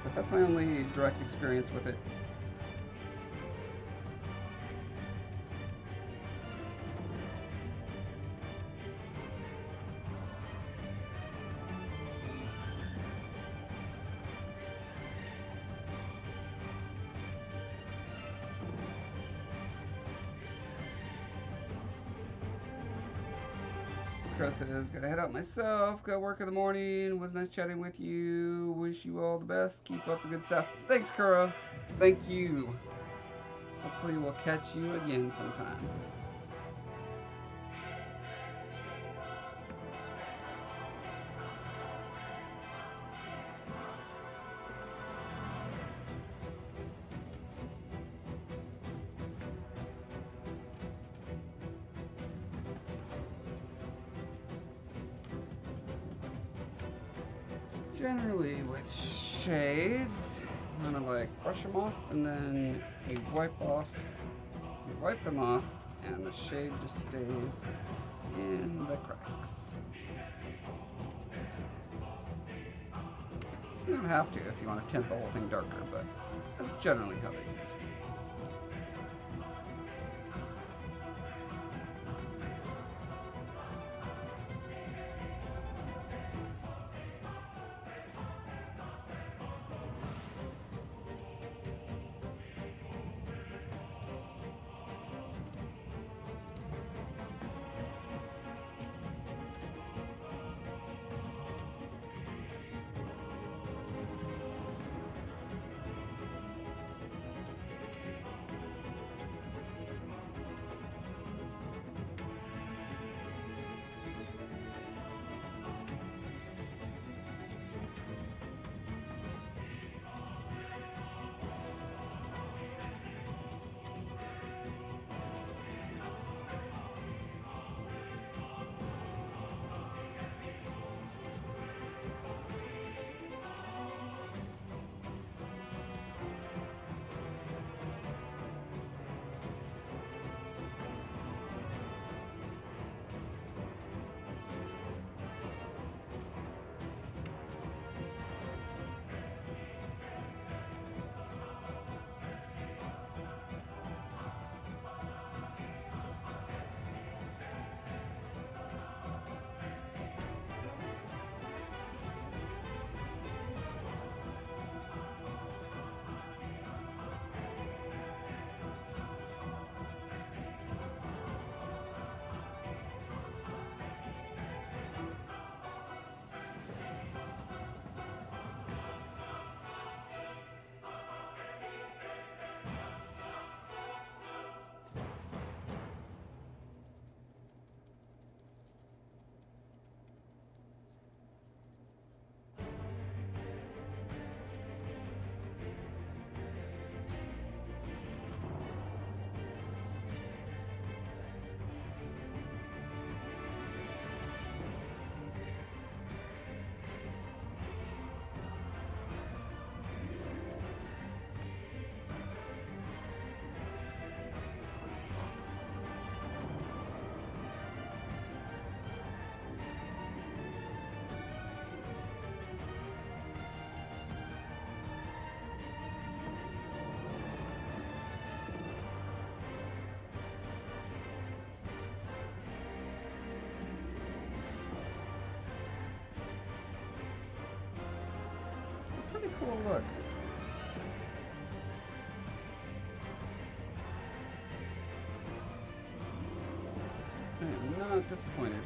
But that's my only direct experience with it. Chris says, gotta head out myself, got work in the morning, was nice chatting with you, wish you all the best, keep up the good stuff. Thanks, Kura. Thank you. Hopefully we'll catch you again sometime. Generally with shades, I'm gonna like brush them off, and then you wipe them off, and the shade just stays in the cracks. You don't have to if you want to tint the whole thing darker, but that's generally how they're used. Pretty cool look. I am not disappointed.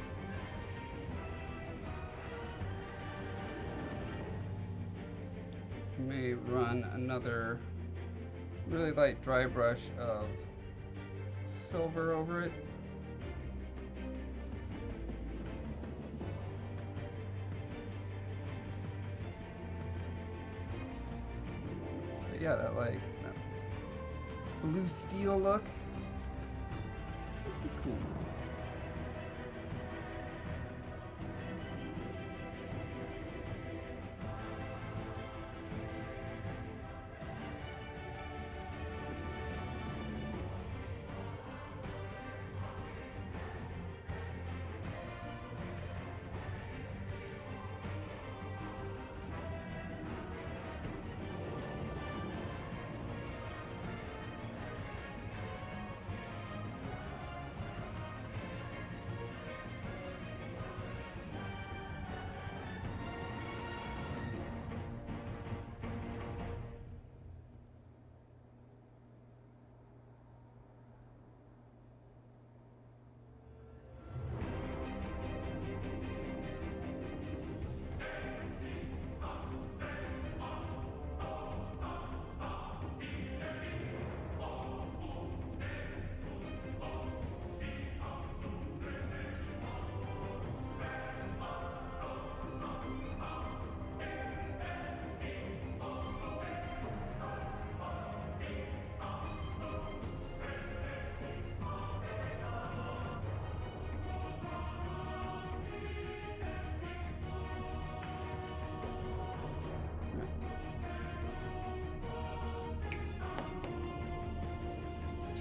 May run another really light dry brush of silver over it. yeah, that like that blue steel look. It's pretty cool.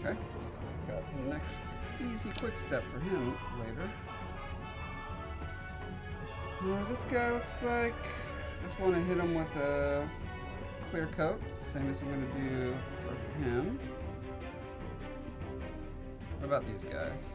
Okay, so I've got the next easy quick step for him later. This guy looks like just want to hit him with a clear coat, same as I'm going to do for him. What about these guys?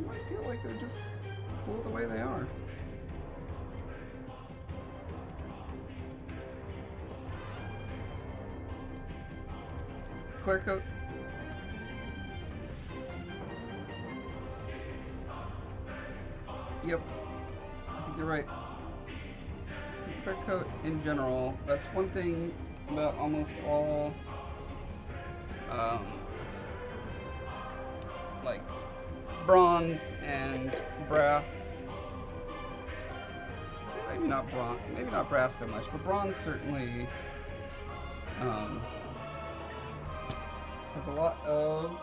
I feel like they're just cool the way they are. Clear coat. Yep, I think you're right. Clear coat in general, that's one thing about almost all like bronze and brass, maybe not brass so much, but bronze certainly has a lot of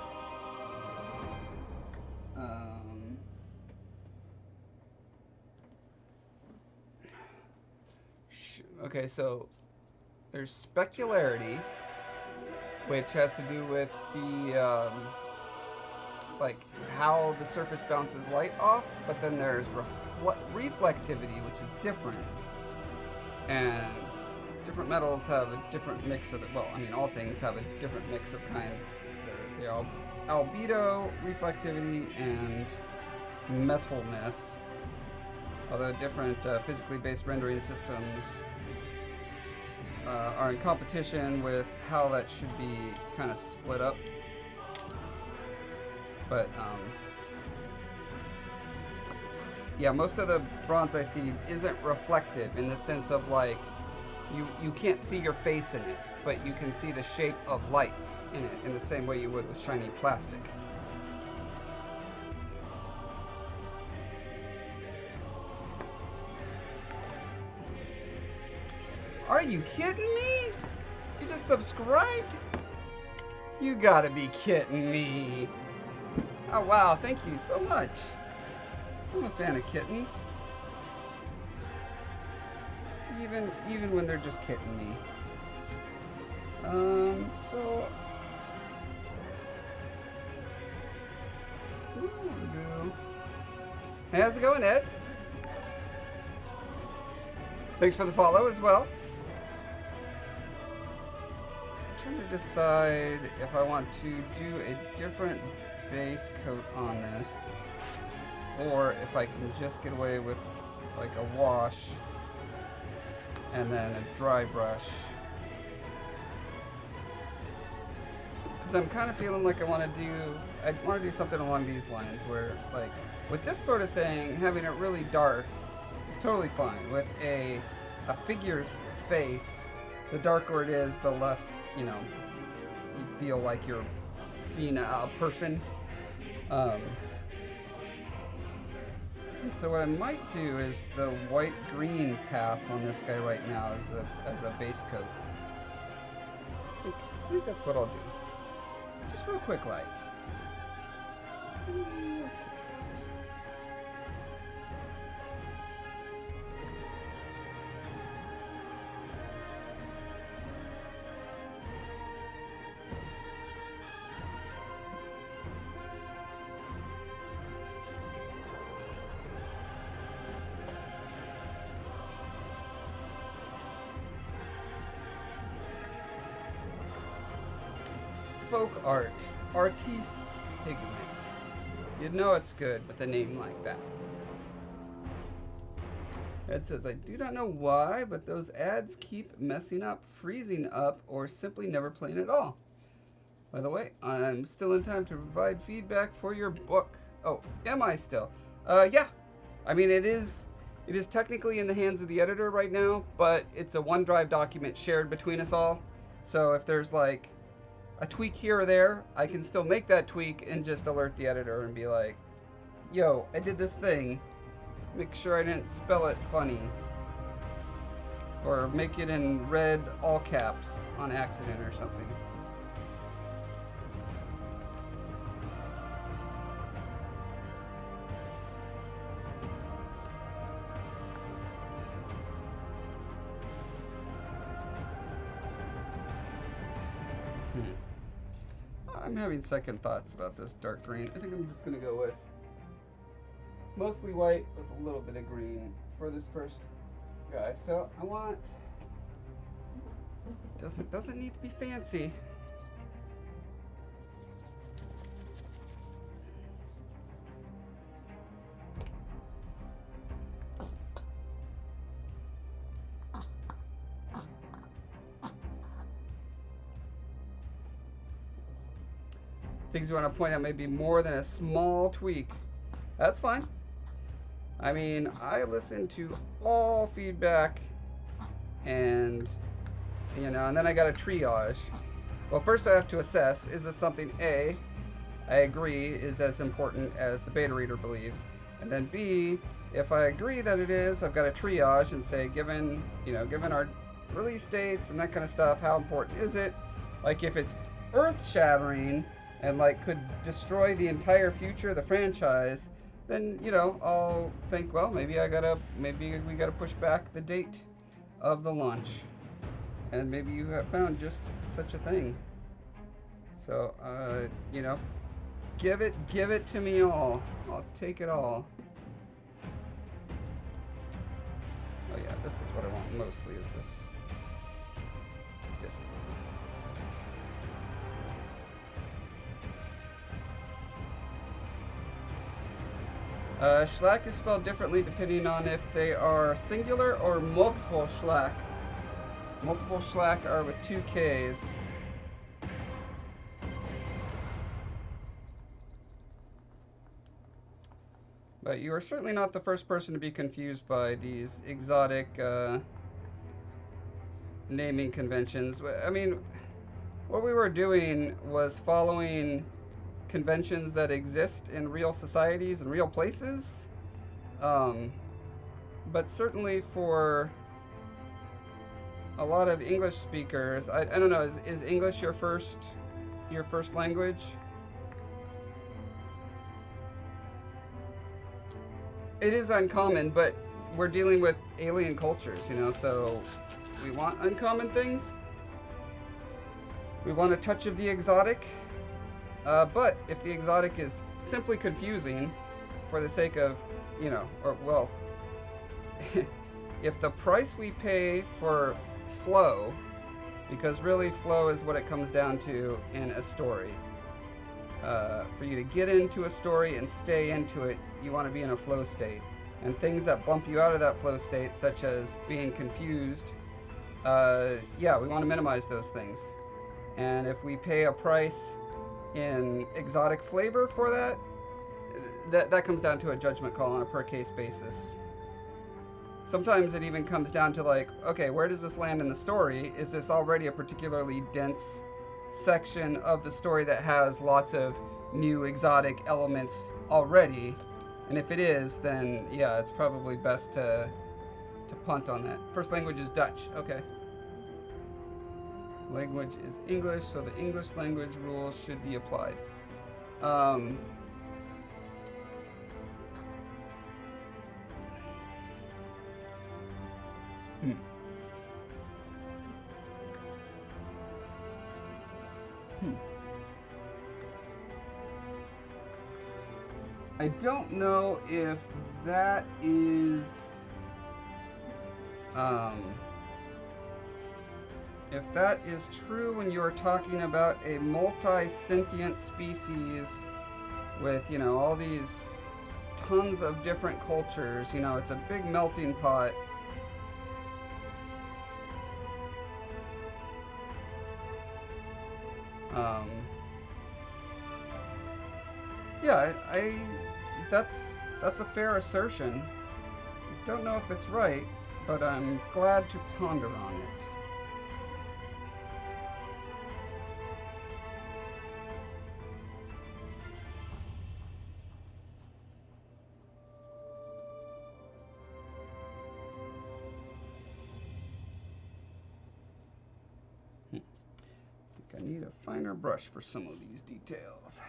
okay, so there's specularity, which has to do with the like how the surface bounces light off, but then there's reflectivity, which is different, and different metals have a different mix of it. Well, I mean, all things have a different mix of kind. They're albedo, reflectivity, and metalness. Although different physically based rendering systems are in competition with how that should be kind of split up. But yeah, most of the bronze I see isn't reflective in the sense of like you can't see your face in it, but you can see the shape of lights in it in the same way you would with shiny plastic. Are you kidding me? You just subscribed? You gotta be kidding me. Oh wow, thank you so much. I'm a fan of kittens. Even when they're just kidding me. So hey, how's it going, Ed? Thanks for the follow as well. So I'm trying to decide if I want to do a different base coat on this, or if I can just get away with like a wash and then a dry brush. Because I'm kind of feeling like I want to do something along these lines where, like, with this sort of thing, having it really dark is totally fine. With a figure's face, the darker it is, the less, you know, you feel like you're seeing a person. And so what I might do is the white-green pass on this guy right now as a base coat. I think that's what I'll do. Just real quick, like. Folk art, artiste's pigment. You'd know it's good with a name like that. It says, I do not know why, but those ads keep messing up, freezing up, or simply never playing at all. By the way, I'm still in time to provide feedback for your book. Oh, am I still? Yeah. I mean, it is technically in the hands of the editor right now, but it's a OneDrive document shared between us all. So if there's like a tweak here or there, I can still make that tweak and just alert the editor and be like, yo, I did this thing. Make sure I didn't spell it funny. Or make it in red all caps on accident or something. I'm having second thoughts about this dark green. I think I'm just going to go with mostly white with a little bit of green for this first guy. So I want, doesn't need to be fancy. Things you want to point out may be more than a small tweak. That's fine. I mean, I listen to all feedback and, you know, and then I got a triage. Well, first I have to assess, is this something A, I agree is as important as the beta reader believes, and then B, if I agree that it is, I've got a triage and say, given our release dates and that kind of stuff, how important is it? Like if it's earth-shattering and like could destroy the entire future of the franchise, then, you know, I'll think, well, maybe we gotta push back the date of the launch. And maybe you have found just such a thing. So, you know, give it to me all. I'll take it all. Oh yeah, this is what I want mostly, is this display. Schlack is spelled differently depending on if they are singular or multiple Schlack. Multiple Schlack are with 2 Ks. But you are certainly not the first person to be confused by these exotic naming conventions. I mean, what we were doing was following conventions that exist in real societies and real places, but certainly for a lot of English speakers, I don't know, is English your first language? It is uncommon, but we're dealing with alien cultures, you know, so we want uncommon things. We want a touch of the exotic. But if the exotic is simply confusing for the sake of, you know, or, well, if the price we pay for flow, because really flow is what it comes down to in a story. For you to get into a story and stay into it, you want to be in a flow state. And things that bump you out of that flow state, such as being confused, yeah, we want to minimize those things. And if we pay a price in exotic flavor for that comes down to a judgment call on a per case basis. sometimes it even comes down to like, okay, where does this land in the story? Is this already a particularly dense section of the story that has lots of new exotic elements already? And if it is, then yeah, it's probably best to punt on that. First language is Dutch. Okay. Language is English, so the English language rules should be applied. I don't know if that is true when you're talking about a multi-sentient species with, you know, all these tons of different cultures. You know, it's a big melting pot. Yeah, that's a fair assertion. Don't know if it's right, but I'm glad to ponder on it. I think I need a finer brush for some of these details.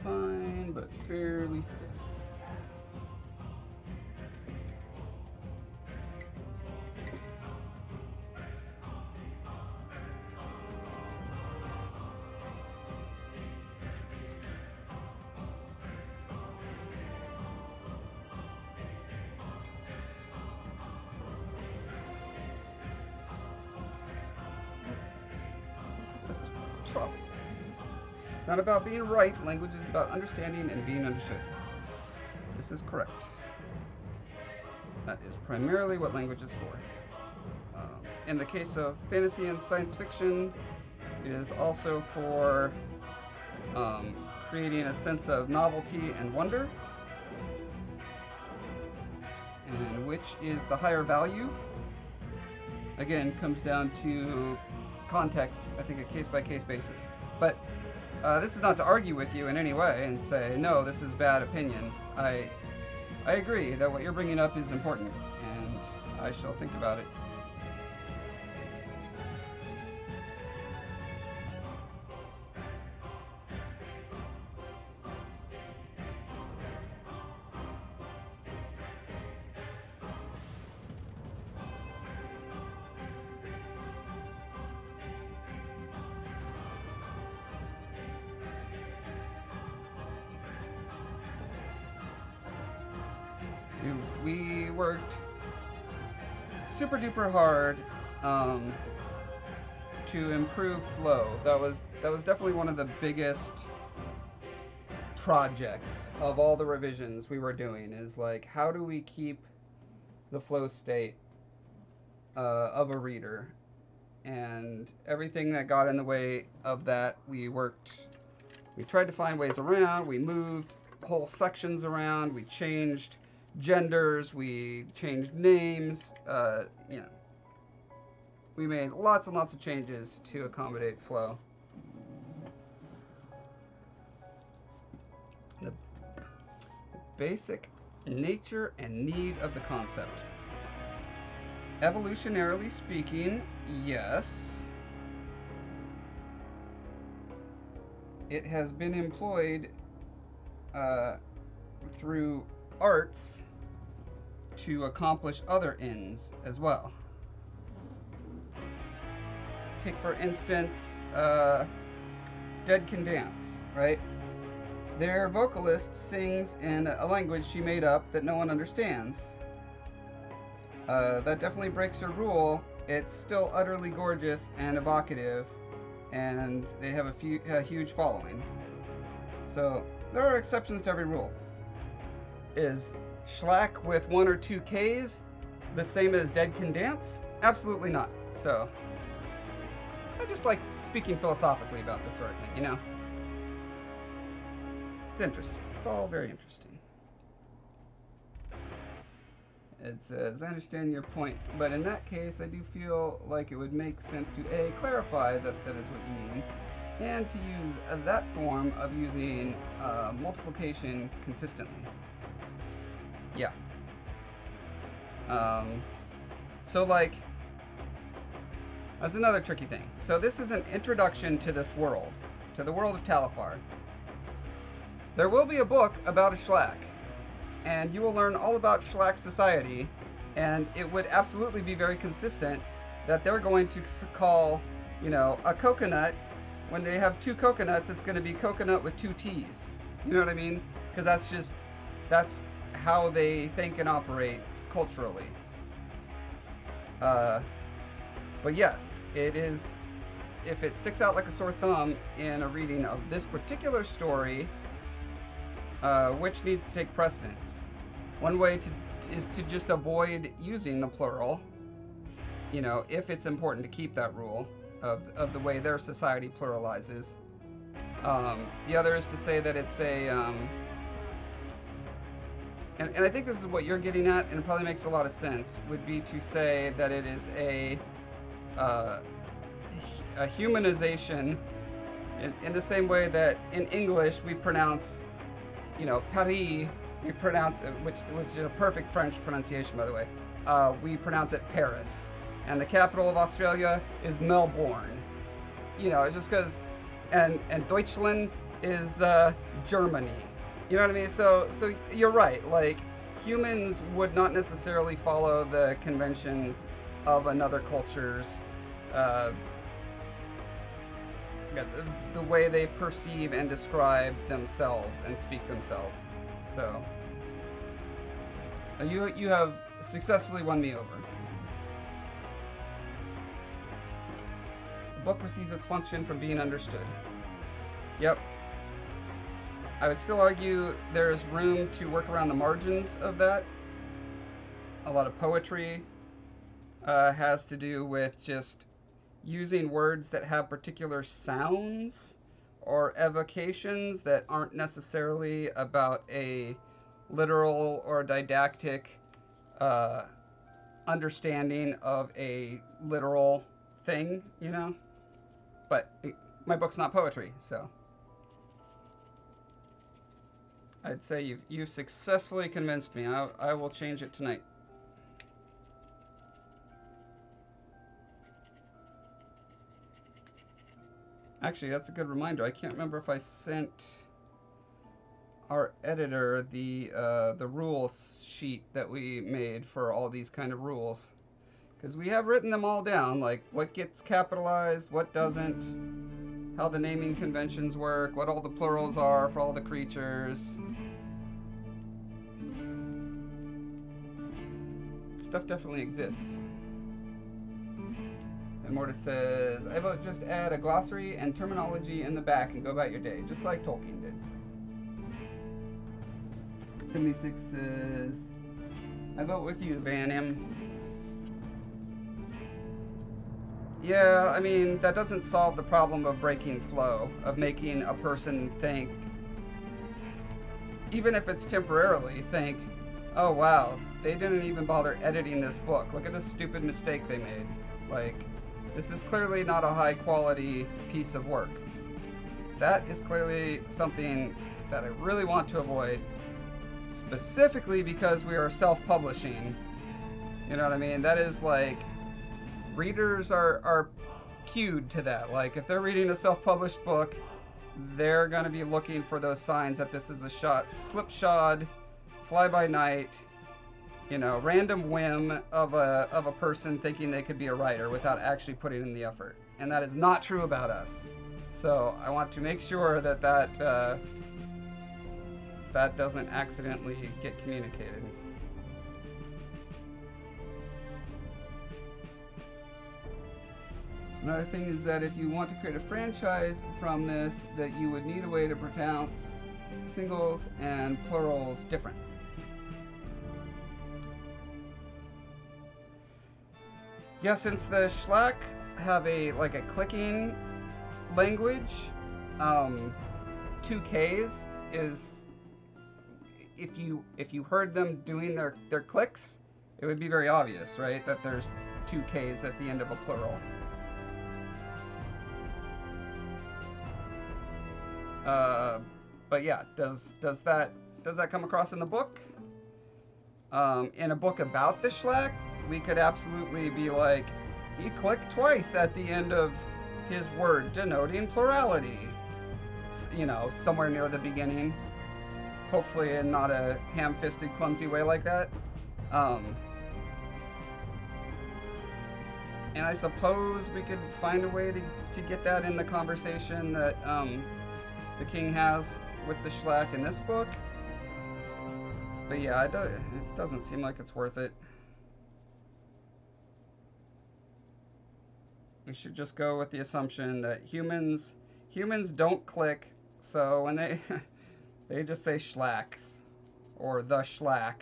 Fine, but fairly stiff. That's probably. It's not about being right. Language is about understanding and being understood. This is correct. That is primarily what language is for. In the case of fantasy and science fiction, it is also for creating a sense of novelty and wonder. And which is the higher value? Again, comes down to context, I think a case-by-case basis. But this is not to argue with you in any way and say, no, this is bad opinion. I agree that what you're bringing up is important, and I shall think about it. We worked super duper hard to improve flow. That was definitely one of the biggest projects of all the revisions we were doing, is like, how do we keep the flow state of a reader? And everything that got in the way of that, we tried to find ways around. We moved whole sections around. We changed genders, we changed names, you know, we made lots and lots of changes to accommodate flow. The basic nature and need of the concept. Evolutionarily speaking, yes. It has been employed through arts to accomplish other ends as well. Take, for instance, Dead Can Dance, right? Their vocalist sings in a language she made up that no one understands. That definitely breaks her rule. It's still utterly gorgeous and evocative, and they have a huge following. So there are exceptions to every rule. Is Schlack with 1 or 2 Ks the same as Dead Can Dance? Absolutely not. So I just like speaking philosophically about this sort of thing, you know? It's interesting. It's all very interesting. It says, I understand your point, but in that case, I do feel like it would make sense to A, clarify that that is what you mean, and to use that form of using multiplication consistently. Yeah. So, like, that's another tricky thing. So this is an introduction to this world, to the world of Talifar. There will be a book about a Shlack, and you will learn all about Shlack society, and it would absolutely be very consistent that they're going to call, you know, a coconut, when they have 2 coconuts, it's going to be coconut with 2 T's. You know what I mean? Because that's how they think and operate culturally. But yes, it is, if it sticks out like a sore thumb in a reading of this particular story, which needs to take precedence. One way is to just avoid using the plural, you know, if it's important to keep that rule of the way their society pluralizes. The other is to say that it's a, and I think this is what you're getting at, and it probably makes a lot of sense, would be to say that it is a humanization in the same way that in English we pronounce, you know, Paris, we pronounce it, which was a perfect French pronunciation, by the way. We pronounce it Paris. And the capital of Australia is Melbourne. You know, it's just because, and Deutschland is Germany. You know what I mean? So you're right. Like, humans would not necessarily follow the conventions of another culture's, the way they perceive and describe themselves and speak themselves. So you have successfully won me over. The book receives its function from being understood. Yep. I would still argue there's room to work around the margins of that. A lot of poetry has to do with just using words that have particular sounds or evocations that aren't necessarily about a literal or didactic understanding of a literal thing, you know? But my book's not poetry, so I'd say you've successfully convinced me. I will change it tonight. Actually, that's a good reminder. I can't remember if I sent our editor the rules sheet that we made for all these kind of rules, because we have written them all down, like what gets capitalized, what doesn't, how the naming conventions work, what all the plurals are for all the creatures. Stuff definitely exists. And Mortis says, I vote just add a glossary and terminology in the back and go about your day, just like Tolkien did. 76 says, I vote with you, Van M. Yeah, I mean, that doesn't solve the problem of breaking flow, of making a person think, even if it's temporarily, think, oh wow, they didn't even bother editing this book. Look at this stupid mistake they made. Like, this is clearly not a high quality piece of work. That is clearly something that I really want to avoid, specifically because we are self-publishing. You know what I mean? That is like, readers are cued to that. Like, if they're reading a self-published book, they're going to be looking for those signs that this is a slipshod, fly-by-night, you know, random whim of a person thinking they could be a writer without actually putting in the effort. And that is not true about us. So I want to make sure that that doesn't accidentally get communicated. Another thing is that if you want to create a franchise from this, that you would need a way to pronounce singles and plurals different. Yeah, since the Shlack have a clicking language. 2Ks is if you heard them doing their clicks, it would be very obvious, right? That there's 2Ks at the end of a plural. But yeah, does that come across in the book? In a book about the Schlack, we could absolutely be like, he clicked twice at the end of his word, denoting plurality. You know, somewhere near the beginning. Hopefully in not a ham-fisted, clumsy way like that. And I suppose we could find a way to get that in the conversation that the king has with the Schlack in this book. But yeah, it doesn't seem like it's worth it. We should just go with the assumption that humans don't click, so when they they just say Schlacks or the Schlack.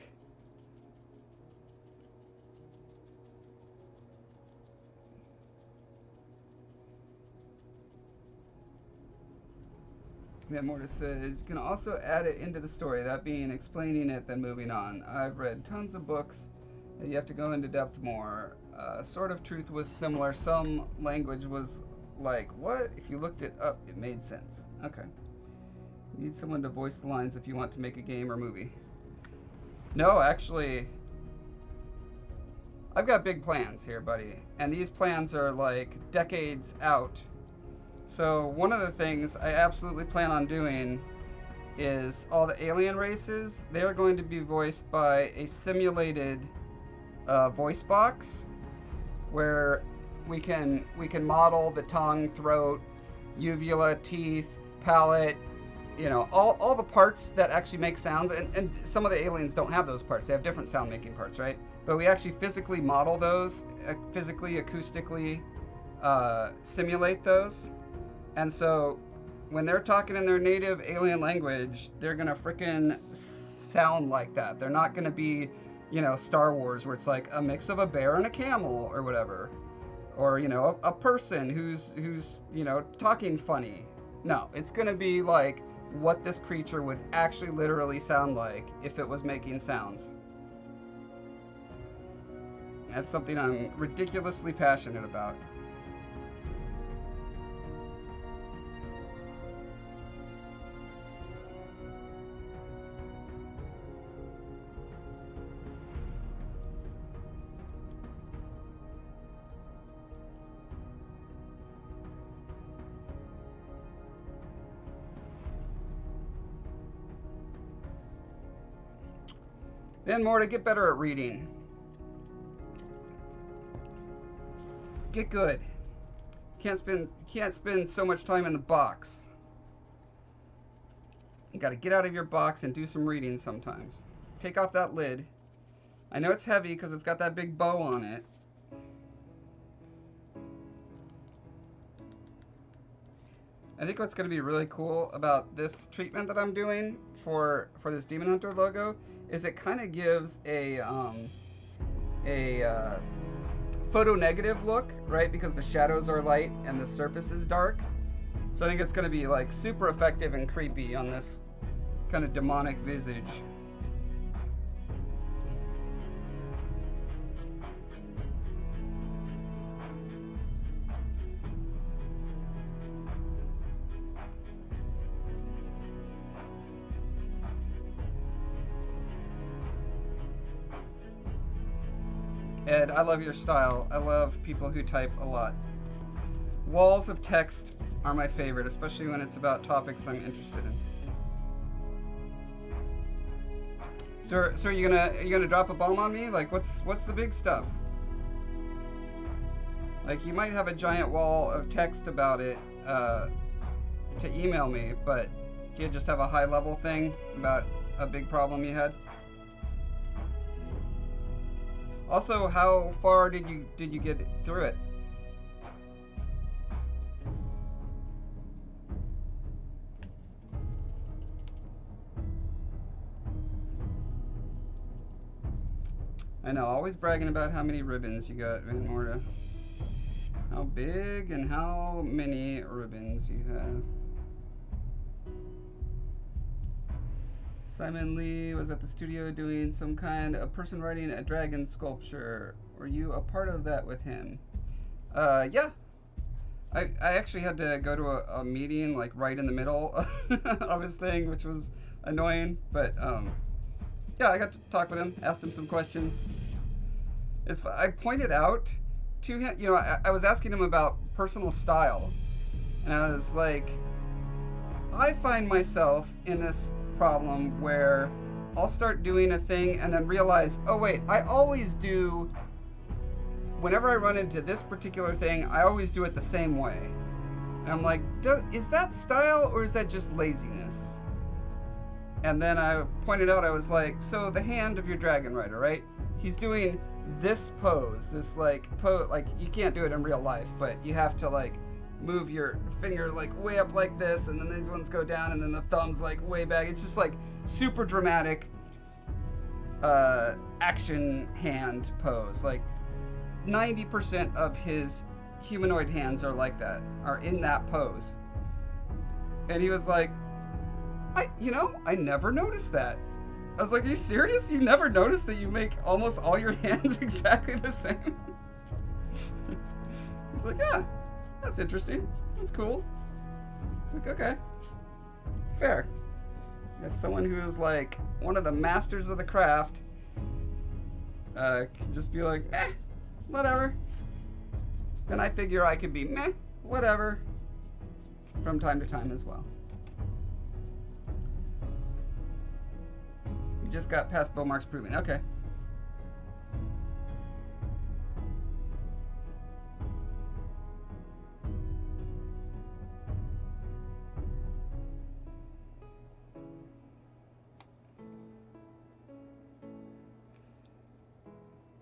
We have more to say. You can also add it into the story, that being explaining it, then moving on. I've read tons of books, and you have to go into depth more. Sword of Truth was similar. Some language was like, what? If you looked it up, it made sense. Okay. You need someone to voice the lines if you want to make a game or movie. No, actually, I've got big plans here, buddy. And these plans are like decades out. So one of the things I absolutely plan on doing is all the alien races, they are going to be voiced by a simulated voice box where we can model the tongue, throat, uvula, teeth, palate, you know, all the parts that actually make sounds. And some of the aliens don't have those parts. They have different sound making parts, right? But we actually physically model those, physically, acoustically simulate those. And so when they're talking in their native alien language, they're going to frickin' sound like that. They're not going to be, you know, Star Wars where it's like a mix of a bear and a camel or whatever. Or, you know, a person who's you know, talking funny. No, it's going to be like what this creature would actually literally sound like if it was making sounds. That's something I'm ridiculously passionate about. Then more to get better at reading. Get good. Can't spend so much time in the box. You gotta get out of your box and do some reading sometimes. Take off that lid. I know it's heavy because it's got that big bow on it. I think what's going to be really cool about this treatment that I'm doing for this Demon Hunter logo is it kind of gives a photo negative look, right? Because the shadows are light and the surface is dark. So I think it's going to be like super effective and creepy on this kind of demonic visage. Ed, I love your style. I love people who type a lot. Walls of text are my favorite, especially when it's about topics I'm interested in. So are you gonna drop a bomb on me? Like, what's the big stuff? Like, you might have a giant wall of text about it to email me, but do you just have a high level thing about a big problem you had? Also, how far did you get through it? I know, always bragging about how many ribbons you got, Van Morta. How big and how many ribbons you have. Simon Lee was at the studio doing some kind of person writing a dragon sculpture. Were you a part of that with him? Yeah. I actually had to go to a meeting like right in the middle of his thing, which was annoying. But yeah, I got to talk with him, asked him some questions. I pointed out to him, you know, I was asking him about personal style, and I was like, I find myself in this problem where I'll start doing a thing and then realize, oh wait, I always do, whenever I run into this particular thing, I always do it the same way. And I'm like, is that style or is that just laziness? And then I pointed out, I was like, so the hand of your dragon rider, right? He's doing this pose, this like you can't do it in real life, but you have to like move your finger like way up like this, and then these ones go down, and then the thumb's like way back. It's just like super dramatic action hand pose. Like 90% of his humanoid hands are like that, are in that pose. And he was like, I never noticed that. I was like, are you serious? You never noticed that you make almost all your hands exactly the same? He's like, yeah, that's interesting. That's cool. Like, okay. Fair. You have someone who is like one of the masters of the craft can just be like, whatever. Then I figure I could be whatever from time to time as well. We just got past Bowmark's proving. Okay.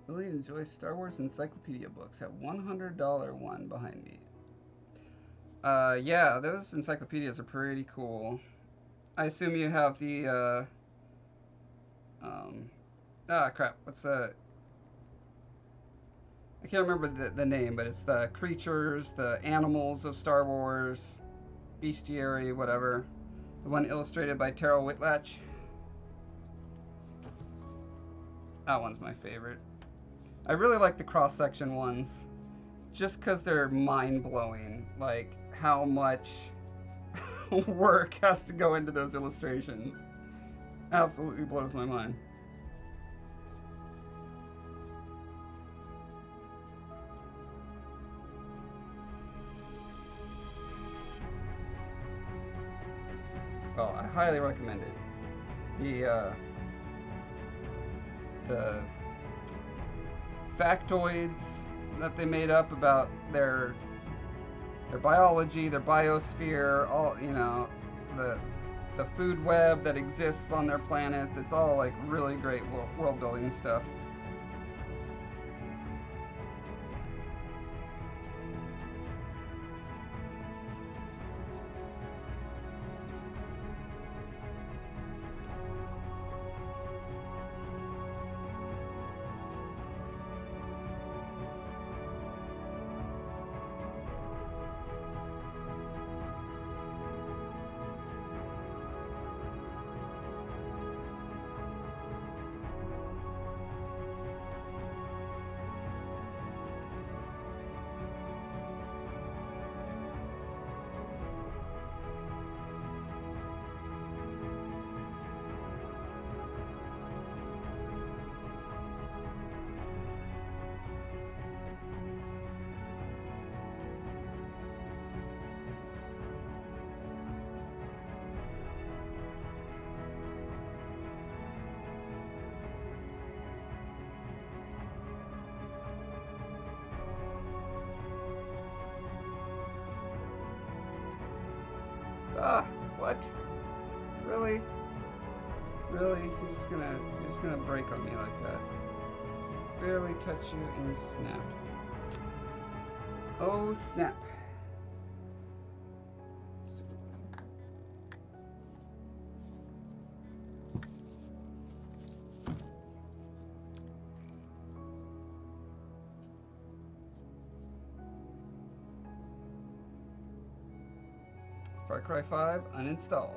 Really enjoy Star Wars encyclopedia books. Have $100 one behind me. Yeah, those encyclopedias are pretty cool. I assume you have the crap. What's the? I can't remember the name, but it's the creatures, the animals of Star Wars, bestiary, whatever. The one illustrated by Terrell Whitlatch. That one's my favorite. I really like the cross-section ones, just because they're mind-blowing, like how much work has to go into those illustrations. Absolutely blows my mind. Oh, I highly recommend it. The factoids that they made up about their biology, their biosphere, all, you know, the food web that exists on their planets. It's all like really great world building stuff. Ah, what? Really? Really? You're just gonna break on me like that. Barely touch you and you snap. Oh, snap. Far Cry 5 uninstalled.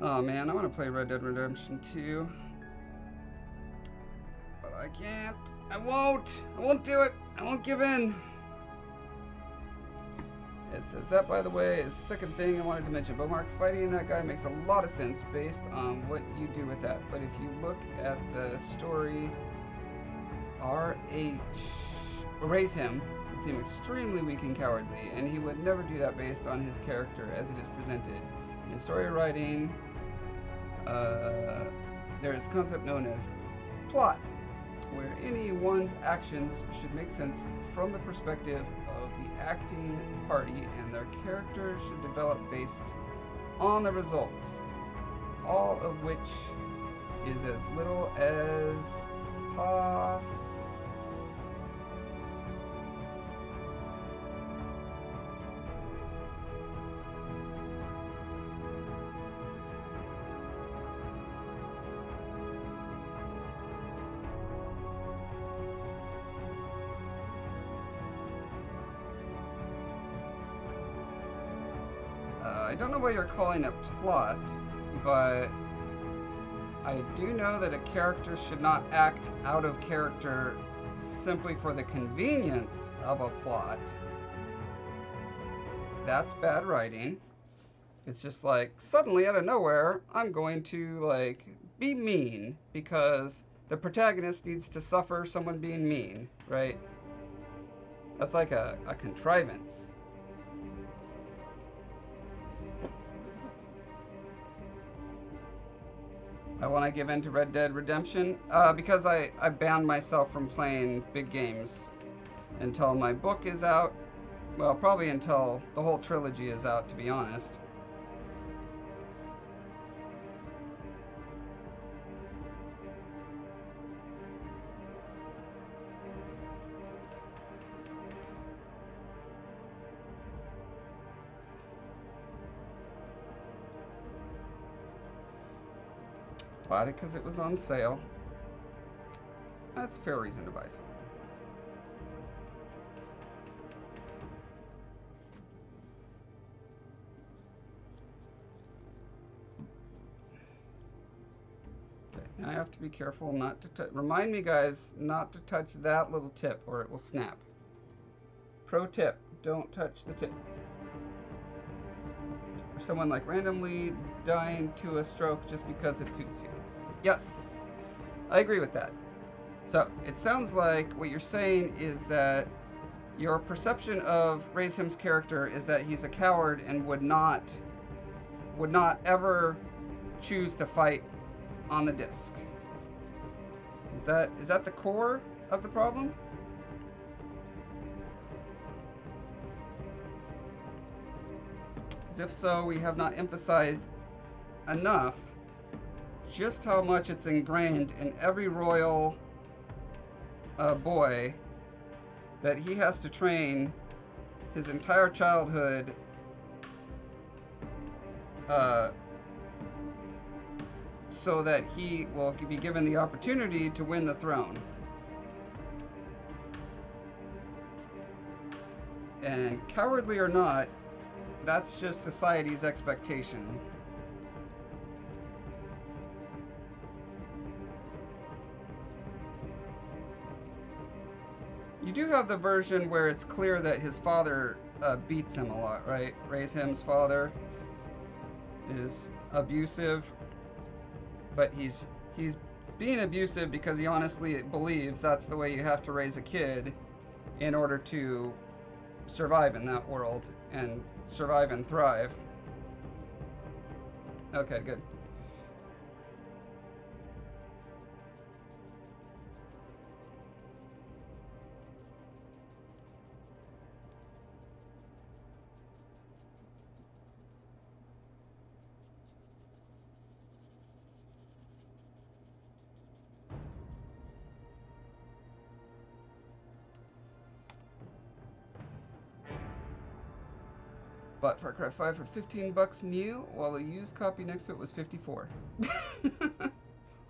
Oh man, I want to play Red Dead Redemption 2. But I can't. I won't do it. I won't give in. It says that, by the way, is the second thing I wanted to mention. Bowmark, fighting that guy makes a lot of sense based on what you do with that. But if you look at the story, raise him would seem extremely weak and cowardly, and he would never do that based on his character as it is presented. In story writing, there is a concept known as plot, where any one's actions should make sense from the perspective of the acting party, and their character should develop based on the results, all of which is as little as I don't know what you're calling a plot, but I do know that a character should not act out of character simply for the convenience of a plot. That's bad writing. It's just like, suddenly out of nowhere, I'm going to, like, be mean because the protagonist needs to suffer someone being mean, right? That's like a contrivance. I want to give in to Red Dead Redemption because I banned myself from playing big games until my book is out. Well, probably until the whole trilogy is out, to be honest. Bought it because it was on sale. That's a fair reason to buy something. Okay, now I have to be careful not to touch. Remind me, guys, not to touch that little tip or it will snap. Pro tip, don't touch the tip. Or someone like randomly dying to a stroke just because it suits you. Yes, I agree with that. So it sounds like what you're saying is that your perception of Razehim's character is that he's a coward and would not ever choose to fight on the disc. Is that the core of the problem? Because if so, we have not emphasized enough just how much it's ingrained in every royal boy that he has to train his entire childhood so that he will be given the opportunity to win the throne. And cowardly or not, that's just society's expectation. You do have the version where it's clear that his father beats him a lot, right? Razehim's father is abusive, but he's being abusive because he honestly believes that's the way you have to raise a kid in order to survive in that world and survive and thrive. Okay, good. Bought Far Cry 5 for $15 new, while a used copy next to it was $54.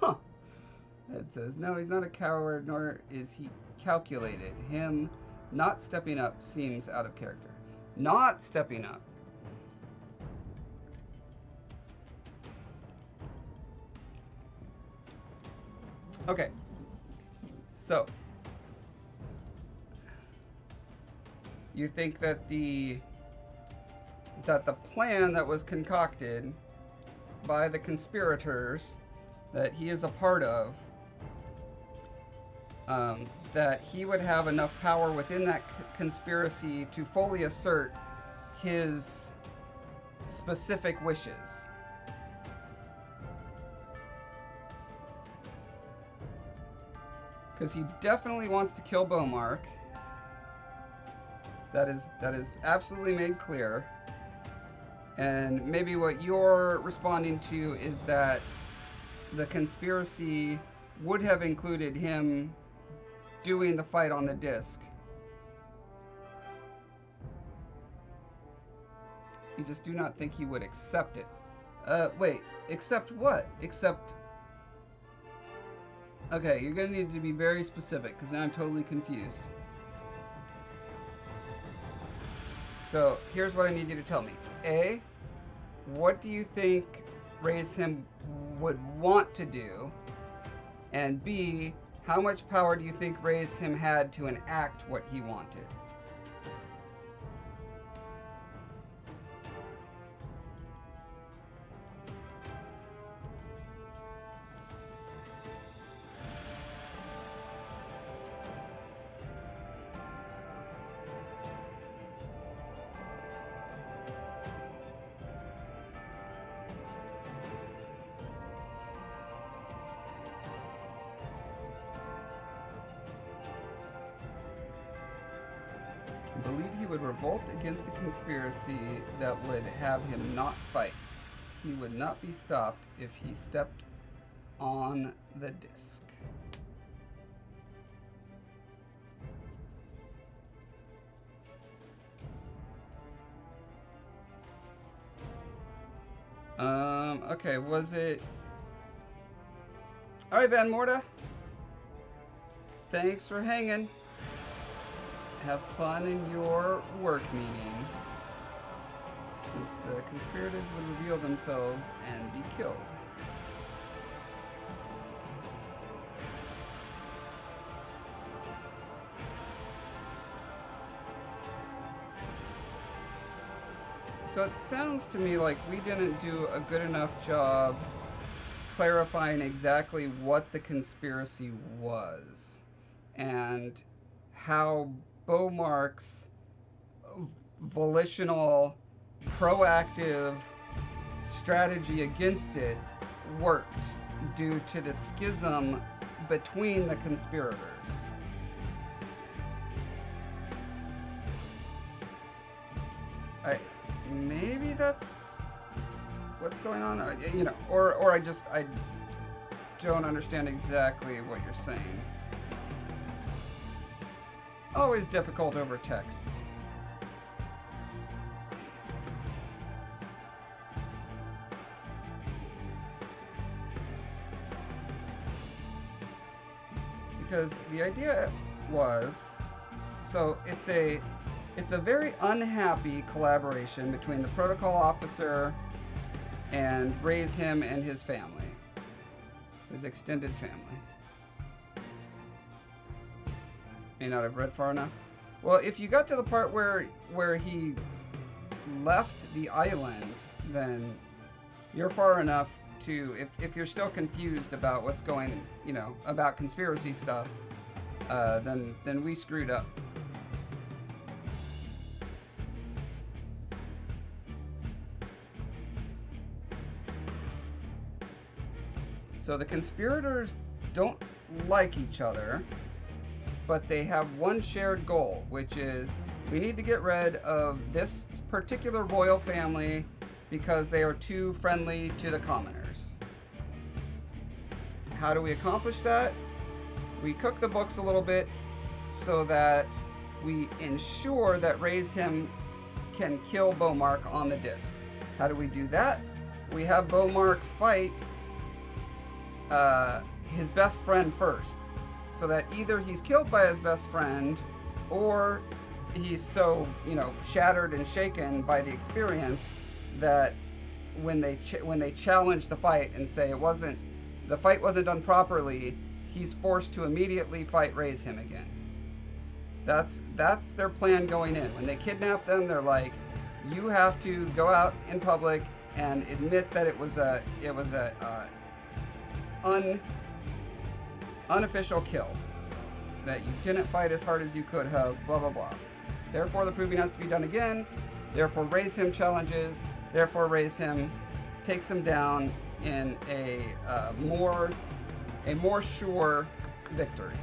Huh. It says, no, he's not a coward, nor is he calculated. Him not stepping up seems out of character. Not stepping up. Okay. So, you think that the plan that was concocted by the conspirators that he is a part of, that he would have enough power within that conspiracy to fully assert his specific wishes. Because he definitely wants to kill Bowmark. That is absolutely made clear. And maybe what you're responding to is that the conspiracy would have included him doing the fight on the disc. You just do not think he would accept it. Wait, accept what? Accept... Okay, you're gonna need to be very specific, because now I'm totally confused. So, here's what I need you to tell me. A, what do you think Raise Him would want to do? And B, how much power do you think Raise Him had to enact what he wanted? I believe he would revolt against a conspiracy that would have him not fight. He would not be stopped if he stepped on the disc. Okay, was it... Alright, Van Morta. Thanks for hanging. Have fun in your work meeting, since the conspirators would reveal themselves and be killed. So it sounds to me like we didn't do a good enough job clarifying exactly what the conspiracy was and how Bowmark's volitional, proactive strategy against it worked due to the schism between the conspirators. Maybe that's what's going on, you know, or I don't understand exactly what you're saying. Always difficult over text. Because the idea was, so it's a very unhappy collaboration between the protocol officer and Raise Him and his family, his extended family. May not have read far enough. Well, if you got to the part where he left the island, then you're far enough to, if you're still confused about what's going, you know, about conspiracy stuff, then we screwed up. So the conspirators don't like each other, but they have one shared goal, which is we need to get rid of this particular royal family because they are too friendly to the commoners. How do we accomplish that? We cook the books a little bit so that we ensure that Raise Him can kill Bowmark on the disc. How do we do that? We have Bowmark fight his best friend first, so that either he's killed by his best friend or he's so, you know, shattered and shaken by the experience that when they challenge the fight and say the fight wasn't done properly, he's forced to immediately raise him again. That's their plan going in. When they kidnap them, they're like, you have to go out in public and admit that it was a unofficial kill, that you didn't fight as hard as you could have, blah blah blah. Therefore, the proving has to be done again. Therefore, raise him challenges. Therefore, raise him takes him down in a more sure victory.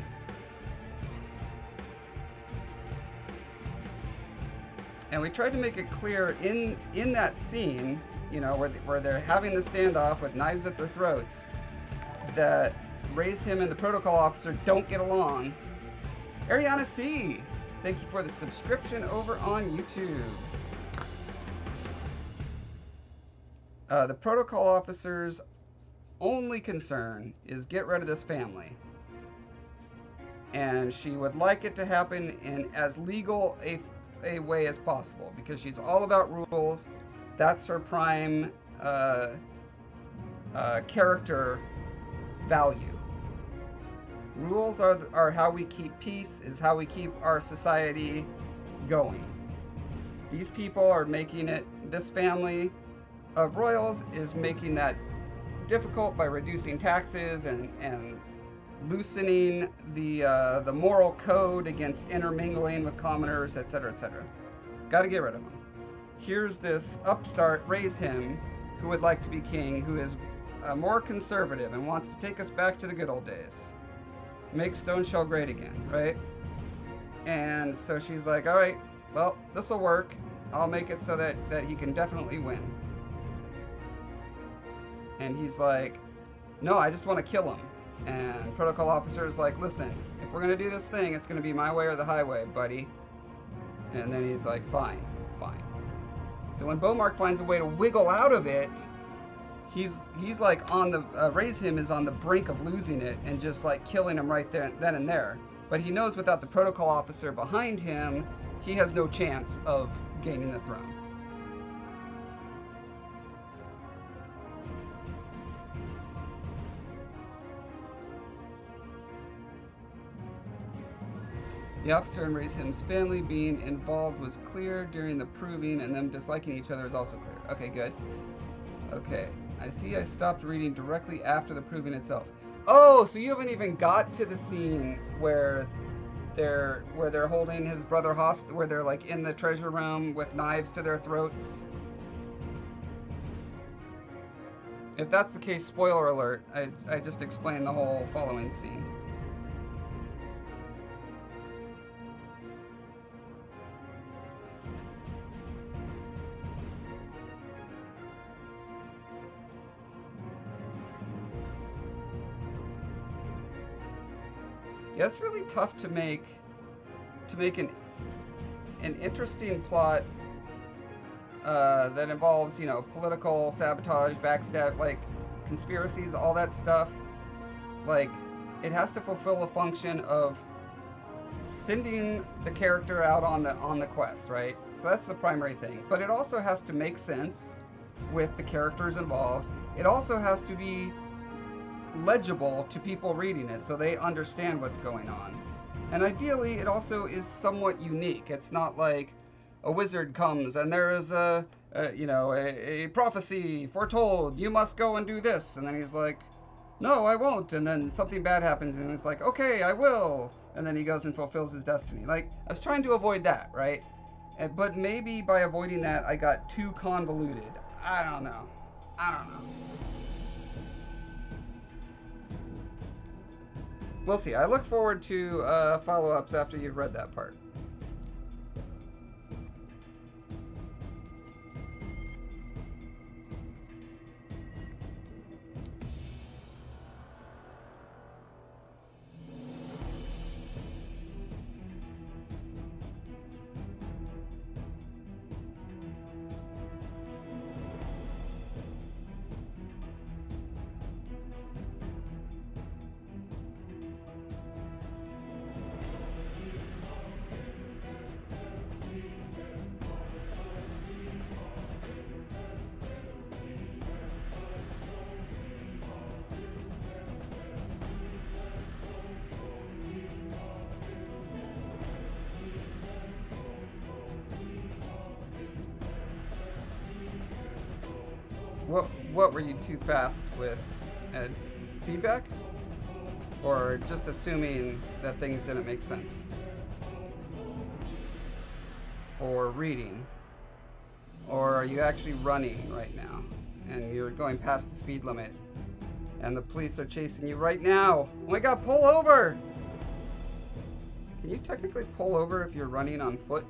And we tried to make it clear in that scene, you know, where they're having the standoff with knives at their throats, that Raise him and the protocol officer don't get along. Ariana C, thank you for the subscription over on YouTube. The protocol officer's only concern is get rid of this family. And she would like it to happen in as legal a way as possible, because she's all about rules. That's her prime character value. Rules are how we keep peace, is how we keep our society going. These people are making it, this family of royals is making that difficult by reducing taxes and loosening the moral code against intermingling with commoners, etc., etc. Got to get rid of him. Here's this upstart, Raise him, who would like to be king, who is more conservative and wants to take us back to the good old days. Make Stone Shell great again, right? And so she's like, all right, well, this will work. I'll make it so that he can definitely win. And he's like, no, I just want to kill him. And protocol officer is like, listen, if we're going to do this thing, it's going to be my way or the highway, buddy. And then he's like, fine, fine. So when Bowmark finds a way to wiggle out of it, he's like on the, Raise him is on the brink of losing it and just like killing him right there, then and there. But he knows without the protocol officer behind him, he has no chance of gaining the throne. The officer and Raise him's family being involved was clear during the proving, and them disliking each other is also clear. Okay, good. Okay, I see I stopped reading directly after the proving itself. Oh, so you haven't even got to the scene where they're holding his brother hostage, where they're like in the treasure room with knives to their throats? If that's the case, spoiler alert, I just explained the whole following scene. Yeah, it's really tough to make an interesting plot that involves, you know, political sabotage, backstab, like conspiracies, all that stuff. Like, it has to fulfill the function of sending the character out on the quest, right? So that's the primary thing. But it also has to make sense with the characters involved. It also has to be legible to people reading it so they understand what's going on. And ideally, it also is somewhat unique. It's not like a wizard comes and there is a prophecy foretold, you must go and do this, and then he's like, no, I won't, and then something bad happens and it's like, okay, I will, and then he goes and fulfills his destiny. Like, I was trying to avoid that, right? But maybe by avoiding that, I got too convoluted. I don't know. We'll see. I look forward to follow-ups after you've read that part. what were you too fast with? Feedback? Or just assuming that things didn't make sense? Or reading? Or are you actually running right now and you're going past the speed limit and the police are chasing you right now? Oh my god, pull over! Can you technically pull over if you're running on foot?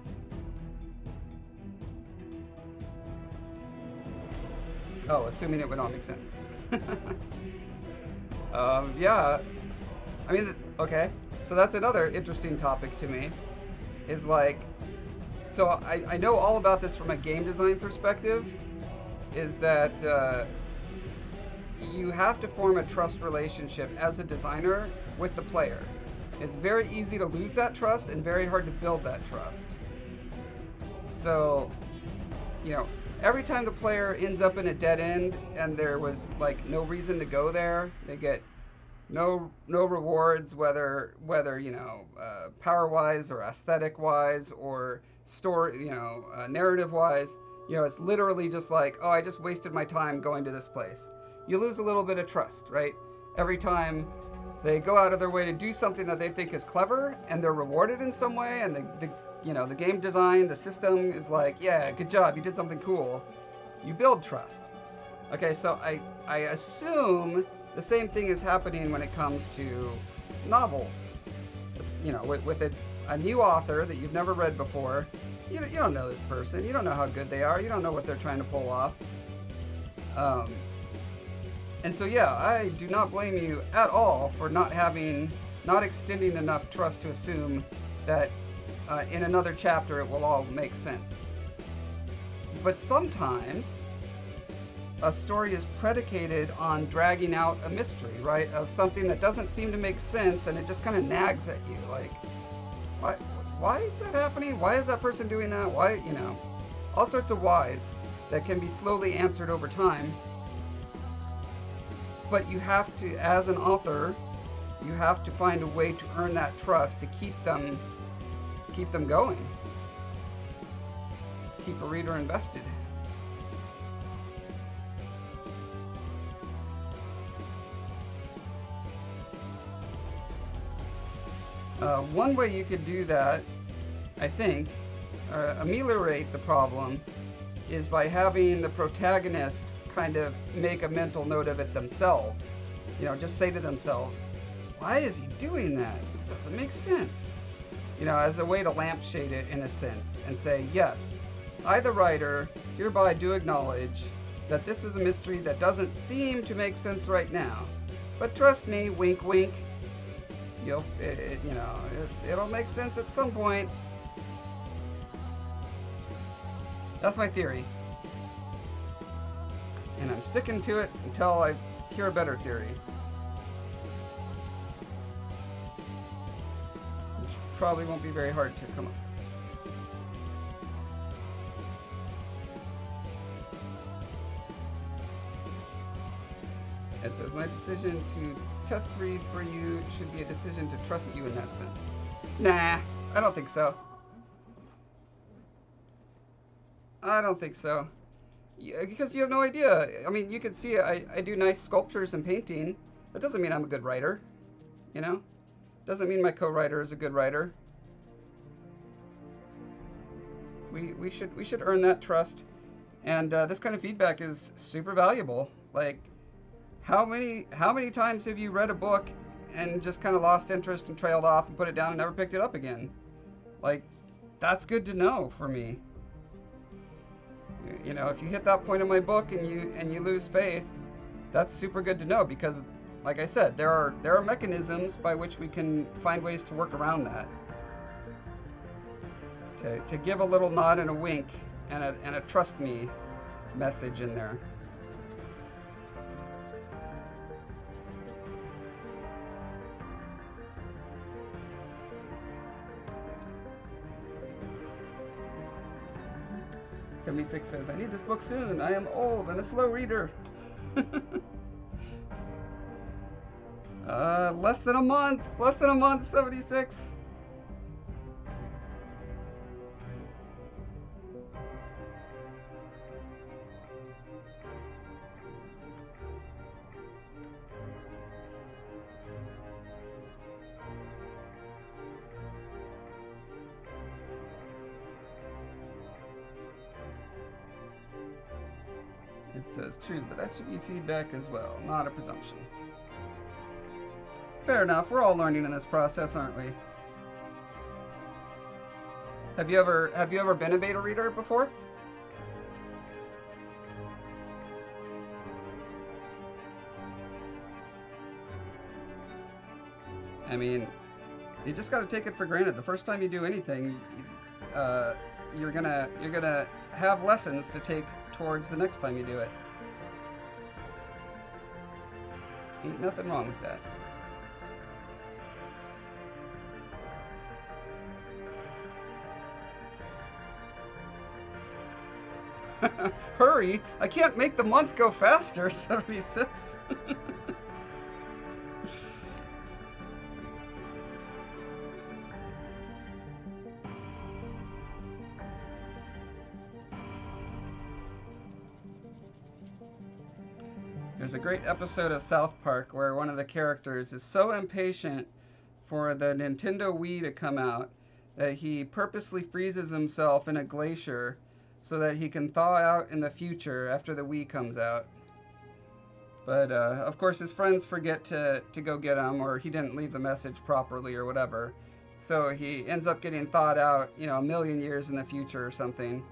Oh, assuming it would all make sense. Yeah. I mean, okay. So that's another interesting topic to me. Is like, so I know all about this from a game design perspective. Is that you have to form a trust relationship as a designer with the player. It's very easy to lose that trust and very hard to build that trust. So, you know, every time the player ends up in a dead end and there was like no reason to go there, they get no rewards, whether you know, power wise or aesthetic wise or story, you know, narrative wise. You know, it's literally just like, oh, I just wasted my time going to this place. You lose a little bit of trust, right? Every time they go out of their way to do something that they think is clever and they're rewarded in some way, and the you know, the game design, the system is like, yeah, good job, you did something cool. You build trust. Okay, so I assume the same thing is happening when it comes to novels. You know, with a new author that you've never read before, you don't know this person, you don't know how good they are, you don't know what they're trying to pull off. And so yeah, I do not blame you at all for not extending enough trust to assume that in another chapter it will all make sense. But sometimes a story is predicated on dragging out a mystery, right? Of something that doesn't seem to make sense and it just kind of nags at you. Like, why is that happening? Why is that person doing that? Why, you know, all sorts of whys that can be slowly answered over time. But you have to, as an author, you have to find a way to earn that trust to keep them going. Keep a reader invested. One way you could do that, I think, ameliorate the problem, is by having the protagonist kind of make a mental note of it themselves. You know, just say to themselves, why is he doing that? It doesn't make sense. You know, as a way to lampshade it in a sense and say, yes, I, the writer, hereby do acknowledge that this is a mystery that doesn't seem to make sense right now. But trust me, wink, wink, it'll make sense at some point. That's my theory. And I'm sticking to it until I hear a better theory. Which probably won't be very hard to come up with. It says, my decision to test read for you should be a decision to trust you in that sense. Nah, I don't think so. I don't think so. Yeah, because you have no idea. I mean, you can see I do nice sculptures and painting. That doesn't mean I'm a good writer. You know? Doesn't mean my co-writer is a good writer. We should earn that trust. And this kind of feedback is super valuable. Like, how many times have you read a book and just kind of lost interest and trailed off and put it down and never picked it up again? Like, that's good to know for me. You know, if you hit that point in my book and you lose faith, that's super good to know, because, like I said, there are mechanisms by which we can find ways to work around that. To give a little nod and a wink and a trust me message in there. '76 says, I need this book soon. I am old and a slow reader. Less than a month. Less than a month, 76. It says true, but that should be feedback as well, not a presumption. Fair enough. We're all learning in this process, aren't we? Have you ever been a beta reader before? I mean, you just got to take it for granted. The first time you do anything, you're gonna have lessons to take towards the next time you do it. Ain't nothing wrong with that. Hurry! I can't make the month go faster, 76. There's a great episode of South Park where one of the characters is so impatient for the Nintendo Wii to come out that he purposely freezes himself in a glacier so that he can thaw out in the future after the Wii comes out. But, of course, his friends forget to go get him, or he didn't leave the message properly or whatever. So he ends up getting thawed out, you know, a million years in the future or something.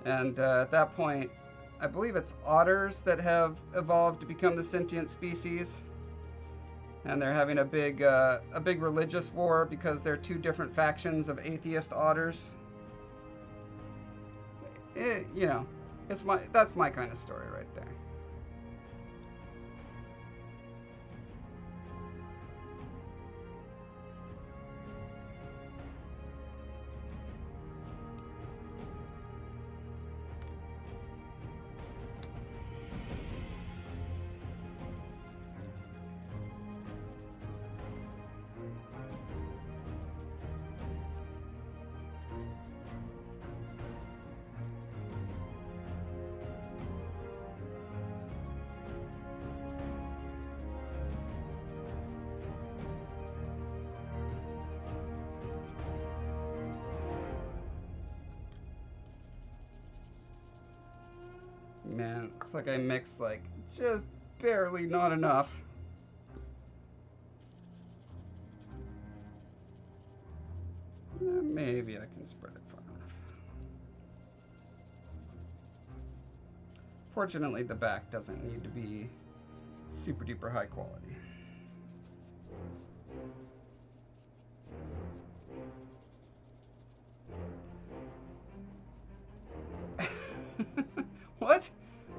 And at that point, I believe it's otters that have evolved to become the sentient species. And they're having a big religious war because they're two different factions of atheist otters. You know, that's my kind of story right there. Man, looks like I mixed, like, just barely not enough. Maybe I can spread it far enough. Fortunately, the back doesn't need to be super duper high quality. What?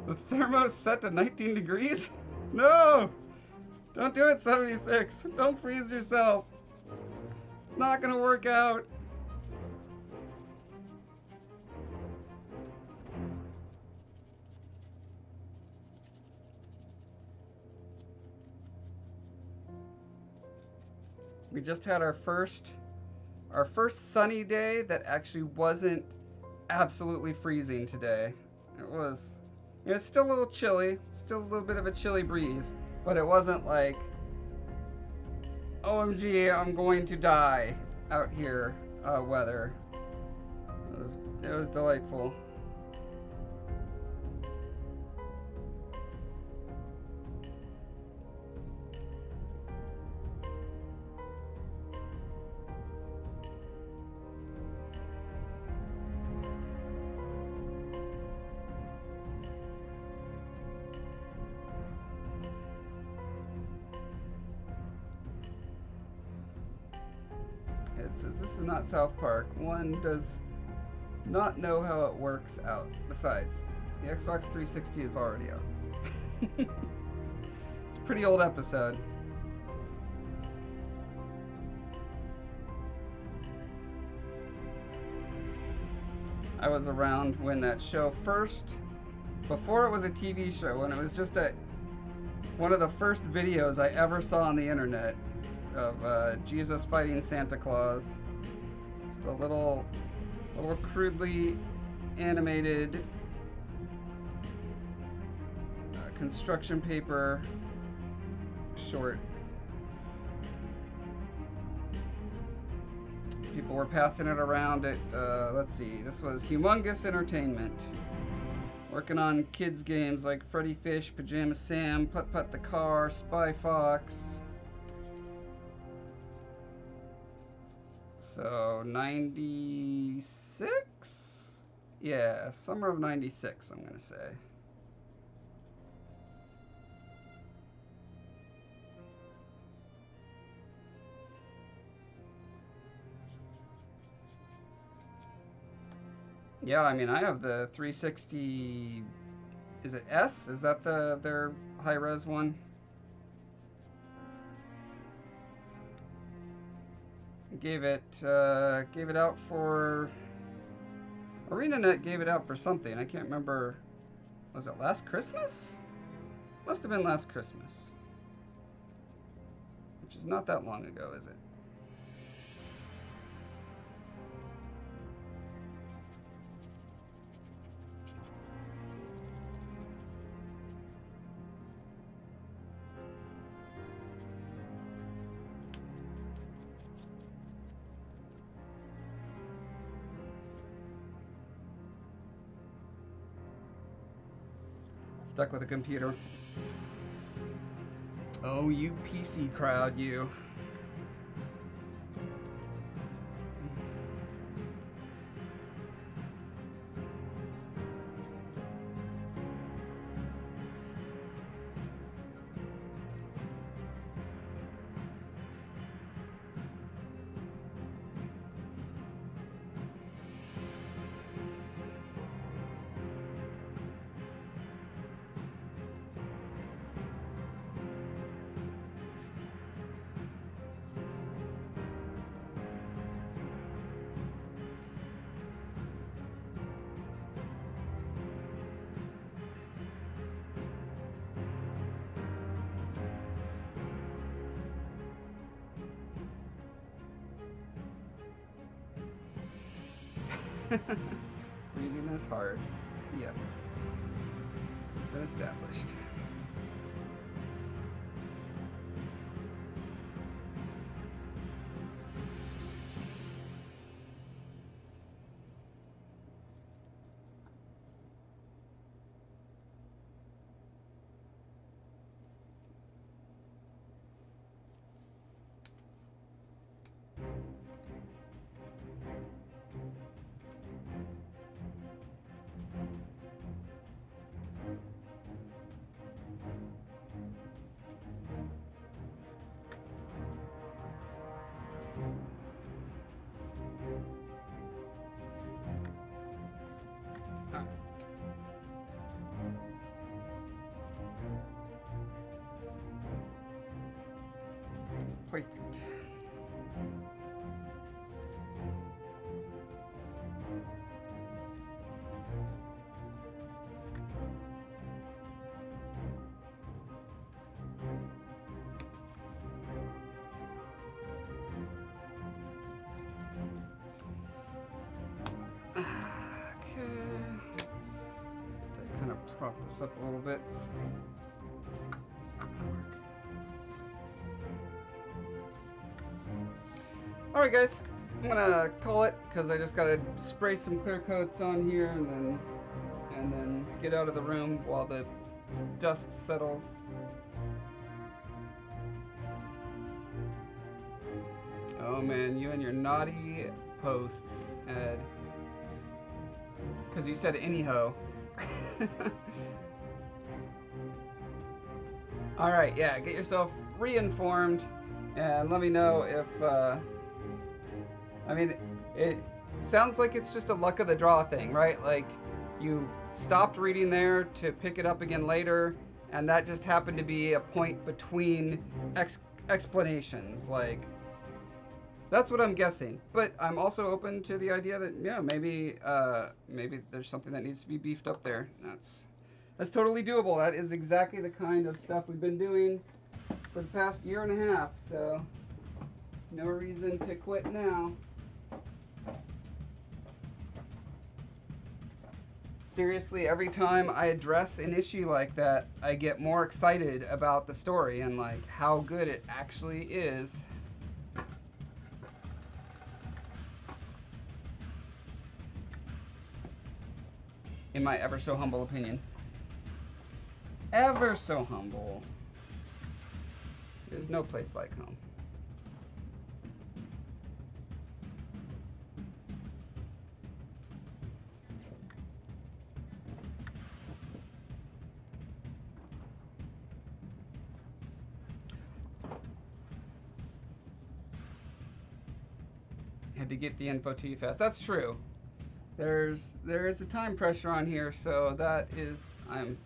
The thermo's set to 19 degrees? No! Don't do it, 76. Don't freeze yourself. It's not gonna work out. We just had our first sunny day that actually wasn't absolutely freezing today. It was, you know, it's still a little chilly, still a little bit of a chilly breeze, but it wasn't like, OMG, I'm going to die out here weather. It was delightful. It says this is not South Park. One does not know how it works out. Besides, the Xbox 360 is already out. It's a pretty old episode. I was around when that show first, before it was a TV show, when it was just one of the first videos I ever saw on the internet of Jesus fighting Santa Claus. Just a little crudely animated construction paper short. People were passing it around at, let's see, this was Humongous Entertainment. Working on kids games like Freddy Fish, Pajama Sam, Putt Putt the Car, Spy Fox. So 96? Yeah, summer of 96, I'm gonna say. Yeah, I mean, I have the 360. Is it S? Is that their high res one? Gave it out for ArenaNet. Gave it out for something. I can't remember. Was it last Christmas? Must have been last Christmas. Which is not that long ago, is it? Stuck with a computer. Oh, you PC crowd, you. Reading is hard. Yes. This has been established. Perfect. Okay, let's kind of prop this up a little bit. Alright guys, I'm gonna call it because I just gotta spray some clear coats on here and then get out of the room while the dust settles. Oh man, you and your naughty posts, Ed. Because you said anyhow. Alright, yeah, get yourself re-informed and let me know if I mean, it sounds like it's just a luck of the draw thing, right? Like, you stopped reading there to pick it up again later, and that just happened to be a point between explanations. Like, that's what I'm guessing. But I'm also open to the idea that, yeah, maybe there's something that needs to be beefed up there. That's totally doable. That is exactly the kind of stuff we've been doing for the past year and a half, so no reason to quit now. Seriously, every time I address an issue like that, I get more excited about the story and like how good it actually is. in my ever so humble opinion. Ever so humble. There's no place like home. Had to get the info to you fast. That's true. There is a time pressure on here, so that is, I'm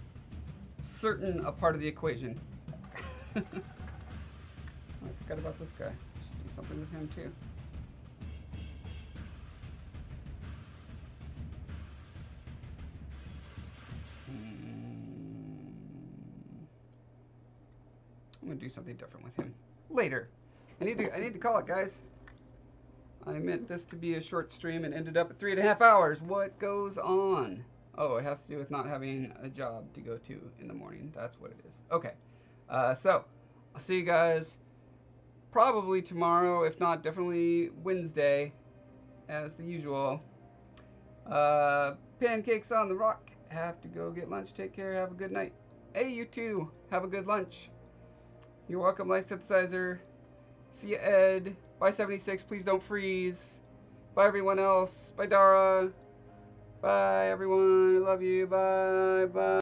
certain, a part of the equation. I forgot about this guy. Should do something with him too. I'm gonna do something different with him later. I need to call it, guys. I meant this to be a short stream and ended up at 3.5 hours. What goes on? Oh, it has to do with not having a job to go to in the morning. That's what it is. Okay. So, I'll see you guys probably tomorrow, if not definitely Wednesday, as the usual. Pancakes on the rock. Have to go get lunch. Take care. Have a good night. Hey, you too. Have a good lunch. You're welcome, Life Synthesizer. See you, Ed. Bye, 76. Please don't freeze. Bye, everyone else. Bye, Dara. Bye, everyone. I love you. Bye. Bye.